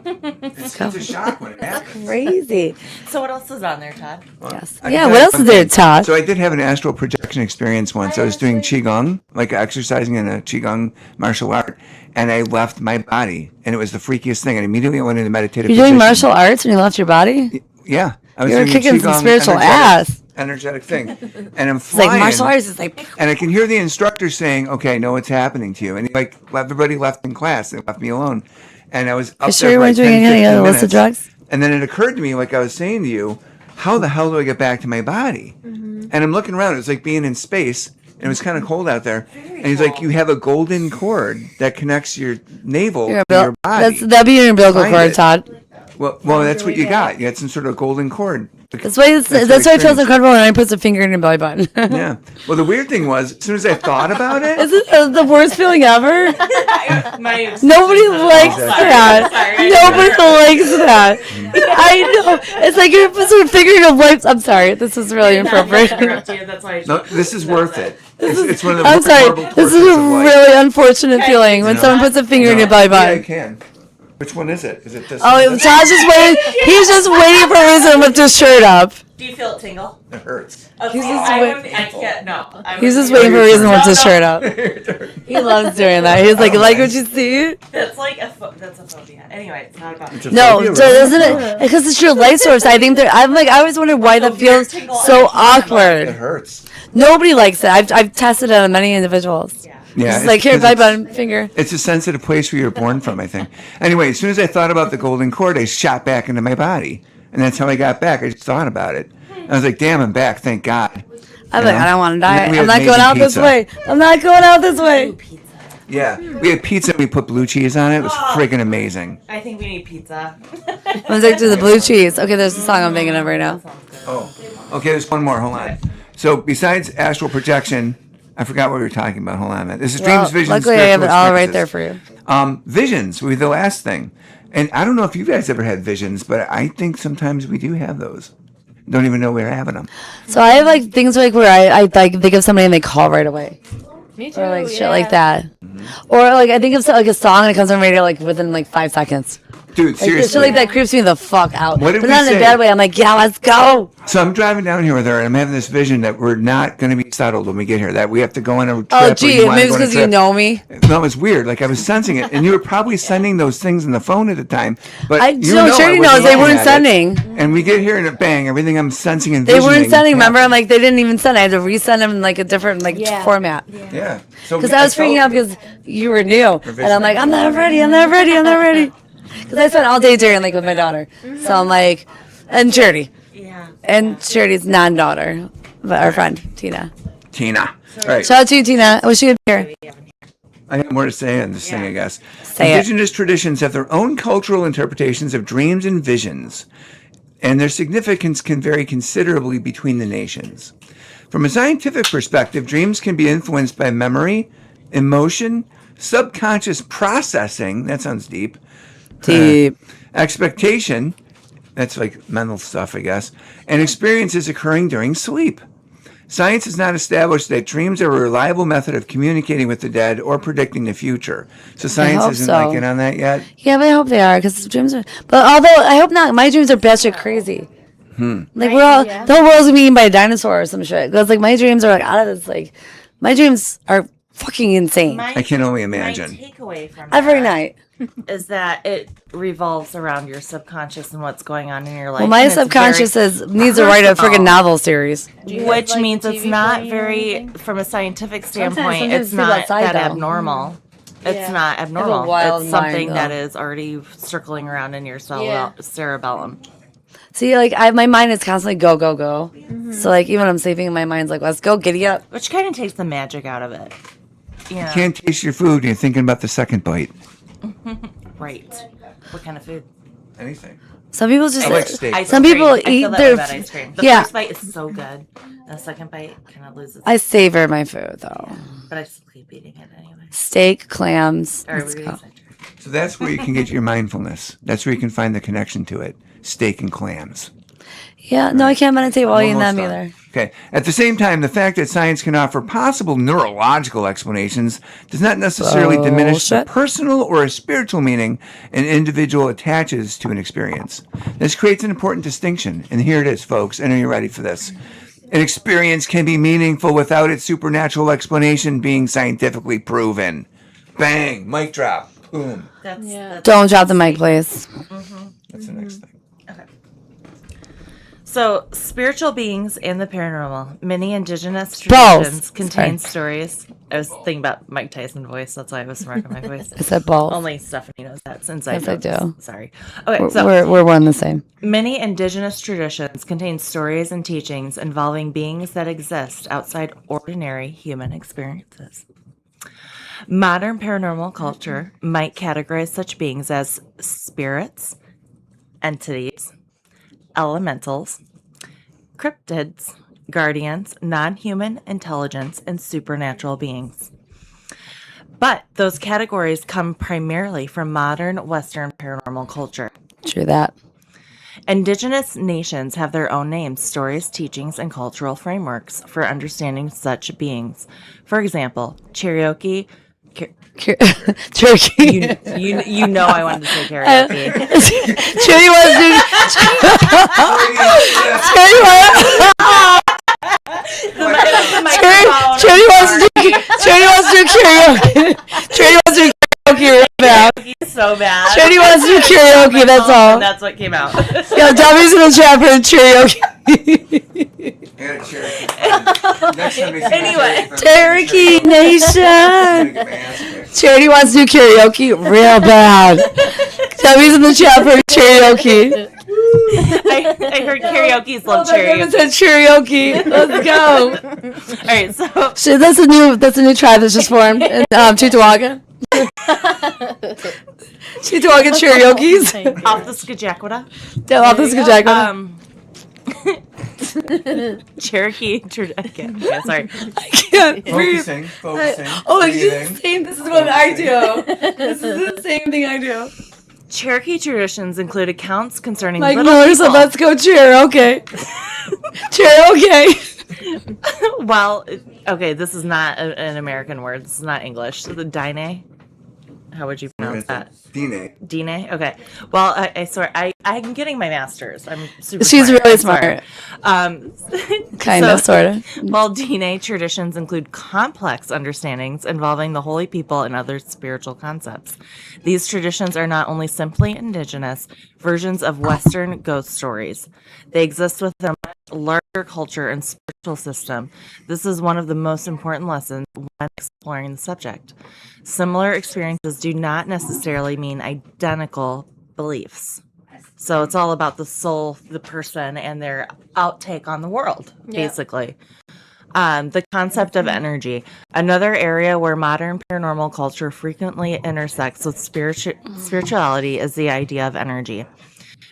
It's a shock when it happens. Crazy. So what else is on there, Todd? Yes. I Yeah, can what tell else you is there, something. Todd? So I did have an astral projection experience once. I was doing Qigong, like exercising in a Qigong martial art, and I left my body, and it was the freakiest thing. And immediately I went into meditative You're doing position. martial arts when you left your body? Yeah. I was You were doing a kicking some Qigong spiritual ass. energetic thing. And I'm It's flying. like martial arts is like, And I can hear the instructor saying, okay, know what's happening to you. And like everybody left in class. They left me alone. And I was up sure there you for weren't like doing 10, any 15 other illicit minutes. drugs? And then it occurred to me, like I was saying to you, how the hell do I get back to my body? And I'm looking around. It was like being in space. And it was kind of cold out there. And he's like, you have a golden cord that connects your navel to your body. that'd be your umbilical Find cord, it. Todd. Well, that's what you got. You got some sort of golden cord. That's why what I it feels experienced. incredible when I put a finger in your belly button. Yeah. Well, the weird thing was, as soon as I thought about it, Is it the worst feeling ever? My Nobody likes Sorry. that. Sorry. Nobody likes that. I know. It's like you're sort of figuring of life. I'm sorry. This is really inappropriate. That's why no, this is worth it. It's one of the I'm sorry. horrible This is tortures a of life. really unfortunate feeling when No. someone puts a finger in your belly Yeah, I button. can. Which one is it? Is it this? Oh, one? Todd's just waiting. He's just waiting for a reason to lift his shirt up. Do you feel it tingle? It hurts. Okay, just I wait- wouldn't- I can't. No. I He's just wouldn't- waiting for a reason to lift No, his no. shirt up. He loves doing that. He's like what you see? That's like that's a phobia. Anyway, it's not about It's a No, phobia, so really? isn't it? Because it's your life source. I think I always wonder why that feels so It awkward. hurts. Nobody likes it. I've tested it on many individuals. Yeah. It's like here, 'cause belly it's- button, finger. It's a sensitive place where you're born from, I think. Anyway, as soon as I thought about the golden cord, I shot back into my body. And that's how I got back. I just thought about it. I was like, damn, I'm back. Thank God. I'm You like, know? I don't want to die. We I'm had not going amazing out this pizza. way. I'm not going out this way. Yeah. We had pizza and we put blue cheese on it. It was friggin' amazing. I think we need pizza. I'm like, to the blue cheese. Okay, there's a song I'm thinking of right now. Oh. Okay, there's one more. Hold on. So besides astral projection, I forgot what we were talking about. Hold on a minute. This is Well, dreams, visions, luckily, I have it spiritual all right there experiences. for you. Visions would be the last thing. And I don't know if you guys ever had visions, but I think sometimes we do have those. Don't even know we're having them. So I have like things like where I like think of somebody and they call right away, Me too. or like shit yeah. like that, or like I think of like a song and it comes on radio like within like 5 seconds. Dude, Like, seriously. shit like that creeps me the fuck out. What did but we not in say? a bad way. I'm like, yeah, let's go. So I'm driving down here with her, and I'm having this vision that we're not going to be settled when we get here. That we have to go on a trip. Oh, or gee, you wanna maybe go it's on a because you trip. know me. No, it was weird. Like I was sensing it, and you were probably sending those things in the phone at the time. But Charity knows they weren't sending. And we get here and it bang, everything I'm sensing and They visioning. weren't sending. Remember, happened. I'm like, they didn't even send. I had to resend them in like a different format. Yeah. So Because I was freaking out because you were new, and I'm like, I'm not ready. Because I spent all day during like with my daughter, so I'm like, and Charity, and Charity's non-daughter, but our friend Tina. Tina. All right. Shout out to you, Tina. I wish you could be here. I have more to say on this thing, I guess. Say it. Indigenous traditions have their own cultural interpretations of dreams and visions, and their significance can vary considerably between the nations. From a scientific perspective, dreams can be influenced by memory, emotion, subconscious processing, that sounds deep, expectation, that's like mental stuff, I guess, and experiences occurring during sleep. Science has not established that dreams are a reliable method of communicating with the dead or predicting the future. So science hope isn't so. like in on that yet. Yeah, but I hope they are because dreams are. But although I hope not, my dreams are batshit crazy. Like we're all the whole world's gonna be eaten by a dinosaur or some shit. Because like my dreams are like out of this. Like my dreams are fucking insane I can only imagine. My takeaway from every that night. is that it revolves around your subconscious and what's going on in your life. Well, my and it's subconscious very needs to write a personal, freaking novel series. which like, means the it's TV not playing or very, anything? from a scientific Sometimes standpoint, it's it's people not outside, that though. abnormal. It's Yeah. not abnormal. wild It's mind, something that though. is already circling around in your Yeah. cerebellum. See, like my mind is constantly go go go. So like even when I'm sleeping, my mind's like, let's go, giddy up. Which kind of takes the magic out of it. Yeah. You can't taste your food and you're thinking about the second bite. Right. What kind of food? Anything. Some people just I like steak. Ice some cream. people I feel eat that way their about ice cream. The yeah. first bite is so good. The second bite kind of loses. I savor my food though. But I still keep eating it anyway. Steak, clams. Or Let's we go. use it. So that's where you can get your mindfulness. That's where you can find the connection to it. Steak and clams. Yeah, no, I can't meditate while eating Almost them done. either. Okay. At the same time, the fact that science can offer possible neurological explanations does not necessarily diminish the Bullshit. personal or spiritual meaning an individual attaches to an experience. This creates an important distinction, and here it is, folks. And are you ready for this? An experience can be meaningful without its supernatural explanation being scientifically proven. Bang! Mic drop. Boom. That's Don't drop the mic, please. That's the next thing. So, spiritual beings and the paranormal. Many indigenous Both. traditions contain stories. I was thinking about Mike Tyson voice. That's why I was marking my voice. I said both. Only Stephanie knows that since Yes, I do. Sorry. Okay, so We're one the same. many indigenous traditions contain stories and teachings involving beings that exist outside ordinary human experiences. Modern paranormal culture might categorize such beings as spirits, entities, elementals, cryptids, guardians, non-human intelligence, and supernatural beings. But those categories come primarily from modern Western paranormal culture. True that. Indigenous nations have their own names, stories, teachings, and cultural frameworks for understanding such beings. For example, Cherokee. Turkey. You know I wanted to say karaoke. Cherry wants to. Cherry wants to do. Cherry wants to do karaoke. Cherry wants to do karaoke real bad. So bad. Cherry wants to do karaoke. That's all. And that's what came out. Yo, Tommy's in the chat for karaoke. Anyway. Cherokee Nation. Charity wants to do karaoke real bad. Tommy's in the chat for karaoke. I heard karaoke's love It karaoke. said karaoke. Let's go. All right, so Shit, that's a new tribe that's just formed in Cheektowaga. Cheektowaga karaoke's. off the Skajakwada. Off the Skajakwada. Cherokee. Okay, yeah, sorry. I can't breathe. Focusing. Oh, it's breathing. just the same. This is what I do. This is the same thing I do. Cherokee traditions include accounts concerning Like little Miller said, people. let's go cheer. Okay. Cheer. Okay. Well, okay, this is not an American word. This is not English. So the Dine. How would you pronounce that? Dine. Dine? Okay. Well, I swear, I'm getting my master's. I'm super She's smart. really I'm sorry. Kind of, sort of. While Dine traditions include complex understandings involving the holy people and other spiritual concepts, these traditions are not only simply indigenous versions of Western ghost stories. They exist within a much larger culture and spiritual system. This is one of the most important lessons when exploring the subject. Similar experiences do not necessarily mean identical beliefs. So it's all about the soul, the person, and their outtake on the world, basically. The concept of energy. Another area where modern paranormal culture frequently intersects with spirituality is the idea of energy.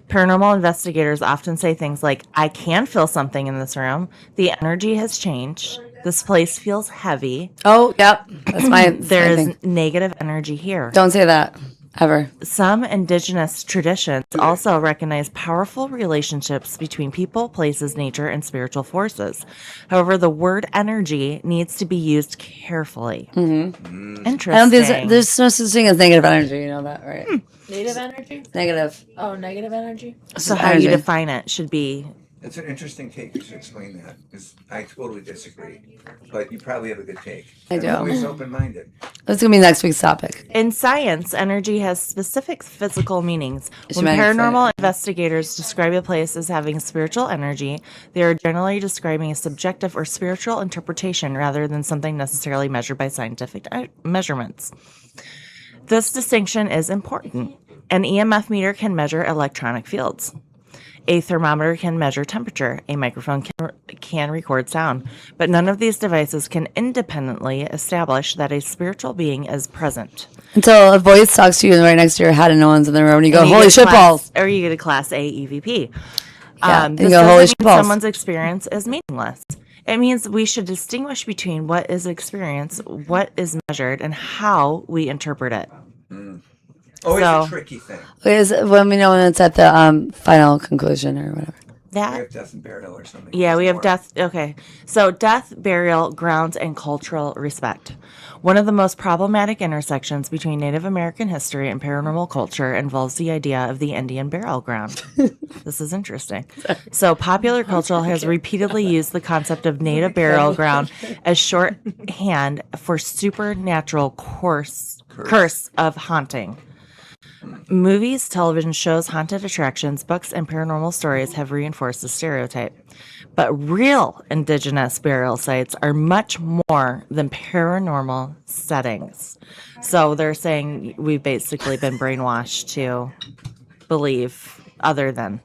Paranormal investigators often say things like, I can feel something in this room. The energy has changed. This place feels heavy. Oh, yep. That's my There is thing. negative energy here. Don't say that ever. Some indigenous traditions also recognize powerful relationships between people, places, nature, and spiritual forces. However, the word energy needs to be used carefully. Mm-hmm. Interesting. I don't think there's no such thing as negative energy. You know that, right? Native energy? Negative. Oh, negative energy? So how energy. you define it should be... It's an interesting take. You should explain that, because I totally disagree. But you probably have a good take. I do. I'm always open-minded. That's going to be next week's topic. In science, energy has specific physical meanings. It's When magnetic. paranormal investigators describe a place as having spiritual energy, they are generally describing a subjective or spiritual interpretation rather than something necessarily measured by scientific measurements. This distinction is important. An EMF meter can measure electronic fields. A thermometer can measure temperature. A microphone can record sound. But none of these devices can independently establish that a spiritual being is present. Until a voice talks to you right next to your head and no one's in the room and you go, And you holy get shit class- balls. Or you get a Class A EVP. Yeah, and This you go, doesn't holy mean shit balls. someone's experience is meaningless. It means we should distinguish between what is experience, what is measured, and how we interpret it. Always So- a tricky thing. Is when we know when it's at the final conclusion or whatever. We That have death and burial or something. Yeah, we have Or- death. Okay. So death, burial, grounds, and cultural respect. One of the most problematic intersections between Native American history and paranormal culture involves the idea of the Indian burial ground. This is interesting. So popular culture has repeatedly used the concept of Native burial ground as shorthand for supernatural curse of haunting. Movies, television shows, haunted attractions, books, and paranormal stories have reinforced the stereotype. But real indigenous burial sites are much more than paranormal settings. So they're saying we've basically been brainwashed to believe other than.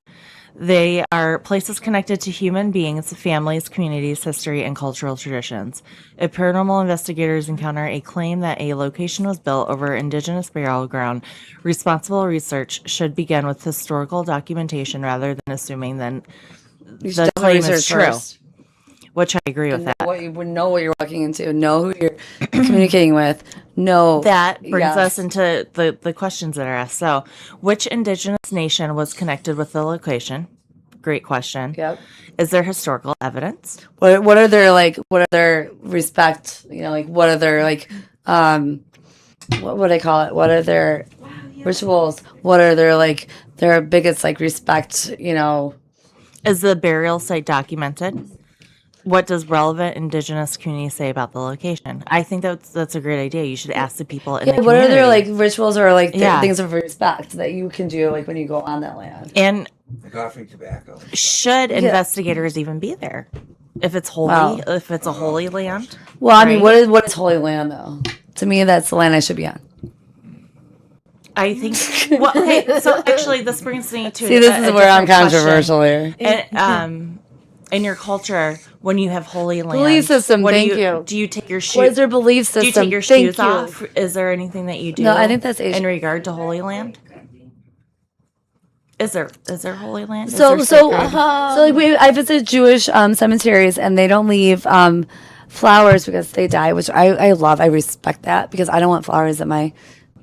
They are places connected to human beings, families, communities, history, and cultural traditions. If paranormal investigators encounter a claim that a location was built over indigenous burial ground, responsible research should begin with historical documentation rather than assuming that You should the claim definitely is true. research first. Which I agree with And that. what you would know what you're walking into, know who you're communicating with, know That brings yes. us into the questions that are asked. So, which indigenous nation was connected with the location? Great question. Yep. Is there historical evidence? What are their like? What are their respect? You know, like what are their like? What would I call it? What are their rituals? What are their like their biggest like respect? You know, Is the burial site documented? What does relevant indigenous community say about the location? I think that's a great idea. You should ask the people in the what are community. their like rituals or like Yeah. things of respect that you can do like when you go on that land? And Like offering tobacco. should investigators even be there? If it's holy, Wow. if it's a holy land? Well, I mean, Right. what is Holy Land though? To me, that's the land I should be on. I think. Well, okay. So actually, this brings me to. See, this a is where I'm different question. controversial here. And, in your culture, when you have holy land, Belief system, what thank do you. Do you take your shoes? What is their belief system? Do you take your Thank shoes you. off? Is there anything that you do? No, I think that's Asian. in regard to holy land. Is there Holy Land? Is So there so sacred- so like I visit Jewish cemeteries and they don't leave flowers because they die, which I love. I respect that because I don't want flowers at my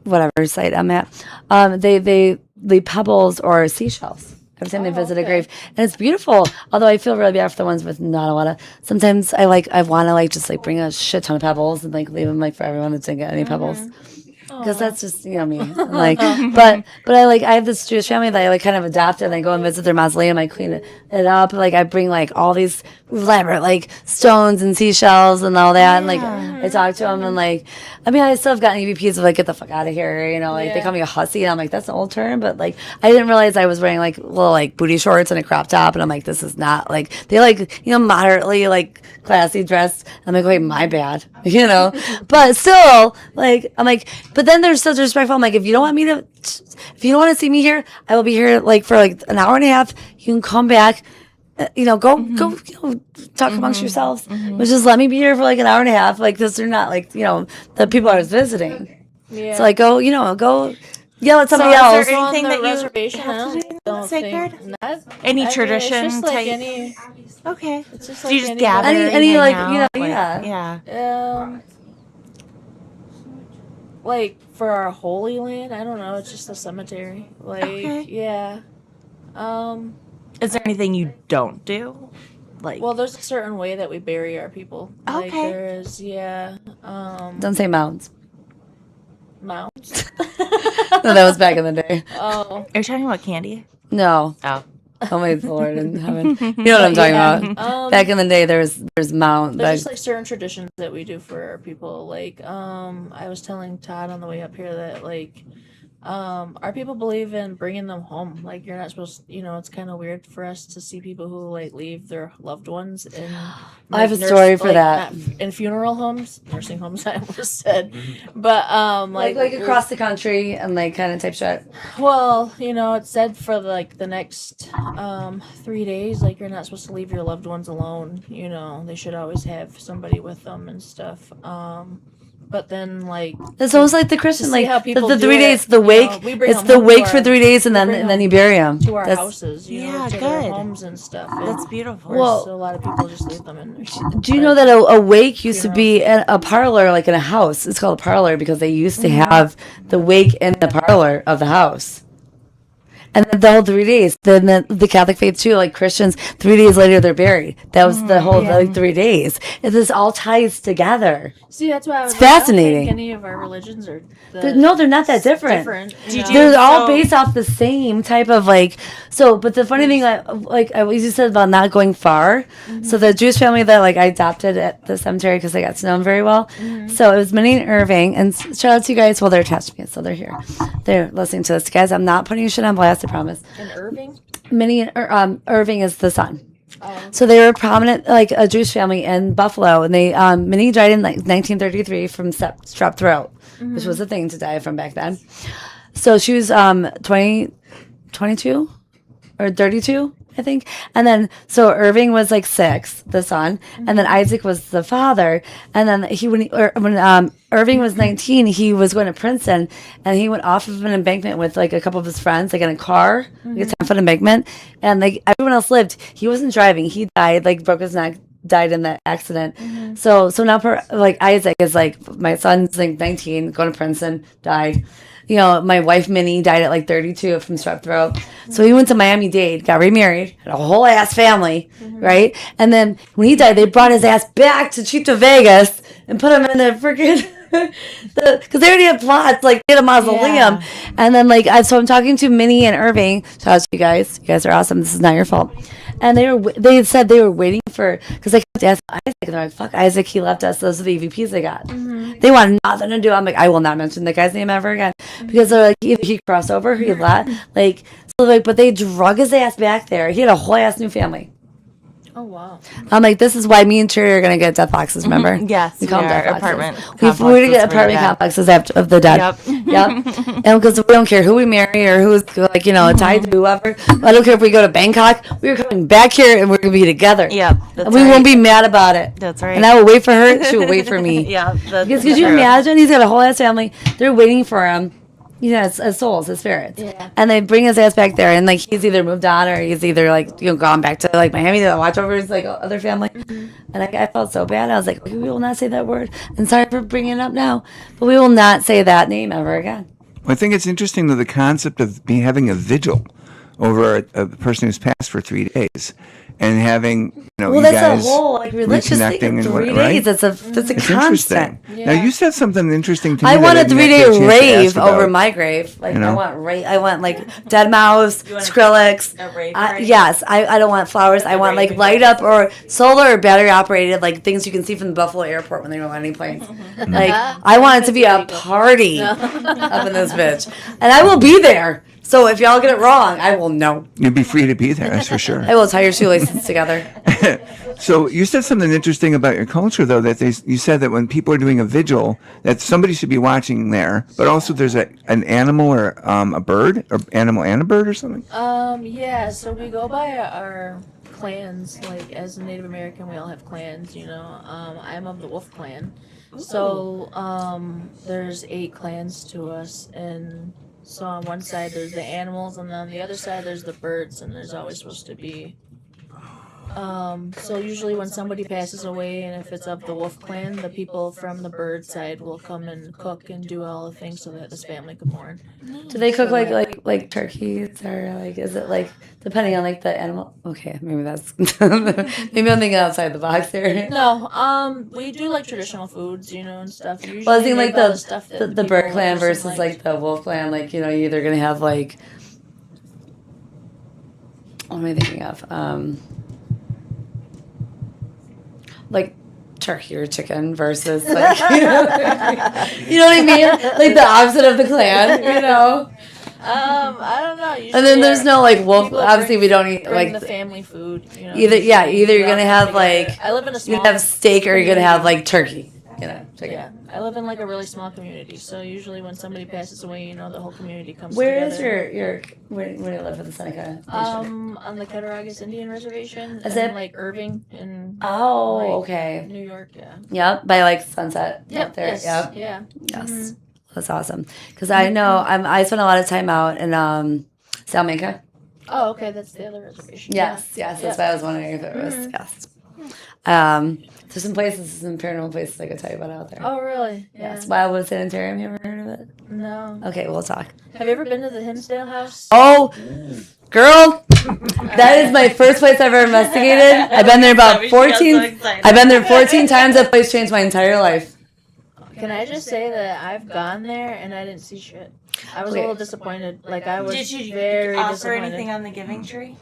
whatever site I'm at. They leave pebbles or seashells every time they visit a grave, and it's beautiful. Although I feel really bad for the ones with not a lot of. Sometimes I want to like just like bring a shit ton of pebbles and like leave them like for everyone that didn't get any pebbles. because that's just me. Like, but I have this Jewish family that I like kind of adopted. And I go and visit their mausoleum. I clean it up. Like I bring like all these elaborate like stones and seashells and all that. And like I talk to them and like, I mean, I still have gotten EVPs of like get the fuck out of here. Like they call me a hussy, and I'm like that's an old term, but like I didn't realize I was wearing like little like booty shorts and a crop top, and I'm like this is not like they like moderately like classy dressed. I'm like wait my bad, but still like I'm like but then they're so disrespectful. I'm like if you don't want to see me here, I will be here like for like an hour and a half. You can come back. Go talk amongst yourselves, but just let me be here for like an hour and a half. Like this, they're not like the people I was visiting. Yeah. So like go yell at somebody else. Is there anything that you reservation have to do don't sacred? Think, any tradition it's just type? like any, Okay. it's just So like you just gather. any and like hang out, yeah. Like for our Holy Land, I don't know. It's just a cemetery. Like Okay. Is there anything you don't do? Like Well, there's a certain way that we bury our people. Like Okay. there is, Don't say mounds. mounds. No, that was back in the day. Oh, Are you talking about candy? No. Oh. Oh my Lord in heaven. You know what I'm talking about. Back in the day there's mount. there's just like certain traditions that we do for our people. Like, I was telling Todd on the way up here that like, our people believe in bringing them home. Like you're not supposed to, it's kind of weird for us to see people who like leave their loved ones in I have a story for that. in funeral homes, nursing homes I almost said. But like across the country and like kind of type shit. well, it said for like the next 3 days, like you're not supposed to leave your loved ones alone. They should always have somebody with them and stuff. But then, like, It's almost like the Christian, see like how people the do 3 it, days, the you wake. know, we bring It's them the home to wake for our- 3 days, and we then bring and then them you bury them. to our That's- houses, Yeah, to their good. homes and stuff. That's beautiful. Well- So a lot of people just leave them in there. Do you know that a wake used to be a parlor, like in a house? It's called a parlor because they used to have the wake in the parlor of the house. And then the whole 3 days. Then the Catholic faith too, like Christians, 3 days later they're buried. That was the whole like 3 days. This all ties together. See, that's why I was It's like, I don't fascinating. think any of our religions are No, they're not that different. Did you- They're all So- based off the same type of like. So, but the funny thing, like I always said about not going far. So the Jewish family that like I adopted at the cemetery because I got to know them very well. So it was Minnie and Irving, and shout out to you guys. Well, they're attached to me, so they're here. They're listening to this, guys. I'm not putting shit on blast. I promise. And Irving? Minnie and Irving is the son. So they were a prominent, like a Jewish family in Buffalo, and they Minnie died in like 1933 from strep throat, which was a thing to die from back then. So she was 22 or 32, I think. And then so Irving was like 6, the son, and then Isaac was the father. And then when Irving was 19, he was going to Princeton, and he went off of an embankment with like a couple of his friends, like in a car, like a 10-foot embankment, and like everyone else lived. He wasn't driving. He died, like broke his neck, died in that accident. So now like Isaac is like my son's like 19, going to Princeton, died. My wife Minnie died at like 32 from strep throat. So he went to Miami-Dade, got remarried, had a whole ass family, right? And then when he died, they brought his ass back to Chito Vegas and put him in the freaking because they already had plots, like they had a mausoleum. And then so I'm talking to Minnie and Irving. Shout out to you guys. You guys are awesome. This is not your fault. And they said they were waiting for, because they kept asking Isaac, and they're like, fuck Isaac, he left us. Those are the EVPs they got. They want nothing to do. I'm like, I will not mention the guy's name ever again, because they're like, either he crossed over, or he left. But they drug his ass back there. He had a whole ass new family. Oh, wow. I'm like, this is why me and Cherry are going to get death boxes, remember? Yes, we call them we are. death boxes. Apartment We're going to get complexes for apartment the dead. complexes of the dead. Yep. And because we don't care who we marry or who's tied to whoever. I don't care if we go to Bangkok. We're coming back here and we're going to be together. Yep, that's And we right. won't be mad about it. That's right. And I will wait for her. She will wait for me. Yeah. Because could you imagine? He's got a whole ass family. They're waiting for him. His souls, his spirits. Yeah. And they bring his ass back there, and he's either moved on or he's either gone back to Miami to watch over his other family. And I felt so bad. I was like, we will not say that word. And sorry for bringing it up now, but we will not say that name ever again. Well, I think it's interesting, though, the concept of having a vigil over a person who's passed for 3 days. and having Well, you that's guys a whole like religious thing. reconnecting and 3 what, right? days. That's a It's constant. interesting. Now you said something interesting to me. I that want a didn't 3 day get a chance to rave ask about. over my grave. Like You know? I want like dead mouse, want Skrillex. a rave party? Yes, I don't want flowers. I want like light up or solar or battery operated like things you can see from the Buffalo airport when they go landing planes. Like I want it to be a party up in this bitch, and I will be there. So if y'all get it wrong, I will know. You'd be free to be there. That's for sure. I will tie your shoelaces together. So you said something interesting about your culture, though. That you said that when people are doing a vigil, that somebody should be watching there, but also there's an animal or a bird, or animal and a bird or something. Yeah, so we go by our clans. Like, as a Native American, we all have clans, I'm of the Wolf Clan. So, there's 8 clans to us, and so on one side there's the animals, and on the other side there's the birds, and there's always supposed to be so usually when somebody passes away, and if it's of the Wolf Clan, the people from the bird side will come and cook and do all the things so that this family can mourn. Do they cook like turkeys, or like is it like depending on like the animal? Okay, maybe that's maybe I'm thinking outside the box here. No, we do like traditional foods, and stuff. Usually Well, I think like make all the stuff that the people bird clan just versus like the wolf clan. Like you're either gonna have like what am I thinking of? Like turkey or chicken versus like you know what I mean? Like the opposite of the clan, I don't know. And then there's no like wolf. Obviously, we don't eat bring like the family food. either you're gonna have like I live in a small. you're gonna have steak or you're gonna have like turkey. Chicken. Yeah, I live in like a really small community, so usually when somebody passes away, the whole community comes Where is together. where do you live in the Seneca Nation? On the Cattaraugus Indian Reservation, Is in it- like Irving in Oh, like, okay. New York? Yeah. Yep, by like sunset Yep. up there. Yes. Yep. Yeah. Yes. That's awesome. Because I know I spent a lot of time out in Salamanca. Oh, okay. That's the other reservation. Yes, yes. That's why I was wondering if it was. Yes. There's some places, some paranormal places I could tell you about out there. Oh, really? Yeah. Yes. Wildwood Sanitarium. You ever heard of it? No. Okay, we'll talk. Have you ever been to the Hinsdale House? Oh, girl, that is my first place I've ever investigated. I've been there about 14. I've been there 14 times. That place changed my entire life. Can I just say that I've gone there and I didn't see shit. I was Okay. a little disappointed. Like I was Did you very offer disappointed. anything on the giving tree?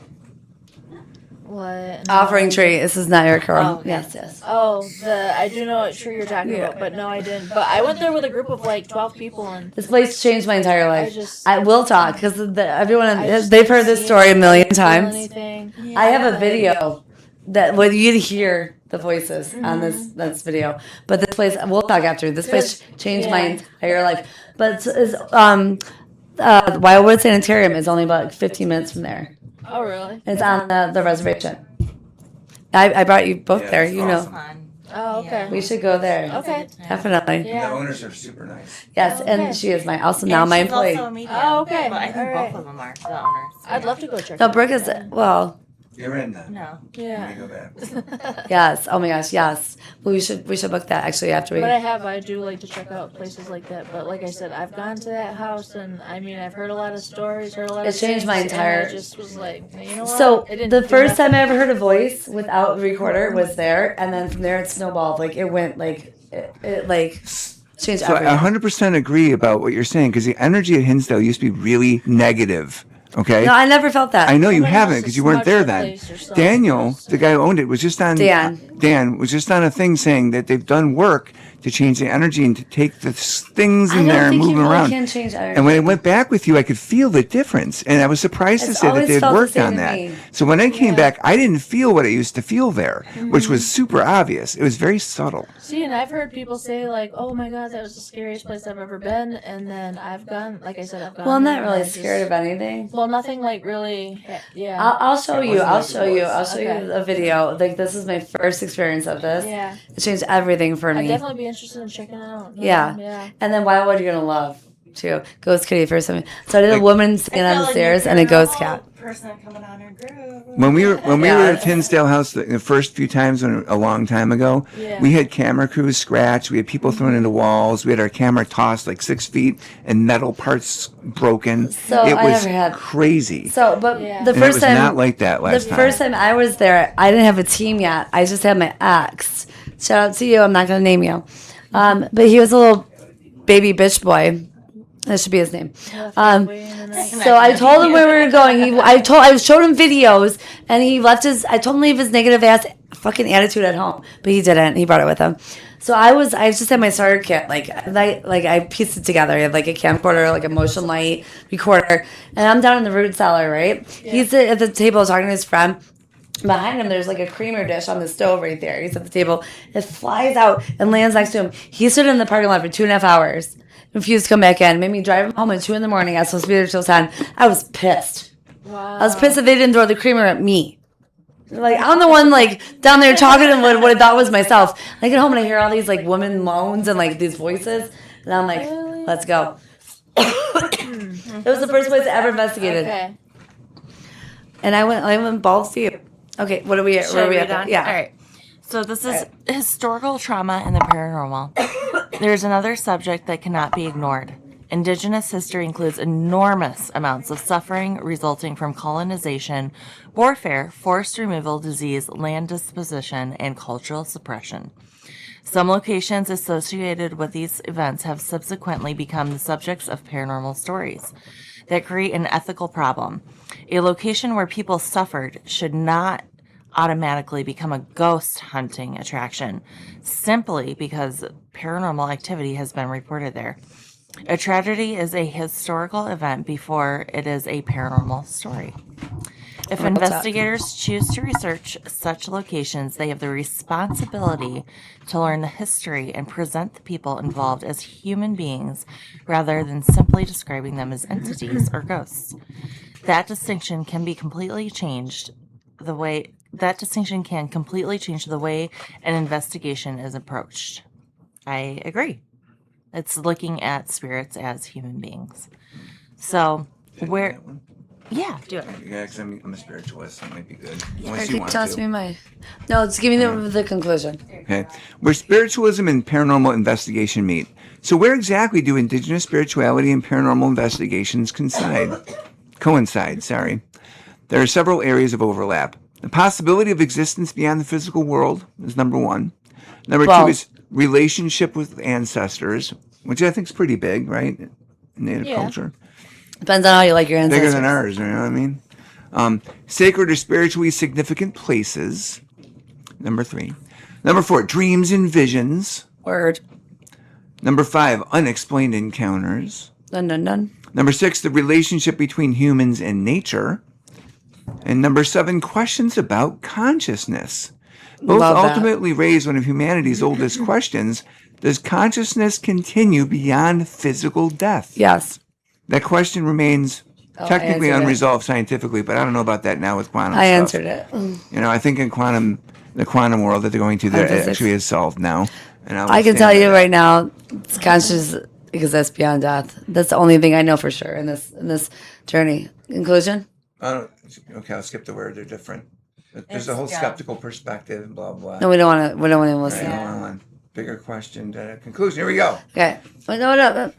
What? Offering tree. This is not your Carl. Oh, okay. Yes. Oh, I do know what tree you're talking about, but no, I didn't. But I went there with a group of like 12 people, and This place changed my entire life. just- I will talk because everyone I just they've heard didn't this see story a anything, million feel times. anything. I have a video that where you'd hear the voices on this video. But this place, we'll talk after. This place changed my entire life. But Wildwood Sanitarium is only about 15 minutes from there. Oh, really? It's on the reservation. I brought you both there. You know, Fun. Oh, okay. we should go there. Okay. Definitely. Yeah. owners are super nice. Yes, Okay. and she is now And my she's employee. also a medium. Oh, okay. But I think Alright. both of them are the owners. I'd love to go check. No, it Brooke out. is You're in that. No. Yeah. Go back. Yes. Oh my gosh. Yes. Well, we should book that actually after we. But I do like to check out places like that. But like I said, I've gone to that house, and I mean, I've heard a lot of stories, heard a lot It of changed my things, and entire- I just was like, you know what? So It didn't the do first nothing. time I ever heard a voice without recorder was there, and then from there it snowballed. Like it went like it like changed So I everything. 100% agree about what you're saying because the energy at Hinsdale used to be really negative. Okay. No, I never felt that. I know you Someone haven't else's because you weren't there smudged then. place or something. Daniel, the guy who owned it, was just on. Dan was just on a thing saying that they've done work to change the energy and to take the things I in don't there and think move you them really around. can change energy. And when I went back with you, I could feel the difference, and I was surprised to It's say that always they had felt the worked same on to that. me. So when I came back, I didn't feel what I used to feel there, which was super obvious. It was very subtle. See, and I've heard people say like, "Oh my God, that was the scariest place I've ever been," and then I've gone, like I said, I've gone. Well, I'm not and really I just- scared of anything. Well, nothing like really. Yeah. I'll show you. I'll show you Okay. a video. Like this is my first experience of this. Yeah. It changed everything for I'd me. definitely be interested in checking it out. Yeah. Yeah. And then Wildwood you're gonna love. too. Ghost kitty first time. So I did a Like- woman sitting on the stairs and a ghost cat. Person coming on her group. When we were Yeah. at Tinsdale House the first few times a long time ago, Yeah. we had camera crews scratched. We had people thrown into walls. We had our camera tossed like 6 feet and metal parts broken. So it I was never had- crazy. So, but Yeah. the and it first was time not like that last the time. first time I was there, I didn't have a team yet. I just had my ex. Shout out to you. I'm not going to name you. But he was a little baby bitch boy. That should be his name. So I told him where we were going. I showed him videos, and he left his. I told him to leave his negative ass fucking attitude at home, but he didn't. He brought it with him. So I just had my starter kit. Like I pieced it together. I had like a camcorder, like a motion light recorder, and I'm down in the root cellar. Right? Yeah. He's at the table talking to his friend. Behind him, there's like a creamer dish on the stove right there. He's at the table. It flies out and lands next to him. He stood in the parking lot for 2.5 hours. Refused to come back in. Made me drive him home at 2 a.m. I was supposed to be there till 10. I was pissed. Wow. I was pissed that they didn't throw the creamer at me. Like, I'm the one, like, down there talking to what I thought was myself. I get home and I hear all these, like, women moans and, like, these voices. And I'm like, let's go. It was the first place I ever investigated. Okay. And I went balls deep. Okay, what are we at? Should Where I are we read at? on? Yeah. All right. So this is historical trauma and the paranormal. There's another subject that cannot be ignored. Indigenous history includes enormous amounts of suffering resulting from colonization, warfare, forced removal, disease, land disposition, and cultural suppression. Some locations associated with these events have subsequently become the subjects of paranormal stories that create an ethical problem. A location where people suffered should not automatically become a ghost hunting attraction simply because paranormal activity has been reported there. A tragedy is a historical event before it is a paranormal story. If investigators choose to research such locations, they have the responsibility to learn the history and present the people involved as human beings rather than simply describing them as entities or ghosts. That distinction can completely change the way an investigation is approached. I agree. It's looking at spirits as human beings. So, where... Yeah, do it. Yeah, because I'm a spiritualist, so it might be good. Or Unless could you you want toss to. me my... No, just give me the conclusion. Okay. Where spiritualism and paranormal investigation meet. So where exactly do indigenous spirituality and paranormal investigations coincide? There are several areas of overlap. The possibility of existence beyond the physical world is number one. Number two is relationship with ancestors, which I think is pretty big, right? In Native culture. Depends on how you like your ancestors. Bigger than ours, you know what I mean? Sacred or spiritually significant places. Number three. Number four, dreams and visions. Word. Number five, unexplained encounters. Dun, dun, dun. Number six, the relationship between humans and nature. And number seven, questions about consciousness. Both Love that. ultimately raise one of humanity's oldest questions. Does consciousness continue beyond physical death? Yes. That question remains technically answered it. unresolved scientifically, but I don't know about that now with quantum I stuff. answered it. You know, I think in the quantum world that they're going to, that Physics. actually is solved now. And I can tell you right now, conscious exists beyond death. That's the only thing I know for sure in this journey. Conclusion? Okay, I'll skip the word. They're different. There's a whole skeptical perspective, blah, blah. No, we don't want to. We don't want to listen. Right, hold on. Bigger question. Conclusion. Here we go. Okay. Wait, no.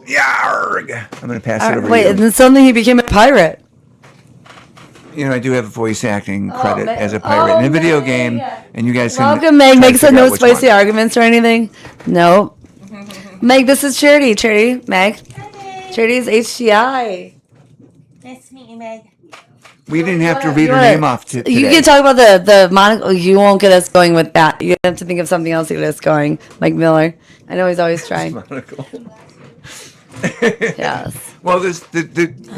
Yarg! I'm going to pass it over Wait, to and you. then suddenly he became a pirate. You know, I do have a voice acting credit as a pirate in a video game, and you guys can... Welcome, Meg. try to Meg said figure no out which spicy one. arguments or anything. Nope. Meg, this is Charity. Charity, Meg. Charity's HCI. Nice to meet you, Meg. We didn't have to read You her wanna- name off today. You can talk about the monocle. You won't get us going with that. You have to think of something else to get us going. Mike Miller. I know he's always trying. Monocle. Yes. Well, there's the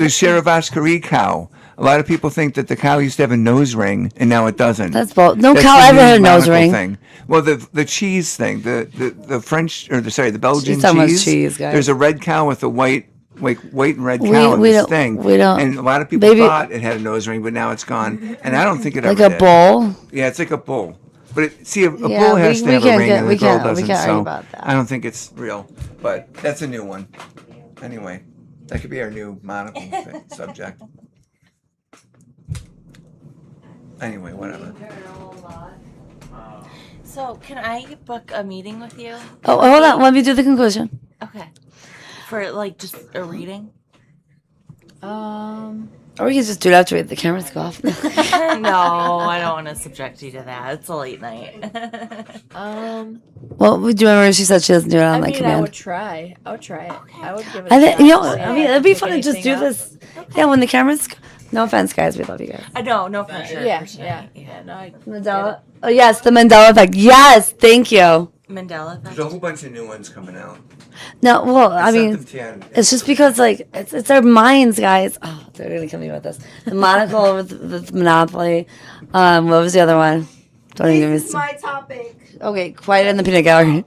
Sheravaskari cow. A lot of people think that the cow used to have a nose ring, and now it doesn't. That's bold. No That's cow the ever new had a nose monocle ring. Thing. Well, the cheese thing, the French or the Belgian She's talking about cheese. cheese, guys. There's a red cow with a white and red We- cow in we this don't- thing. we don't- And a lot of people Baby- thought it had a nose ring, but now it's gone. And I don't think it Like ever a did. bull. Yeah, it's like a bull. But a Yeah, bull has we to have a can't ring, get- and we the girl can't- we doesn't. can't argue So about that. I don't think it's real. But that's a new one. Anyway, that could be our new monocle subject. Anyway, whatever. So, can I book a meeting with you? Oh, hold on. Let me do the conclusion. Okay. For like just a reading? Or we can just do it after the cameras go off. No, I don't want to subject you to that. It's a late night. Well, do you remember she said she doesn't do it on I like mean, command? I would try. I would try it. I would give it. I a think shot you to know. see I if mean, can it'd be pick fun to just anything do up. this. Yeah, when the cameras. No offense, guys. We love you guys. I don't. No pressure. Yeah, for yeah, tonight. yeah. No, I Mandela. Oh yes, the Mandela effect. Yes, thank you. Mandela There's effect. a whole bunch of new ones coming out. No, well, I sent mean, them to you. it's just because like it's our minds, guys. Oh, they're gonna kill me with this. The monocle with Monopoly. What was the other one? Don't even give me. This is my topic. Okay, Quiet in the Peanut Gallery.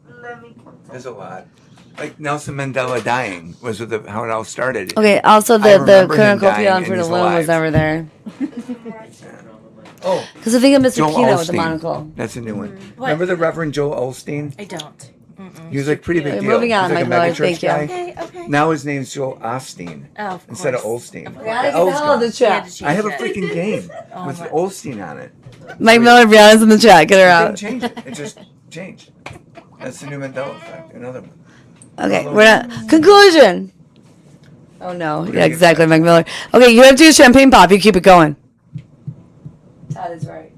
Let me. There's a lot. Like Nelson Mandela dying was how it all started. Okay, also I the remember him cornucopia dying on and Fruit he's of Loom was alive. never there. Oh, Because I think of Mr. Joel Kino with the Osteen. monocle. That's a new one. What? Remember the Reverend Joel Osteen? I don't. He was like pretty big Okay, deal. moving on, He was like Mike a Miller, megachurch thank you. guy. Okay. Okay. Now his name's Joel Osteen Oh, of instead of course. Olstein. Of The course. Yeah, L's I the gone. chat. I have a freaking game Oh with my- Olstein on it. Mike Miller, Brianna's in the chat. Get her It didn't out. change it. It just changed. That's the new Mandela effect. Another one. Okay, we're not. Conclusion. Oh no. Yeah, get exactly, that. Mike Miller. Okay, you have to do champagne pop. You keep it going. Todd is right.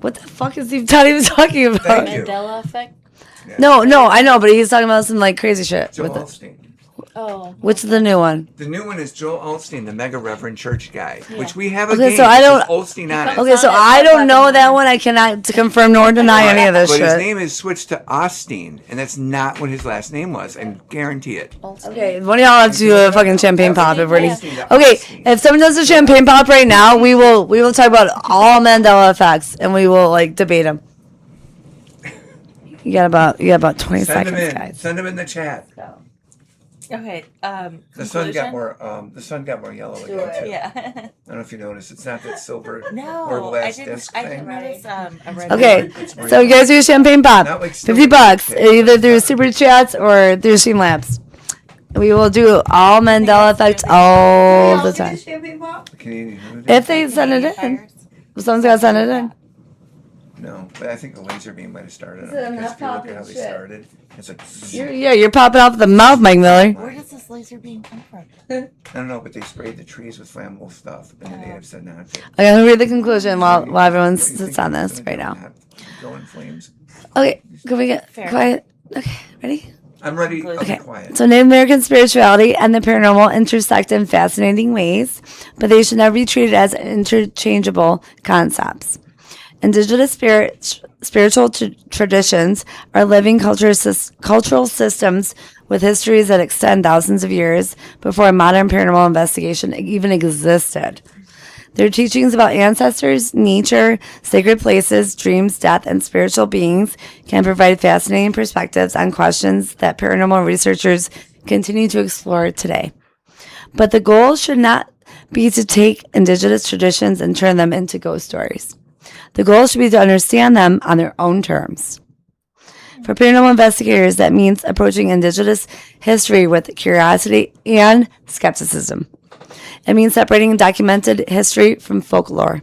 What the fuck is Todd even talking about? Thank you. Mandela effect. Yeah. No, I know, but he's talking about some like crazy shit. Joel With it. Osteen. Oh, Which is the new one? The new one is Joel Osteen, the mega reverend church guy, Yeah. which we have a Okay, game. so I that don't- says Osteen on it. Okay, so on it, I that's don't why know I'm that wondering. one. I cannot to confirm nor deny any of this but his shit. name is switched to Osteen, and that's not what his last name was. I guarantee it. Okay, one of y'all have to do a fucking champagne pop if we're Yeah. okay. If someone does a champagne pop right now, we will talk about all Mandela effects and we will like debate them. You got about 20 Send them seconds, in. guys. Send them in the chat. Okay. The sun conclusion? got more. The sun got more yellow again too. Yeah. I don't know if you noticed. It's not that silver or No, I glass didn't. disc I thing. didn't notice. A red Okay, It's more so you guys do a champagne pop. Not like $50, silver. either through super chats or through Streamlabs. We will do all Mandela effects all the time. Champagne pop. Canadian. If they send it in, Fires. someone's got to send it in. No, but I think the laser beam might have started Is it them. enough Because if you look popping at how they shit? started, it's like. You're popping off the mouth, Mike Miller. Where does this laser beam come from? I don't know, but they sprayed the trees with flammable stuff, and the natives said not to. I'm gonna read the conclusion while everyone sits on this right now. Go in flames. Okay, can we get Fair. quiet? Okay, ready? I'm ready. Okay. Quiet. So Native American spirituality and the paranormal intersect in fascinating ways, but they should never be treated as interchangeable concepts. Indigenous spiritual traditions are living cultural systems with histories that extend thousands of years before modern paranormal investigation even existed. Their teachings about ancestors, nature, sacred places, dreams, death, and spiritual beings can provide fascinating perspectives on questions that paranormal researchers continue to explore today. But the goal should not be to take indigenous traditions and turn them into ghost stories. The goal should be to understand them on their own terms. For paranormal investigators, that means approaching indigenous history with curiosity and skepticism. It means separating documented history from folklore.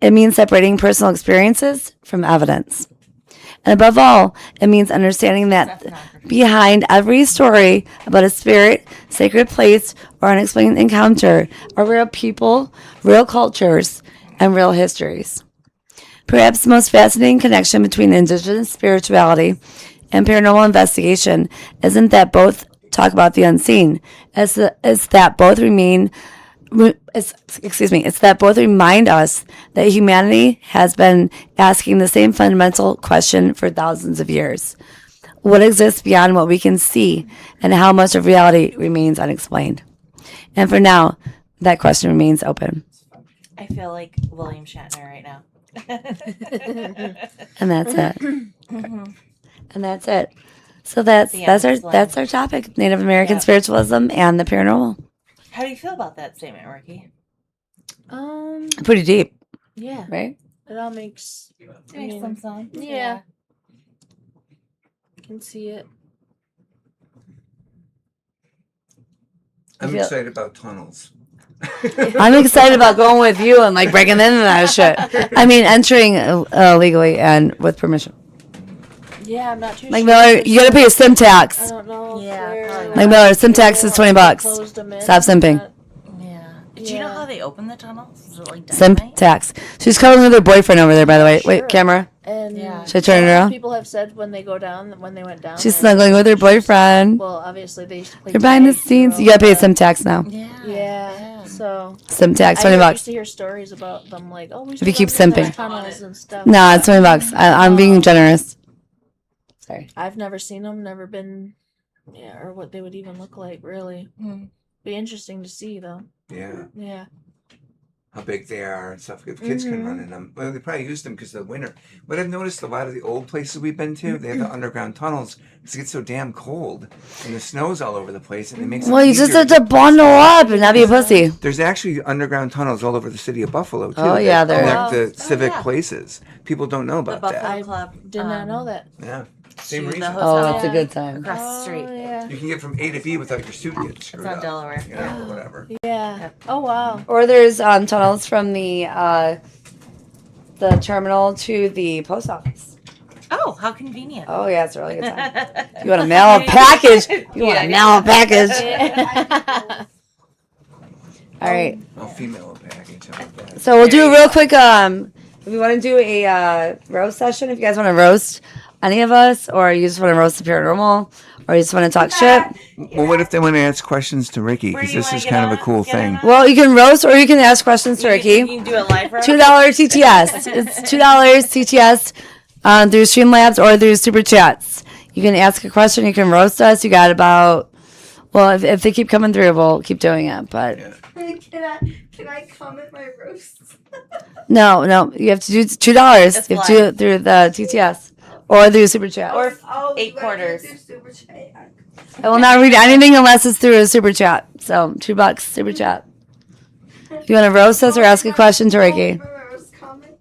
It means separating personal experiences from evidence. And above all, it means understanding that behind every story about a spirit, sacred place, or unexplained encounter are real people, real cultures, and real histories. Perhaps the most fascinating connection between indigenous spirituality and paranormal investigation isn't that both talk about the unseen, it's that both remind us that humanity has been asking the same fundamental question for thousands of years. What exists beyond what we can see, and how much of reality remains unexplained? And for now, that question remains open. I feel like William Shatner right now. And that's it. And that's it. So that's our topic: Native American Yeah. spiritualism and the paranormal. How do you feel about that statement, Ricky? Pretty deep, yeah. right? It all makes. It makes some sense. Yeah. I can see it. I'm feel- excited about tunnels. I'm excited about going with you and like breaking into that shit. I mean, entering legally and with permission. Yeah, I'm not too Mike sure. Miller, if you gotta pay a sim I tax. don't know. Yeah, if probably they're, not. Mike Miller, sim tax is $20. closed them in, Stop simping. but- Yeah. Do you know Yeah. how they open the tunnels? Is it like Sim dynamite? tax. She's calling with her boyfriend over there, by the way. Sure. Wait, camera. And Yeah. Should I turn it a lot of around? People have said when they go down, when they went down, She's there, snuggling with her boyfriend. Well, obviously they used to play. You're behind the tag scenes. through You gotta pay a all sim the- tax now. Yeah. Yeah. So Sim tax, I $20 used bucks. to hear stories about them, like, oh, we used If you to keep run through those simping. tunnels and stuff. No, it's $20 bucks. I'm being generous. Sorry. I've never seen them, never been, yeah, or what they would even look like, really. Be interesting to see, though. Yeah. Yeah. How big they are and stuff. If kids can run in them. Well, they probably use them because of the winter. But I've noticed a lot of the old places we've been to, they have the underground tunnels because it gets so damn cold and the snow's all over the place and it makes Well, it you just easier have to to get bundle up and not be a pussy. There's actually underground tunnels all over the city of Buffalo, too. Oh, yeah, that there connect is. to civic yeah. places. People don't know The about Buffalo that. I Club. Did not know that. Yeah. Same to the reason. hotel. Oh, it's a good time. Across the street. Oh, yeah. You can get from A to B without your suit getting screwed It's on up. Delaware. You know, or whatever. Yeah. Oh, wow. Or there's tunnels from the terminal to the post office. Oh, how convenient. Oh, yeah, it's a really good time. You want to mail a package? You want to mail a package? All right. Oh, female package. How about that? So we'll do a real quick. If you want to do a roast session, if you guys want to roast any of us, or you just want to roast the paranormal, or you just want to talk shit. Well, what if they want to ask questions to Ricky? Where Because do you this wanna is get kind of on a it? cool Get on thing. it? Well, you can roast, or you can ask questions to You Ricky. can do it live, right? $2 TTS. It's $2 TTS through Streamlabs or through Super Chats. You can ask a question. You can roast us. You got about, well, if they keep coming through, we'll keep doing it. But Yeah. Can I comment my roasts? no, you have to do $2. It's You have to do it through the TTS or through Super Chat. Or Oh, 8 you gotta quarters. do Super Chat. I will not read anything unless it's through a Super Chat. So $2 Super Chat. You want to roast us or ask a question to Ricky? Roast comment?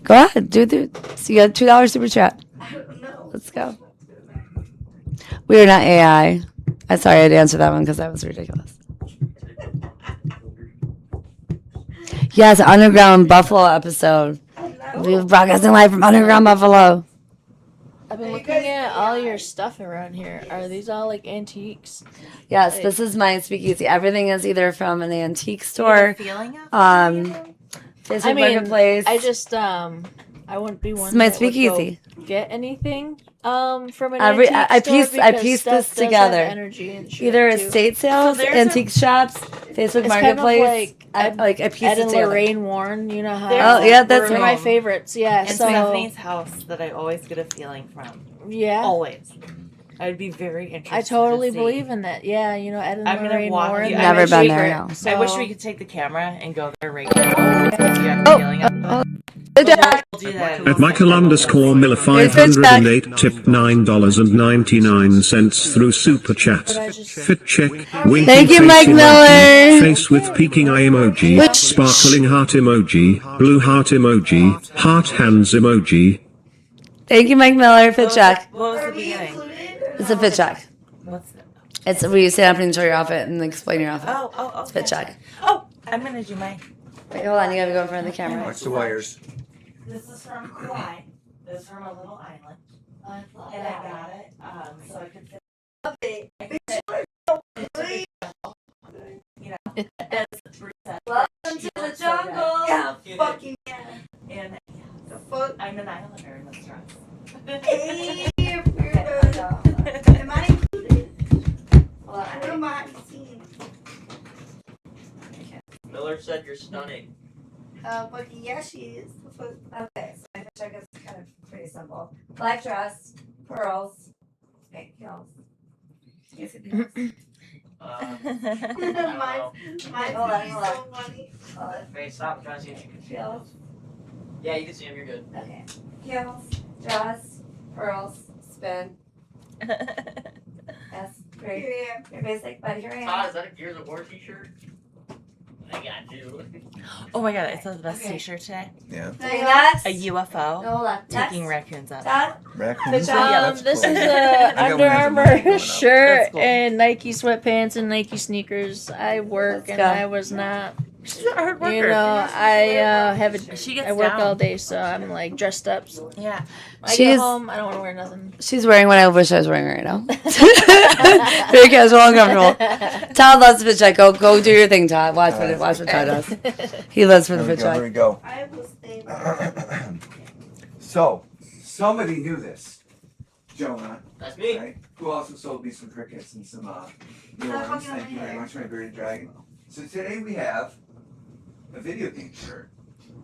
Go ahead. Do it. So you got $2 Super Chat. I don't know. Let's go. We are not AI. I'm sorry I had to answer that one because that was ridiculous. Yes, Underground Buffalo episode. We're broadcasting live from Underground Buffalo. I've been looking at all your stuff around here. Are these all like antiques? Yes, this is my speakeasy. Everything is either from an antique You're store, feeling it? Facebook I mean, Marketplace. I just I wouldn't be one. It's my that would go speakeasy. Get anything from an Every- antique I store pieced- I because pieced stuff this does have together. energy and shit, Either too. estate sales, So there's antique shops, Facebook It's kind of Marketplace. like I pieced Ed it and together. Lorraine Warren. You know how? There's Oh, yeah, that's they're me. my favorites. Yeah. And so Stephanie's house that I always get a feeling from. yeah, Always. I would be very interested. I totally to see. believe in that. Yeah, you know Ed and I'm gonna Lorraine walk Warren. you- they're Never my been there, favorite, no. So, I wish we could take the camera and go there right now. If you have a feeling of it. Good job. We'll do that. At Michael_Miller 508 tip $9.99 through Super Chat. But I just Fit check. Winking Thank you, face Mike emoji, Miller. Face with peeking eye emoji. Which- Sparkling heart emoji. Blue heart emoji. Heart hands emoji. Thank you, Mike Miller. Fit check. What was Are the we beginning? included? It's a fit check. What's it? It's where you stand up and show your outfit and explain your outfit. Oh. It's fit check. Oh, I'm gonna do my. Wait, hold on. You gotta go in front of the camera. Watch the wires. This is from Kauai. This is from a little island, and I got it so I could fit. You know, as Bruce said. Welcome to the jungle. Yeah, fucking yeah. And The fuck? I'm an islander in this dress. Hey, weirdo. Am I included? I don't mind seeing. Miller said you're stunning. Fucking yeah, she is. The fuck? Okay, so my fit check is kind of pretty simple. Black dress, pearls, pink heels. You see the heels? Mine's Hold on, so hold on. funny. Face, stop. I'm trying to see if you can see him. Heels. Yeah, you can see him. You're good. Okay. Heels, dress, pearls, spin. Yes, great. Yeah. You're basic, but here I Todd, am. is that a Gears of War t-shirt? I got you. Oh my god, I saw the best t-shirt today. Yeah. Next. A UFO No, hold on. taking Next. raccoons out. Dad? Raccoons. job. This cool. is I a got Under one as a monkey Armour going up. shirt That's cool. and Nike sweatpants and Nike sneakers. I work Let's and go. I was not. She's a hard worker. You know, I have a. She gets I work down. all day, so I'm like dressed up. So Yeah. when I She's- get home, I don't want to wear nothing. She's wearing what I wish I was wearing right now. Very casual and comfortable. Todd loves the fit check. Go do your thing, Todd. Watch what Todd does. He lives for the Here we fit go. Here check. we go. I will stay there. So, somebody knew this. Jonah, That's me. right? Who also sold me some crickets and some earworms. Thank you very much, my bearded dragon. So today we have a video game shirt.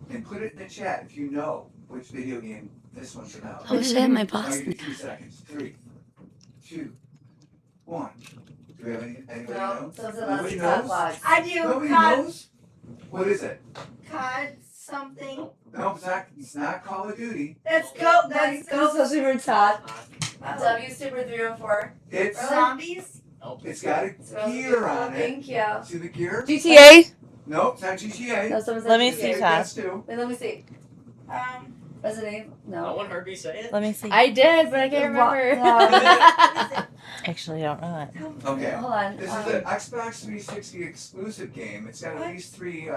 And put it in the chat if you know which video game this one's about. Oh shit, my I'll boss. give you 2 seconds. 3, 2, 1. Do we have anybody knows? Nobody knows? I do. Nobody COD, knows? What is it? COD something. No, it's not Call of Duty. Let's go. Let's go. Especially for Todd. Oh, W Super 304. It's zombies. It's got a gear on it. Thank you. See the gear? GTA? No, it's not GTA. No, someone said Let me GTA. see, GTA Todd. gets 2. Wait, let me see. Resident Evil? No No. one heard me say it. Let me see. I did, but I can't remember. Actually, I don't know it. Okay. Hold on. This is an Xbox 360 exclusive game. It's got at least three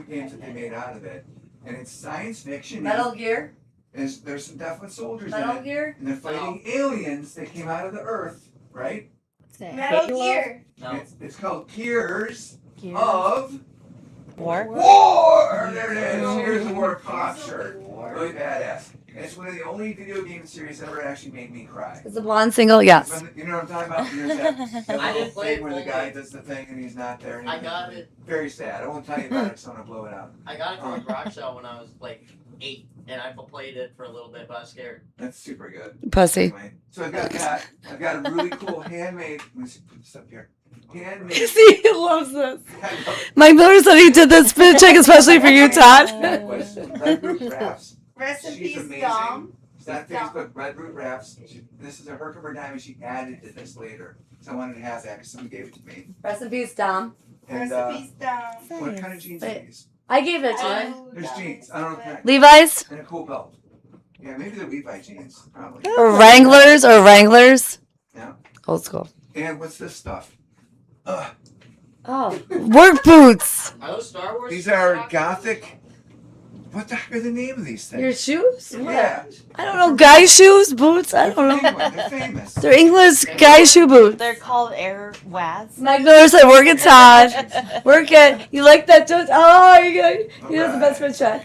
games that they made out of it. And it's science fiction. Metal Gear? There's some definite soldiers in Metal it. Gear? And they're fighting aliens that came out of the earth, right? Metal Gear. No. It's called Gears Gears. of War? War! There it is. Gears of War cop shirt. Really badass. And it's one of the only video game series that ever actually made me cry. Is the blonde single? Yes. You know what I'm talking about? There's that I little didn't play thing where the it guy fully. does the thing and he's not there. And I got it. Very sad. I won't tell you about it because I'm going to blow it out. I got it from a garage sale when I was like 8, and I played it for a little bit, but I was scared. That's super good. Pussy. Anyway, so I've got that. I've got a really cool handmade. Let me see, put this up here. Handmade. See, he loves this. Mike Miller said he did this fit check especially for you, Todd. Red Root Wraps. Rest in She's peace, amazing. Dom. It's on Facebook, Red Root Wraps. This is a Herkimer diamond. She added to this later. So I wanted to have that because someone gave it to me. Rest in peace, Dom. And Rest in peace, Dom. what kind of jeans are Wait. these? I gave it to him. There's jeans. I don't know if Levi's? and a cool belt. Yeah, maybe the Levi jeans, probably. Or Wranglers or Wranglers? Yeah. Old school. And what's this stuff? Oh. Work boots. Are those Star Wars? These are gothic. What the heck are the name of these Your things? shoes? Yeah. I don't know. Guy shoes? Boots? I don't know. Penguin, they're famous. They're English guy shoe boots. They're called Air Waz. Mike Miller said, work it, Todd. Work it. You like that, Todd? Oh, you good. He does the best fit check.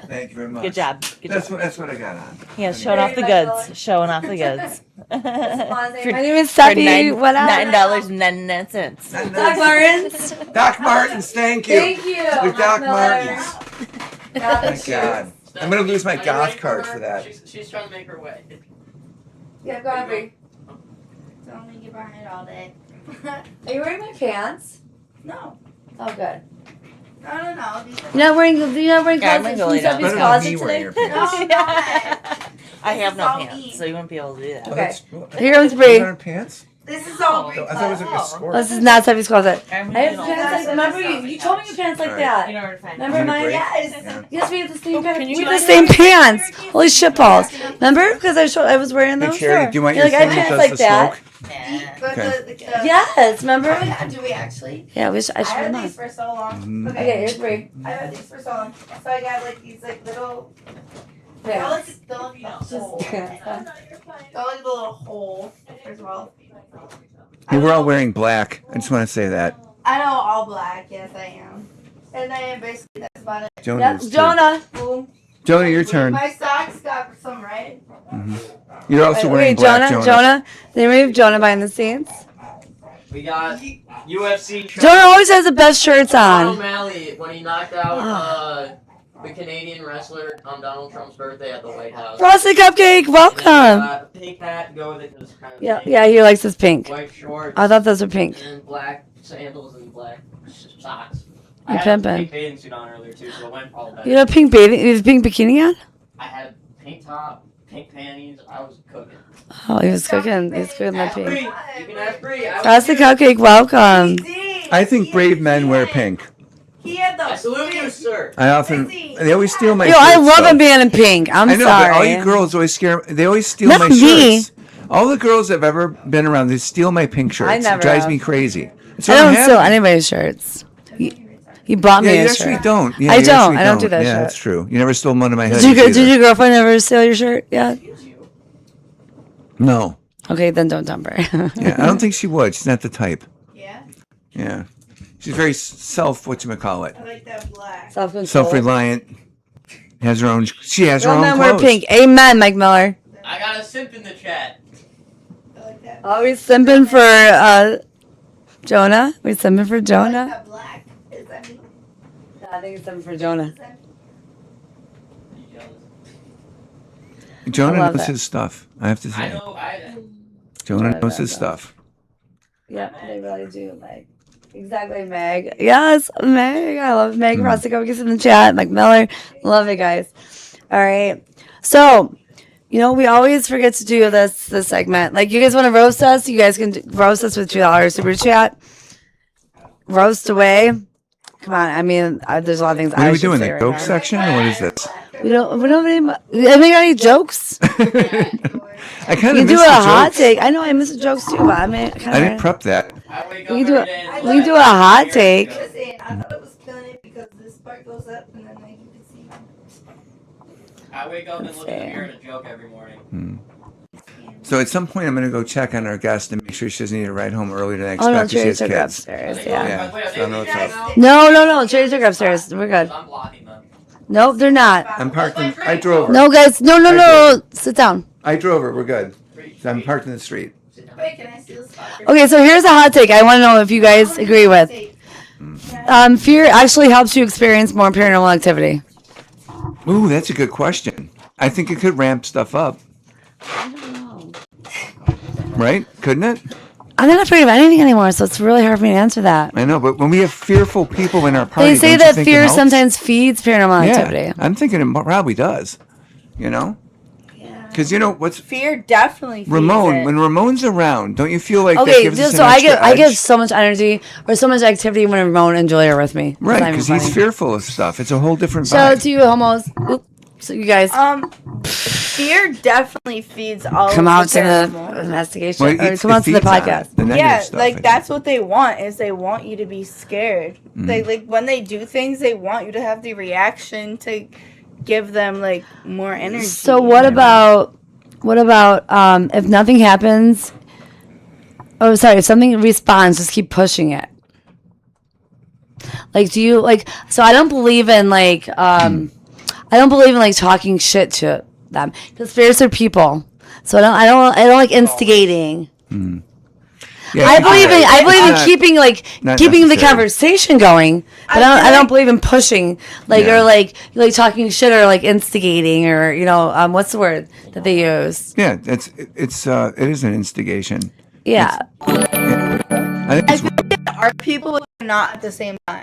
Thank you very much. Good job. Good That's job. what I got on. Yeah, showing off the goods. Showing off the goods. My For- name is for Steffi. What up? $9.99. Doc Martens. Doc Martens, thank you. Thank you. The Mike Doc Miller. Martens. Got My the shoes. God. I'm gonna lose my Are you goth ready card her? for that. She's trying to make her way. Yeah, go ahead, Bree. Don't make it behind all day. Are you wearing my pants? No. Oh, good. No. These are You're not wearing Yeah, I'm closet gonna lay down. from Steffi's Better not closet me wearing your today? pants. No, not. I have This no is all pants, me. so you won't be able to do that. Okay. Here comes Bree. You wearing pants? This is all I thought it was like a skirt. This is not Steffi's closet. I'm I have gonna- pants like, remember you told me your pants like Alright. that. You know where to find Remember You mine? break? Yes. Yeah. Yes, we have the same pants. can you We have the guys- same pants. Holy shit balls. Remember? Because I was wearing Hey, those. Charity, do you want You're your like, I thing have that pants does like the that. smoke? Nah. But Yes, remember? Oh, yeah, do we actually? Yeah, I I should wear had mine. these for so long. Mhm. Okay, here's Bree. I had these for so long. So I got like these like little. Yeah. They'll look the hole. Yeah. They'll look the little hole as well. Hey, we're all wearing black. I just want to say that. I know all black. Yes, I am. And then basically that's about it. Jonah Yep, is too. Jonah. Boom. Jonah, your turn. My socks got some right. You're also wearing Wait, black, Jonah. Then we have Jonah behind the scenes. We got UFC. Jonah always has the best shirts Sean on. O'Malley when he knocked out the Canadian wrestler on Donald Trump's birthday at the White House. Frosted Cupcake, welcome. Pink hat, go with it 'cause it's kind of Yeah, pink. yeah, he likes his pink. White shorts. I thought those were pink. And black sandals and black socks. You I had a pimpin'. pink bathing suit on earlier too, so it went all better. You have pink bathing, you have pink bikini on? I had pink top, pink panties. I was cooking. Oh, he was cooking. He was cooking that Ask Bree. pink. You can ask Bree. I was Frosted here. Cupcake, welcome. I think brave men wear pink. He had the. I salute you, sir. I often, they always steal my Yo, shirts. I love though. a man in pink. I'm I know, sorry. but all you girls always scare. They always steal Not my me. shirts. All the girls I've ever been around, they steal my pink shirts. I never It drives have. me crazy. So I don't have steal them. anybody's shirts. You bought me Yeah, you a actually shirt. don't. Yeah, I you don't. actually I don't do that Yeah, shit. that's true. You never stole one of my hoodies Did either. your girlfriend ever steal your shirt? Yeah. No. Okay, then don't dump her. Yeah, I don't think she would. She's not the type. Yeah. Yeah. She's very whatchamacallit. I like that black. Self-control. Self-reliant. Has her own. She has her Real own men clothes. wear pink. Amen, Mike Miller. I got a simp in the chat. I like that. Always simping for Jonah. We simping for I like Jonah. that black. Is that me? I think it's simping for Jonah. You jealous? Jonah I love knows it. his stuff. I have to I say. know. Jonah knows his stuff. Yep, they really do, Meg. Exactly, Meg. Yes, Meg. I love Meg. Rosico gets in the chat. Mike Miller. Love it, guys. All right. So, we always forget to do this segment. Like, you guys want to roast us? You guys can roast us with $2 super chat. Roast away. Come on. I mean, there's a lot of things What are I we should doing? say The right joke now. section, or what is this? We don't have any got any jokes? I kind You of do missed a the hot jokes. take. I know I miss the jokes too, but I mean, I didn't prep that. I wake We up can do every it. day and We can do a hot take. Listen, I thought it was killing it because this part goes up and then like you can see. I wake up and look in the mirror and a joke every morning. So at some point, I'm going to go check on our guest and make sure she doesn't need a ride home earlier than I Oh no, expect because she Cherry has took her kids. upstairs. Yeah. Yeah. Yeah, so I know what's up. No. Cherry took her upstairs. We're good. I'm blocking them. Nope, they're not. I'm parked in. I drove her. No, guys. No. Sit down. I drove her. We're good. So I'm parked in the street. Wait, can I steal this soccer? Okay, so here's a hot take I want to know if you guys agree with. Fear actually helps you experience more paranormal activity. Ooh, that's a good question. I think it could ramp stuff up. Right? Couldn't it? I'm not afraid of anything anymore, so it's really hard for me to answer that. I know, but when we have fearful people in our party, They say don't you that think it fear helps? sometimes feeds paranormal Yeah, activity. I'm thinking it probably does. You know? Because what's Fear definitely feeds Ramon? it. When Ramon's around, don't you feel like that Okay, gives us so an I extra give edge? so much energy or so much activity when Ramon and Julie are with me. It's Right, not even because he's funny. fearful of stuff. It's a whole different Shout out vibe. to you, homos. Oop. So you guys Fear definitely feeds all come of out to paranormal. the investigation Well, or it come out to the feeds on it, podcast. the negative Yeah, stuff, I like think. that's what they want is they want you to be scared. Mm. They like when they do things, they want you to have the reaction to give them like more energy. So what about if nothing happens? Oh, sorry. If something responds, just keep pushing it. Like, do you like? So I don't believe in like talking shit to them because spirits are people. So I don't like instigating. Yeah, I believe in not- keeping not keeping the necessary. conversation going, but I don't believe in pushing Yeah. or like talking shit or like instigating or what's the word that they use? Yeah, it is an instigation. Yeah. I think it's are people but they're not at the same time?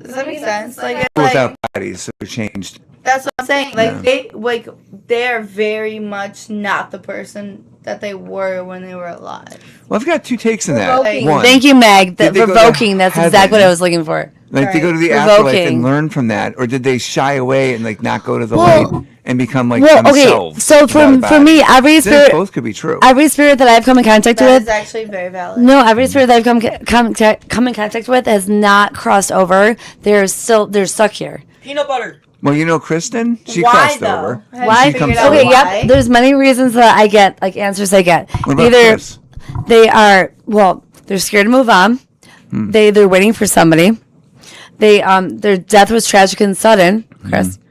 Does that make sense? Like, it's without like bodies, so they're changed. that's what I'm saying. Like Yeah. they're very much not the person that they were when they were alive. Well, I've got two takes on that. Provoking. One, Thank you, Meg. Did they go to Provoking. That's exactly what I heaven? was looking for. like they go to the Right. afterlife Provoking. and learn from that, or did they shy away and like not go to the Well- light and become like Well, okay. themselves? So without a for me, body? every Then spirit, both could be true. every spirit that I've come in contact That with, is actually very valid. no, every spirit that I've come in contact with has not crossed over. They're stuck here. Peanut butter. Well, Kristen, she Why crossed though? over. Have Why? you She comes figured out Okay, why? yep. There's many reasons that I get answers I get. What about Either Chris? they are they're scared to move on. Hmm. They're waiting for somebody. Their death was tragic and sudden, Chris. Hmm.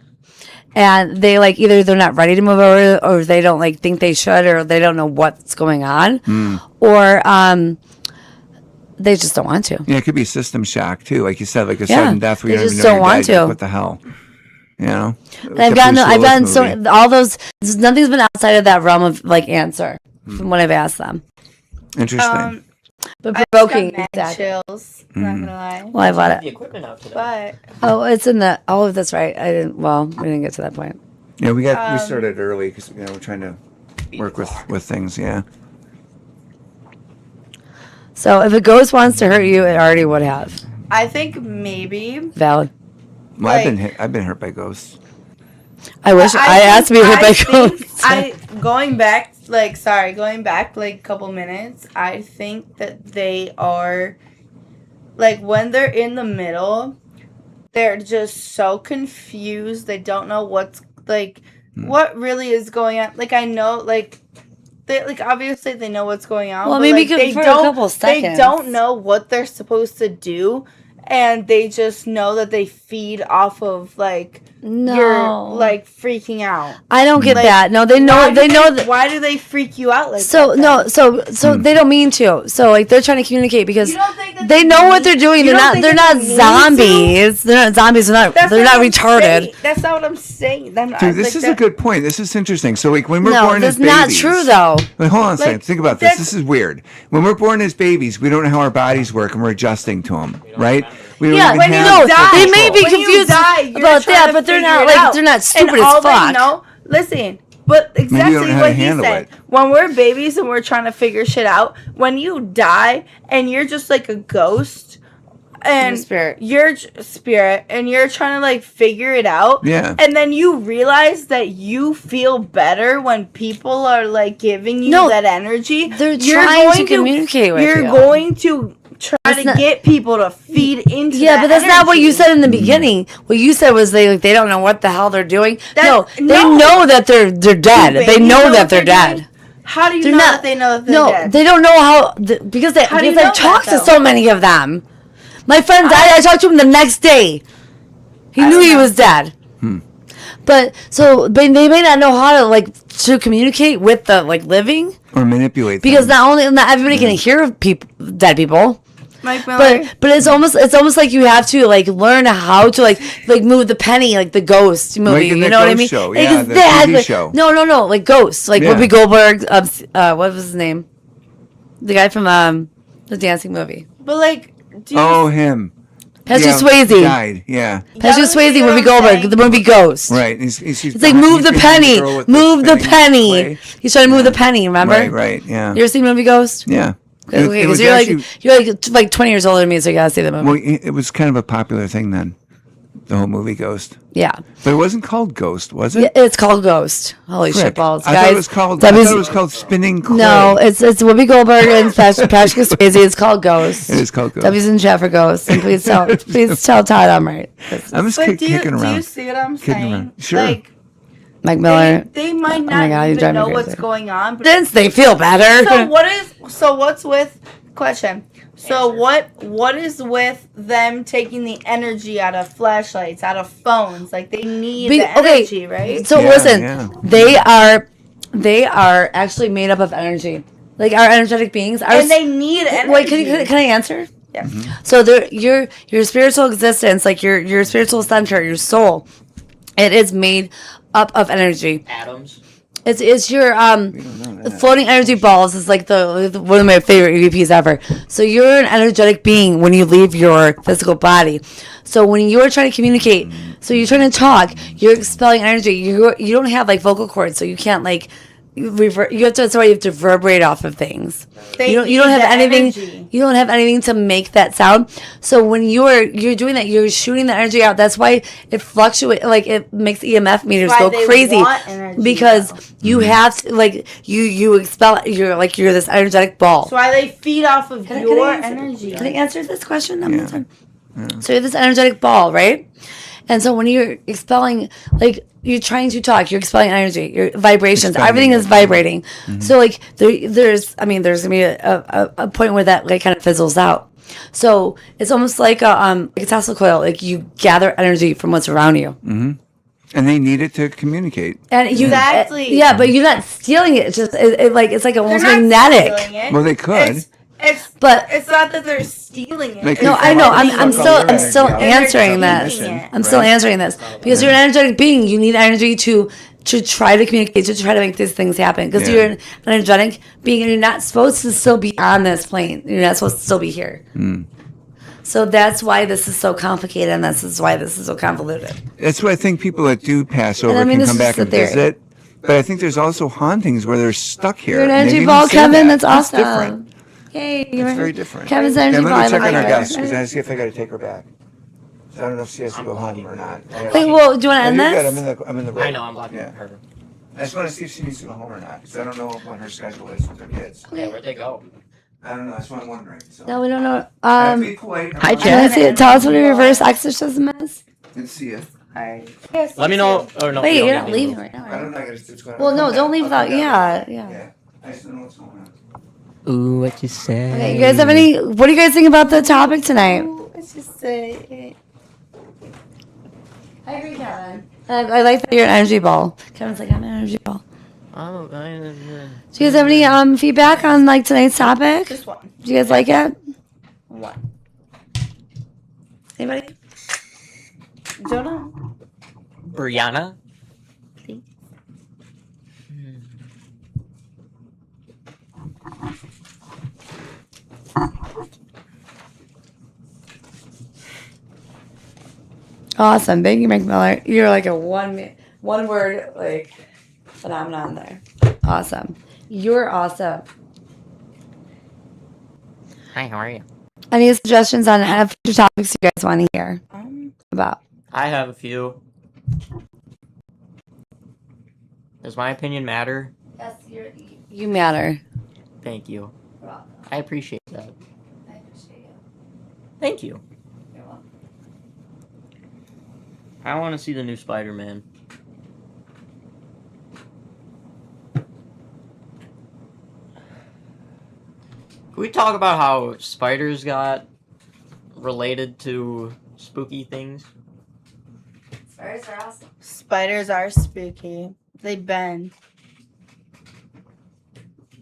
And they either they're not ready to move over or they don't think they should or they don't know what's going on. Hmm. Or they just don't want to. Yeah, it could be system shock too, like you said, like a Yeah, sudden death where they you just don't even know don't you're want dead. You're to. like, what the hell? You know? And I've gotten all those. Nothing's been outside of that realm of answer from what I've asked them. Interesting. But I just provoking, got mad exactly. chills. Not gonna lie. Well, I've let The it. equipment out today. But Oh, it's in the. Oh, that's right. I didn't. Well, we didn't get to that point. Yeah, we started early because we're trying to work with things. Yeah. So if a ghost wants to hurt you, it already would have. I think maybe. Valid. Well, Like- I've been hurt by ghosts. I wish I asked to be hit by ghosts. Going back like a couple minutes, I think that they are like when they're in the middle, they're just so confused. They don't know what's like what really is going on. Like I know like they like obviously they know what's going on. Well, but, maybe like, for a couple they seconds. don't know what they're supposed to do, and they just know that they feed off of like you're like freaking out. I don't get Like, that. No, they know. They know that. Why do they freak you out like So that? no, so they don't mean to. So like they're trying to communicate because You don't think that they know what they're doing. you They're don't not. think They're that not they need zombies. They're not zombies. They're not what I'm retarded. saying. That's not what I'm saying. Dude, this is a good point. This is interesting. So, like, when we're No, born as that's not babies, true though. Wait, hold on a second. Like, Think about this. that's- This is weird. When we're born as babies, we don't know how our bodies work, and we're adjusting to them, right? We don't Yeah, even when you have die, they may be when you confused die, you're about trying that, to but they're figure not it like out. they're not stupid and as all fuck. They know, listen, but don't exactly know how what to he handle said. it. When we're babies and we're trying to figure shit out, when you die and you're just like a ghost and you're spirit and you're trying to like figure it out, Yeah. and then you realize that you feel better when people are like giving you No, that energy. they're you're trying going to communicate with You're you. going to try That's to not- get people to feed into Yeah, that but that's not what you energy. said in the beginning. What you said was they don't know what the hell they're doing. No. They know that they're dead. Do They babies know what that they're doing? dead. How do you They're know not- that they know that they're No, dead? they don't know how because How do you I know talked that, to though? so many of them. My friend died. I talked to him the next day. He knew he was dead. But they may not know how to like to communicate with the like living or manipulate because them. not everybody can hear dead people. Mike Miller. But it's almost like you have to like learn how to like move the penny like the Ghost movie. Like in You the know what I Ghost mean? show, yeah, the Exactly. TV show. No, like Ghosts, like Yeah. Whoopi Goldberg. What was his name? The guy from the dancing movie. But like, do you Oh, him. Patrick Yeah, Swayze. died. Yeah. Patrick Swayze, Whoopi Goldberg. The movie Ghost. Right. It's like move the penny, move the penny. He's trying to move the penny. Remember? Right. Yeah. You ever seen the movie Ghost? Yeah. Okay, It was 'cause you're like 20 years older than me, so you gotta see the movie. well, it was kind of a popular thing then. The whole movie Ghost. Yeah. But it wasn't called Ghost, was it? Yeah, it's called Ghost. Holy shit Frick. balls, I guys! thought it was called. I thought it was called Spinning Clay. No, it's Whoopi Goldberg and Patrick Swayze. It's called Ghost. It is called Ghost. W's in chat for Ghost. And please tell Todd I'm right. I'm just But kicking around. do you see what I'm Kicking saying? around. Sure. Like, Mike Miller. they might Oh my not God, you drive even me know what's crazy. going on. But Since they feel better. what's with question? So what is with them taking the energy out of flashlights, out of phones? Like they need the energy, right? So Yeah, listen, yeah. they are actually made up of energy. Like our energetic beings are. And they need energy. Wait, can I answer? Yeah. Mm-hmm. So your spiritual existence, like your spiritual center, your soul, it is made up of energy. Atoms. It's your floating energy balls is like the one of my favorite EVPs ever. So you're an energetic being when you leave your physical body. So when you're trying to communicate, so you're trying to talk, you're expelling energy. You don't have like vocal cords, so you can't like you have to reverberate off of things. They You don't need have the anything. energy. You don't have anything to make that sound. So when you're doing that, you're shooting the energy out. That's why it fluctuates. Like it makes EMF meters Why go they crazy want energy, because though. you have to, like you expel. You're this energetic ball. That's why they feed off of Can I your answer- energy. Can I answer this question? I'm Yeah. done. So you're this energetic ball, right? And so when you're expelling, like you're trying to talk, you're expelling energy, your vibrations, Expelling everything is it. vibrating. So like there's gonna be a point where that like kind of fizzles out. So it's almost like a Tesla coil. Like you gather energy from what's around you, And they need it to communicate. and you Exactly. yeah, but you're not stealing it. It's just it's like They're almost not magnetic. stealing it. Well, they could. But It's not that they're stealing it. They It's could no, that I know. they're I'm stealing still it. answering they're this. keeping it. I'm still answering this because you're an energetic being. You need energy to try to communicate, to try to make these things happen. Because Yeah. you're an energetic being, and you're not supposed to still be on this plane. You're not supposed to still be here. So that's why this is so complicated, and this is why this is so convoluted. That's why I think people that do pass over I mean, can this come is back the and theory. visit. But I think there's also hauntings where they're stuck here. You're an and they energy even ball, say Kevin. that. That's awesome. different. Yay. It's very different. Kevin's energy Let ball. me I check love on our it. guests because I see if I got to take her back. So I don't know if she has to go home or not. Wait, well, do you want to end You're good. this? I'm in the road. I know, I'm blocking Yeah. her. I just want to see if she needs to go home or not because I don't know when her schedule is with her kids. Yeah, where'd they go? I don't know. That's what I'm wondering. So. No, we don't know. I have to be polite. Hi, Do you want to see it? Tell us what a reverse exorcism is. Good to see you. Let me know. Or no, Wait, you don't you're get not me leaving moved. right now. I Right? don't know. I got to what's going on. Well, no, I'll come don't back. leave I'll come without. back. Yeah. I just don't know what's going on. Ooh, what you say? Okay, you guys have any? What do you guys think about the topic tonight? Let's just say. I agree, Kevin. I like that you're an energy ball. Kevin's like, I'm an energy ball. Oh, Do you guys have any feedback on like tonight's topic? Just one. Do you guys like it? One. Anybody? Don't know. Brianna? Awesome. Thank you, McMiller. You're like a one word like phenomenon there. Awesome. You're awesome. Hi, how are you? Any suggestions on future topics you guys want to hear about? I have a few. Does my opinion matter? Yes, you matter. Thank you. I appreciate that. I appreciate you. Thank you. You're welcome. I want to see the new Spider-Man. Can we talk about how spiders got related to spooky things? Spiders are awesome. Spiders are spooky. They bend.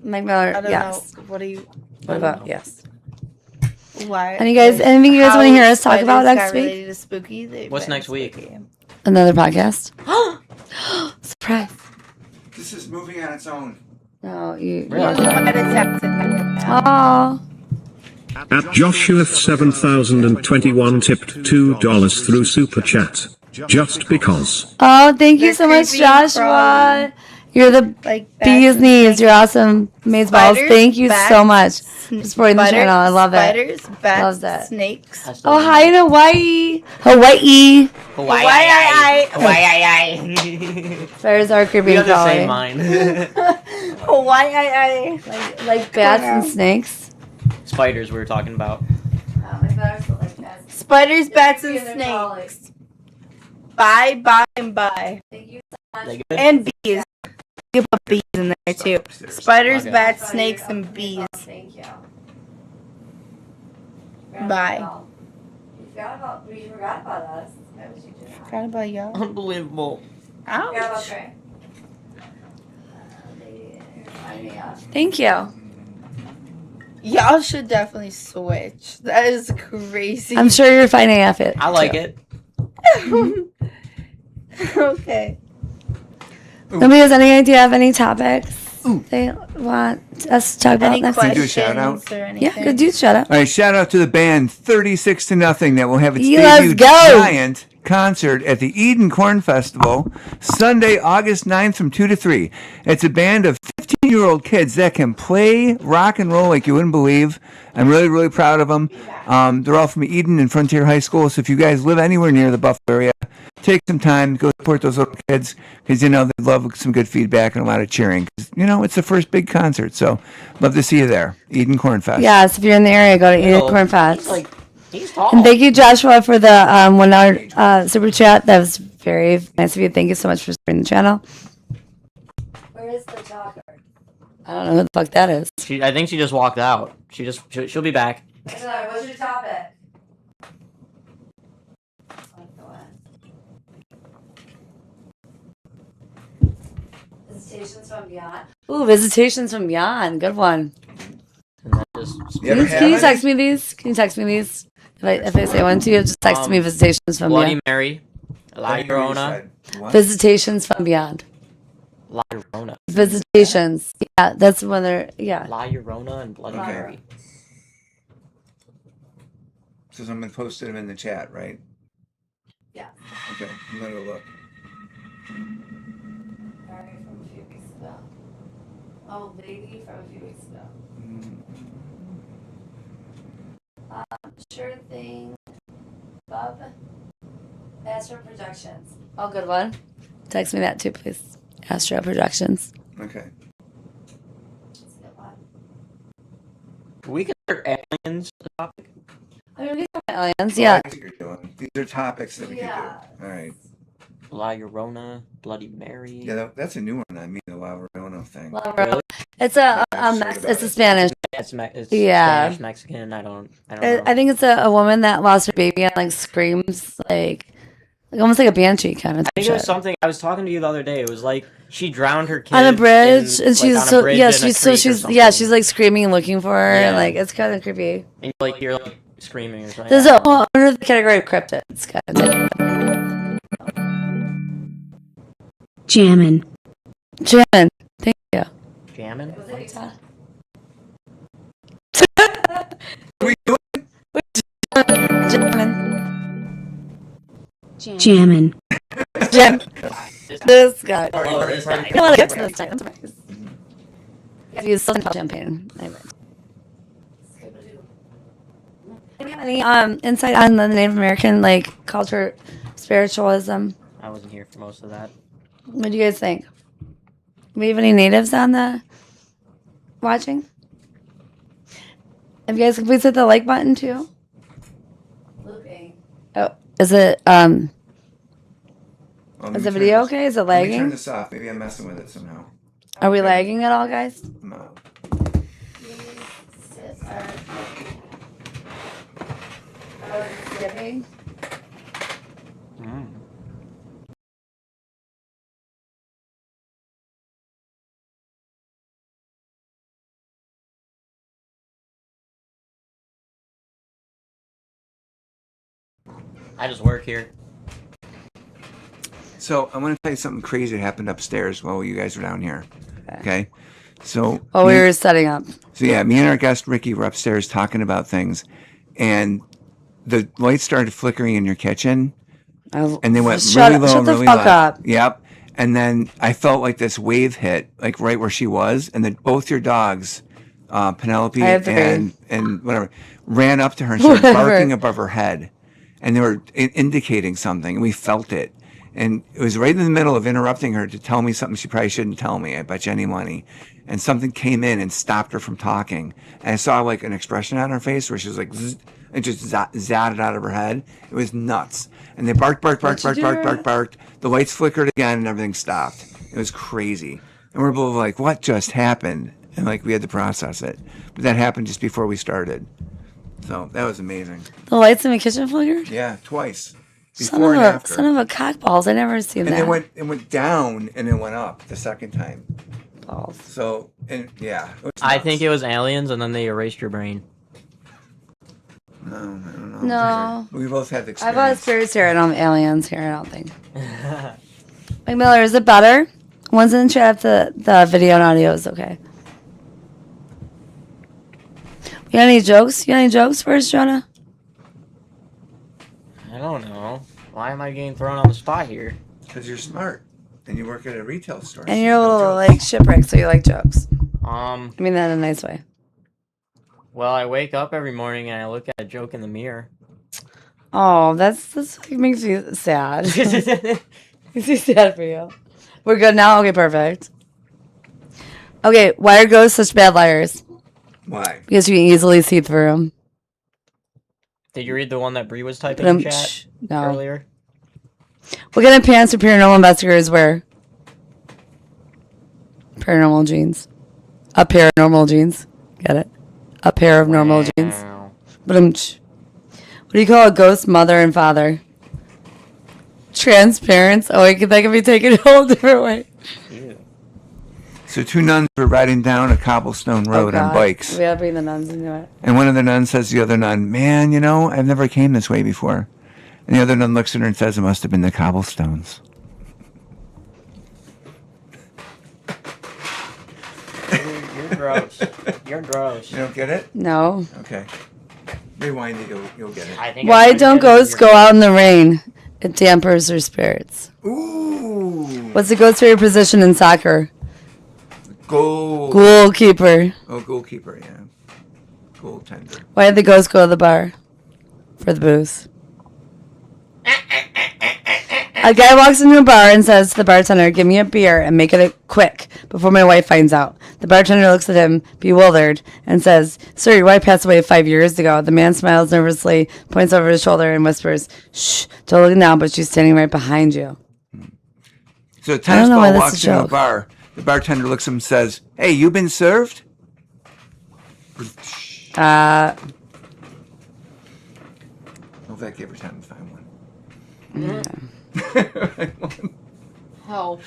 McMiller, I don't yes. know. What do you? What about yes? Why? Anything you guys want to hear us talk about next week? Related to spooky. They've What's been next week? spooky. Another podcast. Surprise. This is moving on its own. No, you. Really? Oh. At Joshua 7021 tipped $2 through Super Chat. Just because. Oh, thank you They're so much, creepy and Joshua. You're the Like bee's knees. You're awesome. Maze balls. Spiders, Thank you bats, so much for supporting the spiders, channel. I love it. Spiders, bats, Loves that. snakes. Oh, hi in Hawaii. Hawaii. Hawaii. Spiders are creepy We and have the same crawling. mind. Hawaii. Like bats and snakes. Spiders we were talking about. Spiders, bats, and snakes. Bye, and bye. Thank you. They good? And bees. You put bees in there too. Spiders, Okay. bats, snakes, and bees. Thank you. Bye. You forgot about us. Why would you do that? Forgot about y'all. Unbelievable. Ouch. Thank you. Y'all should definitely switch. That is crazy. I'm sure you're finding off it. I like too. it. Okay. Nobody has any idea of any topics they want us to talk about Any next Can week? you do a questions shout out? or anything? Yeah, good dude. Shut up. All right, shout out to the band 36 to Nothing that will have its Yeah, let's debut go. giant concert at the Eden Corn Festival Sunday, August 9th from 2 to 3. It's a band of 15-year-old kids that can play rock and roll like you wouldn't believe. I'm really, really proud of them. They're all from Eden and Frontier High School, so if you guys live anywhere near the Buffalo area, take some time, go support those little kids, because, you know, they love some good feedback and a lot of cheering. 'Cause, you know, it's the first big concert, so love to see you there. Eden Corn Fest. Yes, if you're in the area, go to Eden Corn Fest. He's tall. And thank you, Joshua, for the $1 super chat. That was very nice of you. Thank you so much for supporting the channel. Where is the talker? I don't know who the fuck that is. I think she just walked out. She'll be back. What's your topic? Visitations from Beyond. Ooh, Visitations from Beyond. Good one. And that just You ever Can you have text me these? Can you text me these? If I say one to you, just text me Visitations from Bloody Beyond. Mary, La Llorona, What? Visitations from Beyond. La Llorona, Visitations. Yeah, that's when they're, yeah. La Llorona, and Bloody Okay. Mary. So someone posted them in the chat, right? Yeah. Okay, I'm going to look. Alright, from a few weeks ago. Oh, lady from a few weeks ago. above. Astral projections. Oh, good one. Text me that too, please. Astral projections. Okay. We consider aliens a topic. I mean, we can talk about aliens, Well, yeah. I see what you're doing. These are topics that we could do. All right. La Llorona, Bloody Mary. Yeah, that's a new one on me, the La Llorona thing. Really? It's I've it's a Spanish. It's Yeah. Spanish, Mexican. I don't know. I think it's a woman that lost her baby and like screams like almost like a banshee kind of I think shit. it was something. I was talking to you the other day. It was like she drowned her kid On a bridge, in, and she's like, on a so bridge yeah, in a she's creek or she's something. she's like screaming and looking for her, and Yeah. like it's kind of creepy. And you're like screaming or something. There's a under the category of cryptids, kind of. Jammin'. Jan, thank you. Jamming. Jammin'. Jan, this guy. Oh, this guy. I want to get to this time. I'm surprised. Use Southern champagne. Anyway. Do you have any insight on the Native American like culture, spiritualism? I wasn't here for most of that. What do you guys think? Do we have any natives on the watching? Have you guys please hit the like button too? Oh, is it Oh, let is me the turn video this- okay? Is it Let me turn lagging? this off. Maybe I'm messing with it somehow. Are we lagging at all, guys? No. Skipping? Mm. I just work here. So I want to tell you something crazy that happened upstairs while you guys were down here. Okay. So While we were setting up. So yeah, me and our guest Ricky were upstairs talking about things, and the lights started flickering in your kitchen, and they went really low Shut and the really fuck loud. up. Yep. And then I felt like this wave hit, like right where she was, and then both your dogs, Penelope I have three. and whatever, ran up to her and started Whatever. barking above her head, and they were indicating something, and we felt it. And it was right in the middle of interrupting her to tell me something she probably shouldn't tell me. I bet you any money. And something came in and stopped her from talking. And I saw like an expression on her face where she was like, zzz, and just zatted out of her head. It was nuts. And they barked. The lights flickered again and everything stopped. It was crazy. And we're both like, what just happened? And like we had to process it. But that happened just before we started. So that was amazing. The lights in the kitchen flickered? Yeah, twice. Son Before of and a after. son of a cockballs. I never seen And that. it went down and it went up the second time. Balls. So, and yeah. It was I nuts. think it was aliens, and then they erased your brain. No, I don't know. No. We both had the I experience. bought spirits here. I don't have aliens here. I don't think. McMiller, is it better? One's in the chat. The video and audio is okay. You got any jokes? You got any jokes for us, Jonah? I don't know. Why am I getting thrown on the spot here? Because you're smart. And you work at a retail store. And so you're a you know little jokes. like shipwreck, so you like jokes. I mean that in a nice way. Well, I wake up every morning and I look at a joke in the mirror. Oh, that's like, makes me sad. Makes me sad for you. We're good now? Okay, perfect. Okay, why are ghosts such bad liars? Why? Because you can easily see through them. Did you read the one that Bree was typing in chat No. earlier? What kind of pants do paranormal investigators wear? Paranormal jeans. A pair of normal jeans. Get it? A pair of normal jeans. Wow. But what do you call a ghost mother and father? Transparents. Oh, that could be taken a whole different way. Ew. So two nuns were riding down a cobblestone road on God. bikes. We gotta bring the nuns into it. And one of the nuns says to the other nun, man, you know, I've never came this way before. And the other nun looks at her and says, it must have been the cobblestones. You're gross. You're gross. You don't get it? No. Okay. Rewind it, you'll get it. I think Why I don't get it. ghosts go out in the rain? It dampers their spirits. Ooh. What's the ghost favorite position in soccer? Goal. Goalkeeper. Oh, goalkeeper, yeah. Goaltender. Why did the ghost go to the bar? For the booze. A guy walks into a bar and says to the bartender, "Give me a beer and make it quick before my wife finds out." The bartender looks at him, bewildered, and says, "Sir, your wife passed away 5 years ago." The man smiles nervously, points over his shoulder, and whispers, "Shh, don't look now, but she's standing right behind you." So a don't tennis know why ball that's walks a into a joke. bar. The bartender looks at him and says, "Hey, you been served?" Uh, Hope that gave her time to find one. Help.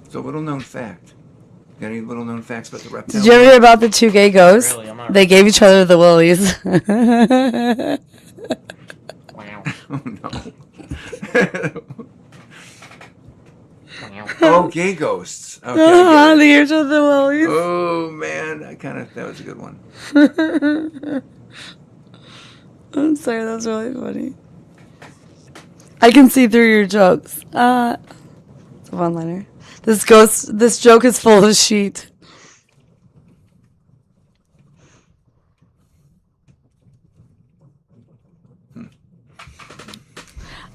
So, little known fact. Got any little known facts about the reptile? did you ever hear about the two gay ghosts? Really, I'm not They gave each other the willies. Wow. Oh, no. Wow. Oh, gay ghosts. Okay. I get it. They gave each other the willies. Oh, man. That was a good one. I'm sorry, that was really funny. I can see through your jokes. It's a one-liner. This joke is full of shit.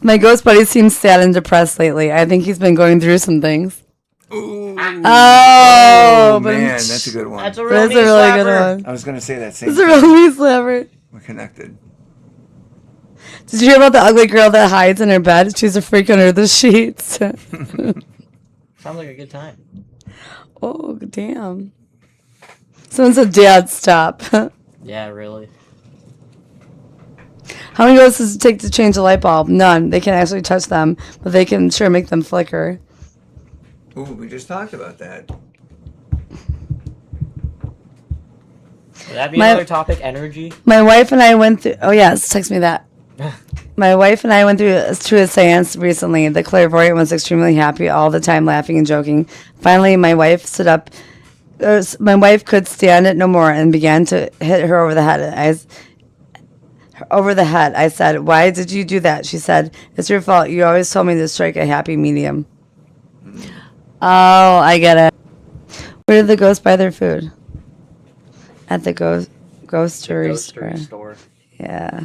My ghost buddy seems sad and depressed lately. I think he's been going through some things. Ooh. Oh, but man. That's a good one. That's a that's real a really good one. I was going to say that same That's a thing. really mean slapper. We're connected. Did you hear about the ugly girl that hides in her bed? She's a freak under the sheets. Sounds like a good time. Oh, damn. Someone said, "Dad, stop." Yeah, really. How many ghosts does it take to change a light bulb? None. They can actually touch them, but they can sure make them flicker. Ooh, we just talked about that. Would that be My- another topic? Energy? My wife and I went through... Oh, yes. Text me that. My wife and I went through a seance recently. The clairvoyant was extremely happy all the time, laughing and joking. Finally, my wife stood up. My wife could stand it no more and began to hit her over the head. I said, "Why did you do that?" She said, "It's your fault. You always told me to strike a happy medium." Oh, I get it. Where did the ghosts buy their food? At the ghostery store. Yeah.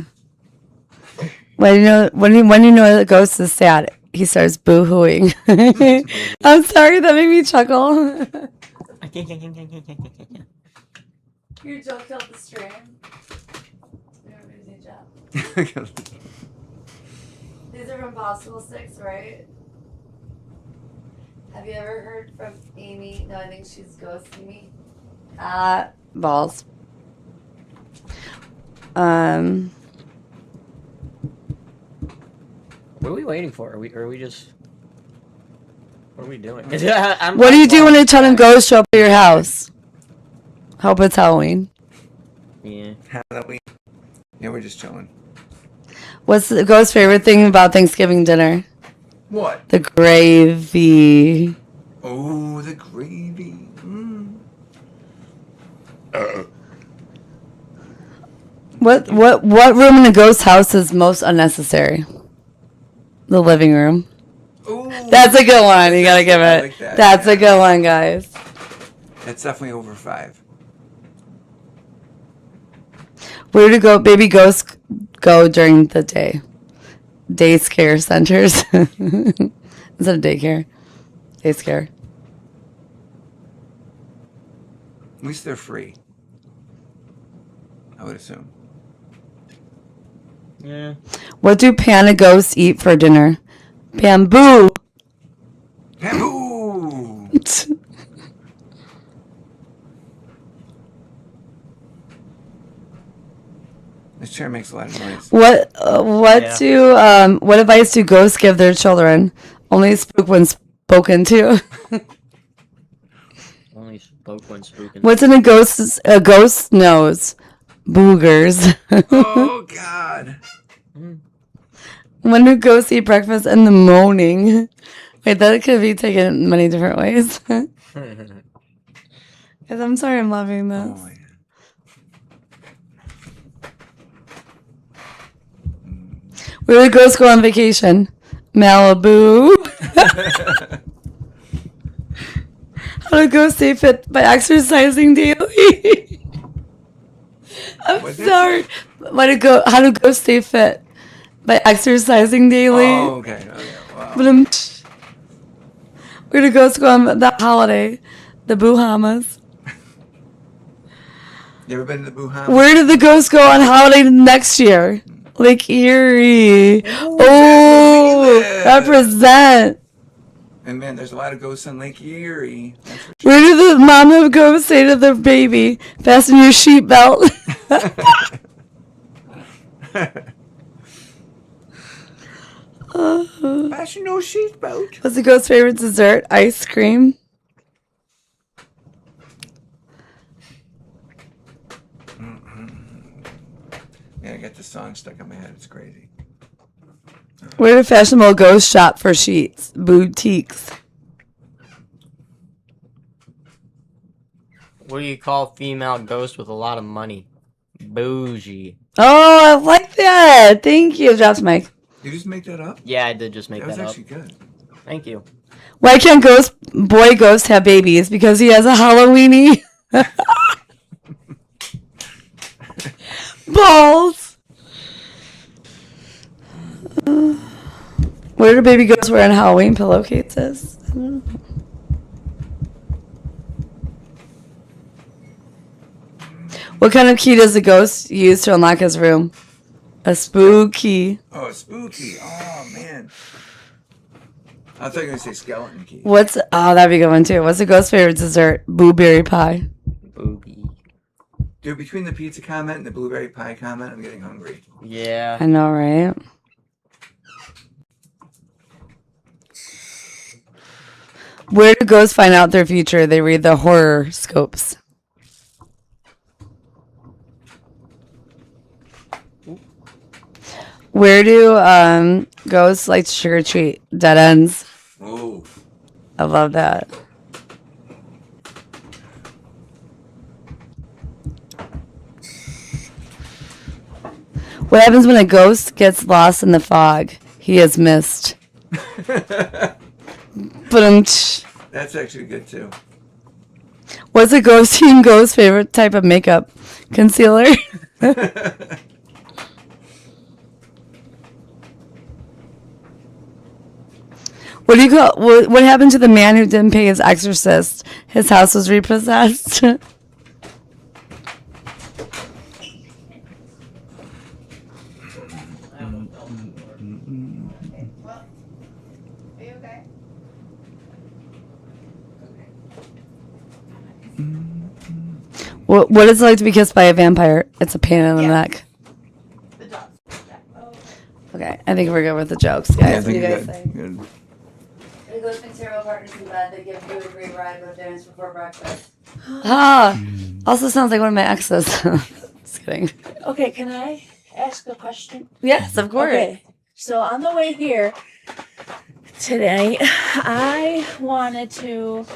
When you know the ghost is sad, he starts boo-hooing. I'm sorry, that made me chuckle. Your joke killed the stream. These are from Possible Six, right? Have you ever heard from Amy? No, I think she's ghosting me. Balls. What are we waiting for? Are we just... What are we doing? What do you do when a ton of ghosts show up at your house? Hope it's Halloween. Yeah. Halloween. Yeah, we're just chilling. What's the ghost's favorite thing about Thanksgiving dinner? What? The gravy. Oh, the gravy. What room in a ghost house is most unnecessary? The living room. Ooh, That's a good one. You gotta give I it. like that, That's yeah. a good one, guys. That's definitely over 5. Where do baby ghosts go during the day? Day scare centers. Instead of daycare. Day scare. At least they're free. I would assume. Yeah. What do panda ghosts eat for dinner? Bamboo. Bamboo! This chair makes a lot of noise. What Yeah. what advice do ghosts give their children? Only spook when spoken to. Only spoke when spoken. What's in a ghost's nose? Boogers. Oh, God. When do ghosts eat breakfast in the morning? Wait, that could be taken many different ways. Guys, I'm sorry I'm loving this. Oh, yeah. Where do ghosts go on vacation? Malibu. How do ghosts stay fit by exercising daily? I'm What's it? sorry. How do ghosts stay fit? By exercising daily. Oh, okay. Wow. But where do ghosts go on the holiday? The Bahamas. You ever been to the Bahamas? Where do the ghosts go on holiday next year? Lake Erie. Oh, represent. And man, there's a lot of ghosts on Lake Erie. That's for Where do the mom of ghosts say to the baby, fasten your seatbelt? Fashion no seatbelt. What's the ghost's favorite dessert? Ice cream. Yeah, I got this song stuck in my head. It's crazy. Where do fashionable ghosts shop for sheets? Boutiques. What do you call female ghost with a lot of money? Bougie. Oh, I like that. Thank you. Drops mic. Did you just make that up? Yeah, I did just make That was that up. actually good. Thank you. Why can't boy ghost have babies? Because he has a Halloweeny. Balls. Where do baby ghosts wearing Halloween pillowcases? I don't know. What kind of key does the ghost use to unlock his room? A spooky. Oh, spooky. Oh, man. I thought you were going to say skeleton key. That'd be a good one too. What's the ghost favorite dessert? Blueberry pie. Booby. Dude, between the pizza comment and the blueberry pie comment, I'm getting hungry. Yeah. I know, right? Where do ghosts find out their future? They read the horoscopes. Where do ghosts like to trick or treat? Dead ends. Oh. I love that. What happens when a ghost gets lost in the fog? He is missed. But That's actually good, too. what's a ghost favorite type of makeup? Concealer. What do you call? What happened to the man who didn't pay his exorcist? His house was repossessed. Are you okay? What is it like to be kissed by a vampire? It's a pain in the neck. The dogs. Okay, I think we're good with the jokes, guys. Yeah, I What do you think guys good. think? Good. They go to serial partners in bed. They give you a great ride with dinners before breakfast. Ah, also sounds like one of my exes. Just kidding. Okay, can I ask a question? Yes, of course. Okay, so on the way here today, I wanted to,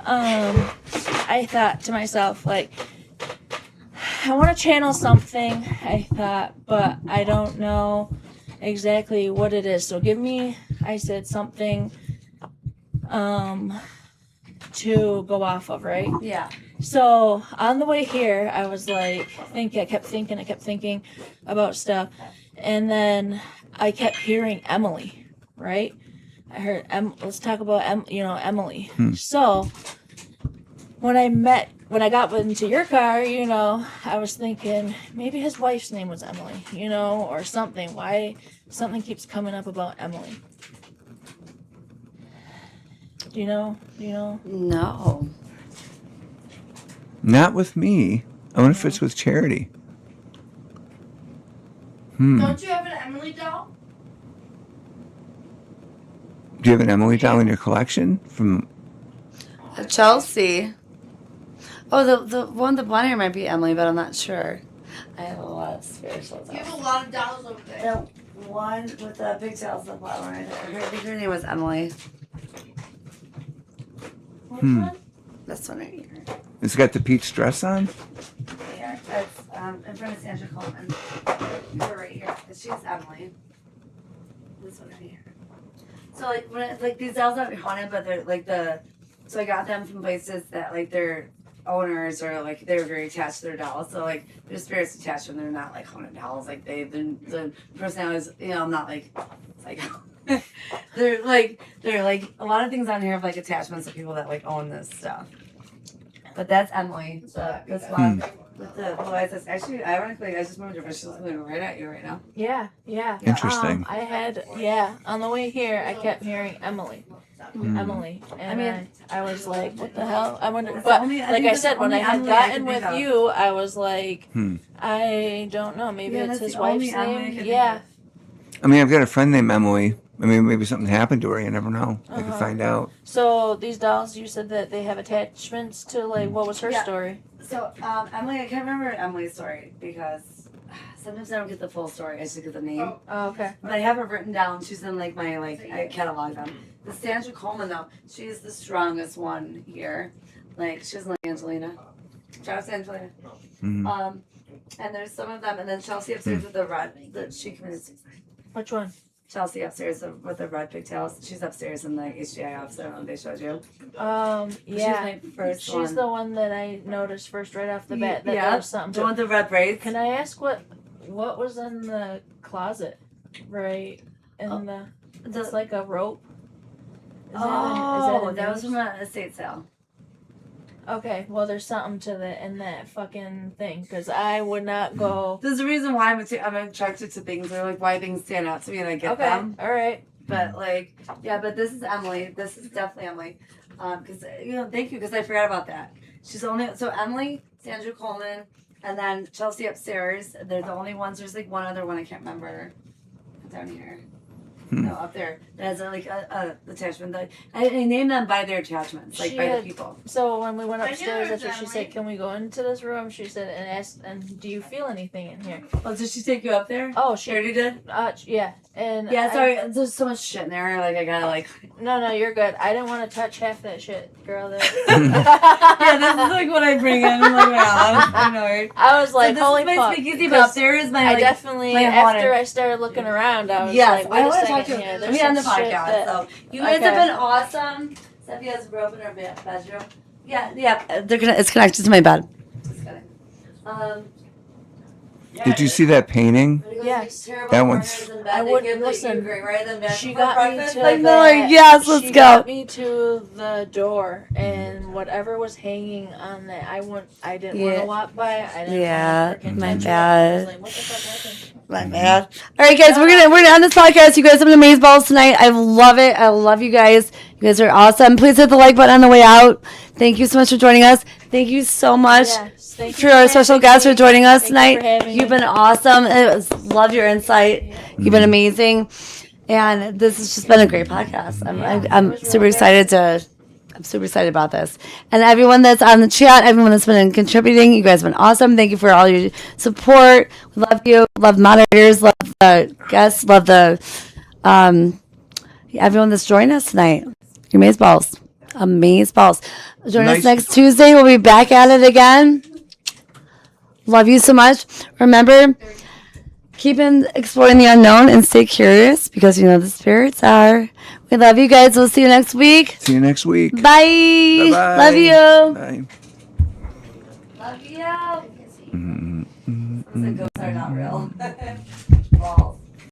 I thought to myself, like, I want to channel something, I thought, but I don't know exactly what it is. So give me, I said something, to go off of, right? Yeah. So on the way here, I was like, I kept thinking about stuff, and then I kept hearing Emily, right? I heard let's talk about Emily. So when I got into your car, I was thinking maybe his wife's name was Emily, or something. Why something keeps coming up about Emily? Do you know? No. Not with me. I wonder if it's with Charity. Don't you have an Emily doll? Do you have an Emily doll in your collection? From Chelsea. Oh, the one, the blonde hair might be Emily, but I'm not sure. I have a lot of spiritual You have a dolls. lot of dolls over there. The one with the pigtails, the black one right there. I think her name was Emily. Which one? This one right here. It's got the peach dress on? Here. It's in front of Sandra Coleman. Her right here. She's Emily. This one right here. So like these dolls aren't haunted, but they're like so I got them from places that like they're owners are like they're very attached to their dolls. So like their spirits attached when they're not like haunted dolls. Like the personalities. You know, I'm not like they're like a lot of things on here have like attachments to people that like own this stuff. But that's Emily. This one with the blue eyes. That's actually ironically I just moved her, but she's looking right at you right now. Yeah. Interesting. I had on the way here I kept hearing Emily. Emily, and I was like, "What the hell?" I wonder, but like I said, when I had gotten with you, I was like, "I don't know. Maybe it's his wife's name." Yeah. I mean, I've got a friend named Emily. I mean, maybe something happened to her. You never know. I can find out. So these dolls, you said that they have attachments to like what was her story? So Emily, I can't remember Emily's story because sometimes I don't get the full story. I just get the name. Oh, okay. But I have her written down. She's in like my I catalog them. The Sandra Coleman though, she's the strongest one here. Like she's like Angelina. Shout out to Angelina. And there's some of them, and then Chelsea upstairs with the red that she committed suicide. Which one? Chelsea upstairs with the red pigtails. She's upstairs in the HDI office. I don't know if they showed you. Yeah. She's my first She's the one that I noticed first right off the bat. That there was something. The one with the red braids. Can I ask what was in the closet? Right in it's like a rope. Is that was from an estate sale. Okay, well, there's something to in that fucking thing, because I would not go. There's a reason why I'm attracted to things, or like why things stand out to me and I get them. All right. But like, but this is Emily. This is definitely Emily. Because thank you, because I forgot about that. She's only Emily, Sandra Coleman, and then Chelsea upstairs. They're the only ones. There's like one other one I can't remember down here. No, up there. That has like a attachment. I named them by their attachments, like by the people. So when we went upstairs, that's what she said. Can we go into this room? She said and asked, and do you feel anything in here? Oh, did she take you up there? Oh, she already did. Yeah, and sorry. There's so much shit in there. Like I gotta like. No, you're good. I didn't want to touch half that shit, girl. This is like what I bring in. I'm like, wow, I'm annoyed. I was like, so holy this fuck. is my speakeasy, but upstairs is my. I definitely after I started looking around, I was like, wait a second here. There's on the podcast. So you guys have been awesome. Steffi has a rope in her bedroom. Yeah. It's connected to my bed. Just kidding. Did you see that painting? Yeah. That one's. I wouldn't listen. She got me to yes, let's she go. got me to the door, and whatever was hanging on that, I didn't want to walk by. I didn't my touch it. bad. I was like, what the fuck happened? My bad. All right, guys, we're gonna end this podcast. You guys have been amazing balls tonight. I love it. I love you guys. You guys are awesome. Please hit the like button on the way out. Thank you so much for joining us. Thank you so much. For our special guest for joining us tonight. You've been awesome. Love your insight. You've been amazing, and this has just been a great podcast. I'm super excited I'm super excited about this. And everyone that's on the chat, everyone that's been contributing, you guys have been awesome. Thank you for all your support. We love you. Love moderators. Love the guests. Love the everyone that's joined us tonight. You're amazeballs. Amazeballs. Join us next Tuesday. We'll be back at it again. Love you so much. Remember, keep exploring the unknown and stay curious because you know the spirits are. We love you guys. We'll see you next week. See you next week. Bye. Bye-bye. Love you. Bye. Love you. Ghosts are not real. Balls.